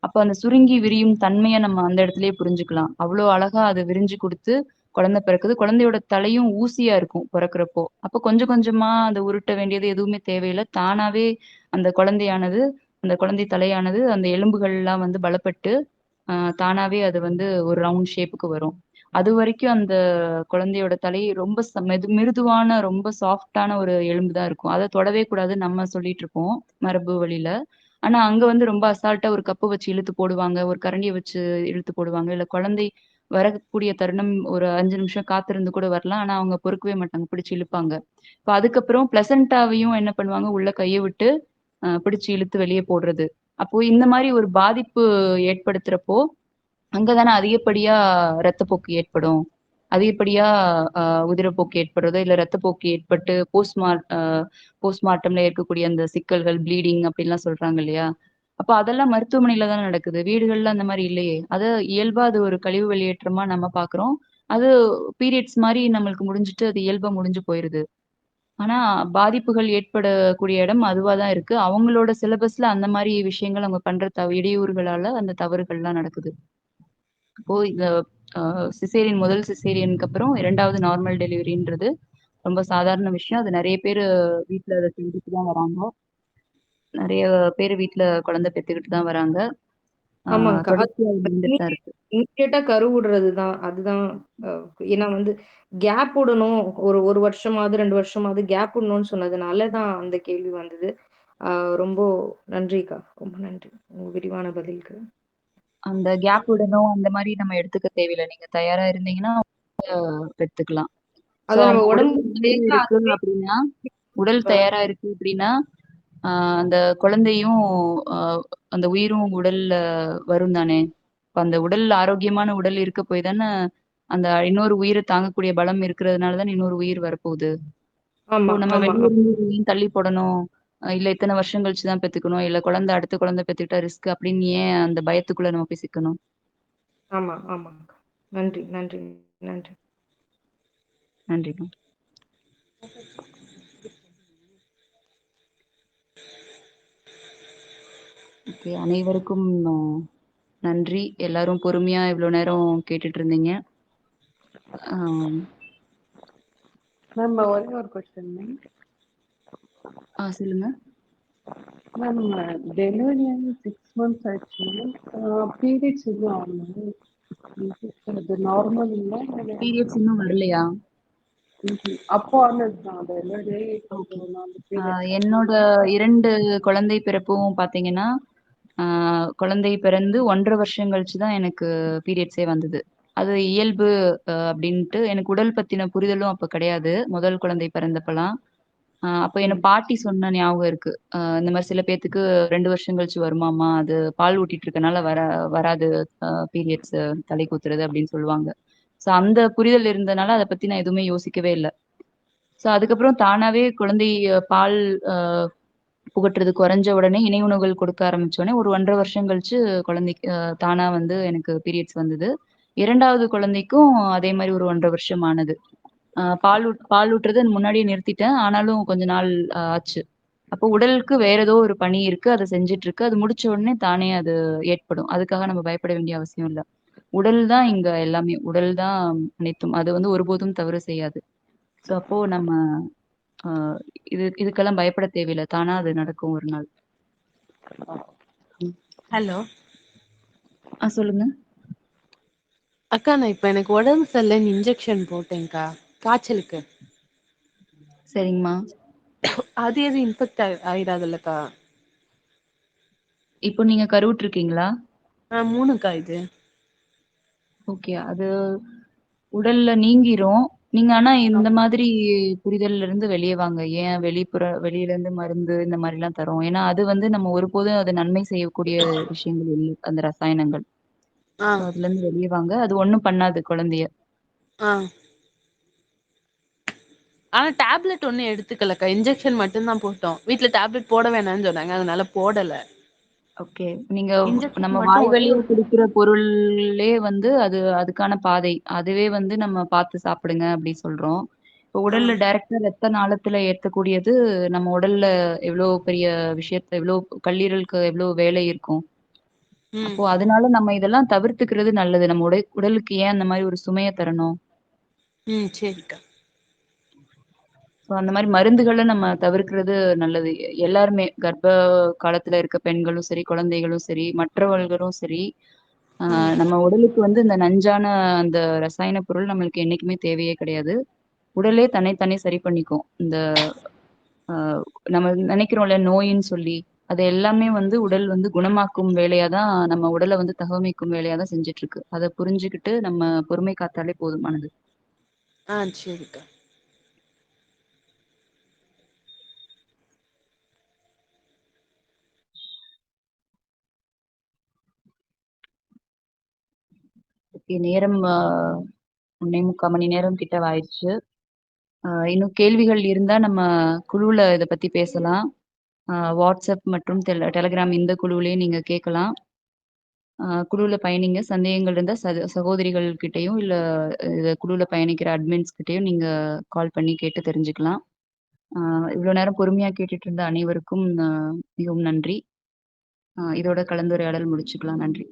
அப்ப அந்த சுருங்கி விரியும் தன்மைய நம்ம அந்த இடத்திலேயே புரிஞ்சுக்கலாம். அவ்ளோ அழகா அது விரிஞ்சு குடுத்து குழந்தை பிறக்குது. குழந்தையோட தலையும் ஊசியா இருக்கும் பொறக்கிறப்போ. அப்ப கொஞ்சம் கொஞ்சமா அத உருட்ட வேண்டியது எதுவுமே தேவையில்ல. தானாவே அந்த குழந்தையானது அந்த குழந்தை தலையானது அந்த எலும்புகள்லாம் வந்து பலப்பட்டு, தானாவே அது வந்து ஒரு ரவுண்ட் ஷேப்புக்கு வரும். அதுவரைக்கும் அந்த குழந்தையோட தலை ரொம்ப மிருதுவான, ரொம்ப சாஃப்ட்டான ஒரு எலும்பு தான் இருக்கும். அத தொடவே கூடாதுன்னு நம்ம சொல்லிட்டு இருப்போம், மரபு வழியில. ஆனா, அங்க வந்து ரொம்ப அசால்ட்டா ஒரு கப்பு வச்சு இழுத்து போடுவாங்க. ஒரு கரண்டிய வச்சு இழுத்து போடுவாங்க. இல்ல குழந்தை வரக்கூடிய தருணம் ஒரு 5 நிமிஷம் காத்திருந்து கூட வரலாம். ஆனா, அவங்க பொறுக்கவே மாட்டாங்க. பிடிச்சு இழுப்பாங்க. இப்ப அதுக்கப்புறம் பிளசன்டாவையும் என்ன பண்ணுவாங்க, உள்ள கைய விட்டு பிடிச்சு இழுத்து வெளிய போடுறது. அப்போ இந்த மாரி ஒரு பாதிப்பு ஏற்படுத்துறப்போ, அங்க தானே அதிகப்படியா ரத்தப்போக்கு ஏற்படும். அதிகப்படியா அ உதிரப்போக்கு ஏற்படுறதோ, இல்ல ரத்தப்போக்கு ஏற்பட்டு போஸ்ட்மார்ட்டம்ல இருக்கக்கூடிய அந்த சிக்கல்கள், ப்ளீடிங் அப்படின்லாம் சொல்றாங்க இல்லையா? அப்ப அதெல்லாம் மருத்துவமனையில தானே நடக்குது. வீடுகள்ல அந்த மாரி இல்லையே! இயல்பா அது ஒரு கழிவு வெளியேற்றமா நம்ம பார்க்குறோம். அது பீரியட்ஸ் மாரி நம்மளுக்கு முடிஞ்சுட்டு, அது இயல்பா முடிஞ்சு போயிருது. ஆனா, பாதிப்புகள் ஏற்படக்கூடிய இடம் அதுவா தான் இருக்கு. அவங்களோட சிலபஸ்ல அந்த மாரி விஷயங்கள் அவங்க பண்ற இடையூறுகளால அந்த தவறுகள்லாம் நடக்குது. இப்போ இந்த அ சிசேரியன் முதல் சிசேரியனுக்கு அப்புறம் 2வது நார்மல் டெலிவரின்றது ரொம்ப சாதாரண விஷயம். அது நெறைய பேரு வீட்ல அத செஞ்சுட்டு தான் வராங்க. நெறைய பேரு வீட்ல குழந்தை பெத்துக்கிட்டு தான் வராங்க. ஆ ஆமாங்கக்கா. அது தொடர்ச்சியா அது நடந்துட்டு தான் இருக்கு. இமிடியேட்டா கருவுடுறது தான். அதுதான் அ ஏன்னா வந்து கேப் விடணும். ஒரு 1 வருஷமாவது, 2 வருஷமாவது கேப் விடணும்னு சொன்னதுனால தான் அந்த கேள்வி வந்தது. ஆ ரொம்ப நன்றிக்கா. ரொம்ப நன்றி. உங்க விரிவான பதிலுக்கு. அந்த கேப் விடணும் அந்த மாரி நம்ம எடுத்துக்க தேவையில்ல. நீங்க தயாரா இருந்தீங்கன்னா பெத்துக்கலாம். ஸோ அதான் அவங்க நம்ம உடல் உடம்பு தயாரா தேவையா இருக்கு அதுவே அப்படின்னா உடல் வர தயாரா இருக்கு அப்படின்னா, ஆ அந்த குழந்தையும் அ அந்த உயிரும் உடல்ல வரும் தானே! இப்ப அந்த உடல் ஆரோக்கியமான உடல் இருக்க போய் தானே, அந்த இன்னொரு உயிர தாங்கக்கூடிய பலம் இருக்கிறதுனால தானே இன்னொரு உயிர் வரப்போகுது. ஸோ ஆமா, நம்ம ஆமா. வெளிய இருந்து இதையும் தள்ளி போடணும். இல்ல இத்தனை வருஷம் கழிச்சு தான் பெத்துக்கணும், இல்ல குழந்தை அடுத்த குழந்தை பெத்துக்கிட்டா ரிஸ்க் அப்படின்னு ஏன் அந்த பயத்துக்குள்ள நம்ம போய் சிக்கணும்? ஆமா, ஆமாங்க. நன்றி, நன்றி, நன்றி. நன்றிங்க. ஓகே, அனைவருக்கும் நன்றி. எல்லாரும் பொறுமையா இவ்வளோ நேரம் கேட்டுட்டு இருந்தீங்க. மேம் ஒரே ஒரு கொஸ்டின் மேம். சொல்லுங்க. மேம் டெலிவரி ஆகி 6 months ஆயிடுச்சு மேம். பீரியட்ஸ் எதுவும் ஆகல. இது நார்மல் இல்லை. பீரியட்ஸ் இன்னும் வரலையா? அப்போ ஆனதுதான் டெலிவரி ஓகே. கொஞ்சம் நாள் பீரியட்ஸ். என்னோட 2 குழந்தை பிறப்பும் பார்த்தீங்கன்னா, குழந்தை பிறந்து 1½ வருஷம் கழிச்சு தான் எனக்கு பீரியட்ஸே வந்தது. அது இயல்பு அப்படின்ட்டு எனக்கு உடல் பத்தின புரிதலும் அப்ப கிடையாது. முதல் குழந்தை பிறந்தப்பலாம். அப்ப என்ன பாட்டி சொன்ன ஞாபகம் இருக்கு. இந்த மாரி சில பேத்துக்கு 2 வருஷம் கழிச்சு வருமாமா, அது பால் ஊட்டிட்டு இருக்கனால வராது பீரியட்ஸ் தலை குத்துறது அப்படின்னு சொல்லுவாங்க. ஸோ அந்த புரிதல் இருந்தனால அத பத்தி நான் எதுவுமே யோசிக்கவே இல்ல. ஸோ அதுக்கப்புறம் தானாவே குழந்தை பால் அ புகட்டுறது குறைஞ்ச உடனே இணை உணவுகள் கொடுக்க ஆரம்பிச்ச உடனே ஒரு 1½ வருஷம் கழிச்சு குழந்தைக்கு தானா வந்து எனக்கு பீரியட்ஸ் வந்தது. 2வது குழந்தைக்கும் அதே மாரி ஒரு 1½ வருஷம் ஆனது. பால் ஊட்டுறது முன்னாடியே நிறுத்திட்டேன். ஆனாலும் கொஞ்ச நாள் ஆச்சு. அப்போ உடலுக்கு வேற ஏதோ ஒரு பணி இருக்கு. அத செஞ்சுட்டு இருக்கு. அது முடிச்ச உடனே தானே அது ஏற்படும். அதுக்காக நம்ம பயப்பட வேண்டிய அவசியம் இல்ல. உடல் தான் இங்க எல்லாமே. உடல் தான் அனைத்தும். அது வந்து ஒருபோதும் தவறு செய்யாது. ஸோ அப்போ நம்ம அ இதுக்கெல்லாம் பயப்பட தேவையில்ல. தானா அது நடக்கும் ஒரு நாள். ம். ஹலோ சொல்லுங்க. அக்கா, நான் இப்ப எனக்கு உடம்பு சரியில்லைன்னு இன்ஜெக்ஷன் போட்டேன்க்கா, காய்ச்சலுக்கு. சரிங்கம்மா. அது எதுவும் இன்ஃபெக்ட் ஆயிடாதுல்லக்கா? இப்போ நீங்க கருவுற்றிருக்கீங்களா? 3க்கா இது. ஓகே. அது உடல்ல நீங்கிரும். நீங்க ஆனா இந்த மாதிரி புரிதல்ல இருந்து வெளிய வாங்க. ஏன் வெளியில இருந்து மருந்து இந்த மாரிலாம் தர்றோம். ஏன்னா அது வந்து நம்ம ஒருபோதும் அது நன்மை செய்யக்கூடிய விஷயங்கள் இல்ல. அந்த ரசாயனங்கள். ஆ ஸோ அதுலருந்து வெளிய வாங்க. அது ஒண்ணும் பண்ணாது குழந்தைய. ஆ ஆனா டேப்லெட் ஒண்ணும் எடுத்துக்கலக்கா. இன்ஜெக்ஷன் மட்டும் தான் போட்டோம். வீட்ல டேப்லெட் போட வேணாம்னு சொன்னாங்க. அதனால போடல. ஓகே. நீங்க இன்ஜெக்ஷன் நம்ம மட்டும் வாய் ஒரே வழியா ஒரு குடுக்குற பொருளே வந்து அதுக்கான பாதை. அதுவே வந்து நம்ம பார்த்து சாப்பிடுங்க அப்படி சொல்றோம். இப்போ ஆ உடல்ல டைரக்ட்டா ரத்த நாளத்துல ஏத்தக்கூடியது நம்ம உடல்ல எவ்வளோ பெரிய எவ்வளோ கல்லீரலுக்கு எவ்வளோ வேலை இருக்கும். ம் அப்போ அதனால நம்ம இதெல்லாம் தவிர்த்துக்கிறது நல்லது. நம்ம உடலுக்கு ஏன் அந்த மாரி ஒரு சுமைய தரணும்? ம் சரிக்கா. ஸோ அந்த மாரி மருந்துகள நம்ம தவிர்க்கிறது நல்லது. எல்லாருமே கர்ப்ப காலத்துல இருக்க பெண்களும் சரி, குழந்தைகளும் சரி, மற்றவர்களும் சரி, ஆ ம் நம்ம உடலுக்கு வந்து இந்த நஞ்சான அந்த ரசாயன பொருள் நம்மளுக்கு என்னைக்குமே தேவையே கிடையாது. உடலே தன்னைத்தானே சரி பண்ணிக்கும். இந்த ஆ நம்ம நினைக்கிறோம்ல நோயின்னு சொல்லி, அது எல்லாமே வந்து உடல் வந்து குணமாக்கும் வேலையா தான் நம்ம உடல வந்து தகவமைக்கும் வேலையா தான் செஞ்சுட்டு இருக்கு. அத புரிஞ்சுகிட்டு நம்ம பொறுமை காத்தாலே போதுமானது. சரிக்கா. ஓகே, நேரம் 1 1/4 மணி நேரம் கிட்ட ஆயிருச்சு. இன்னும் கேள்விகள் இருந்தா நம்ம குழுவுல இத பத்தி பேசலாம். WhatsApp மற்றும் Telegram இந்த குழுவிலயும் நீங்க கேட்கலாம். குழுவுல பயணிங்க. சந்தேகங்கள் இருந்தா சகோதரிகள் கிட்டயும், இல்ல குழுவுல பயணிக்கிற அட்மின்ஸ் கிட்டயும் நீங்க கால் பண்ணி கேட்டு தெரிஞ்சுக்கலாம். அ இவ்ளோ நேரம் பொறுமையா கேட்டுட்டு இருந்த அனைவருக்கும் மிகவும் நன்றி. இதோட கலந்துரையாடல் முடிச்சுக்கலாம். நன்றி.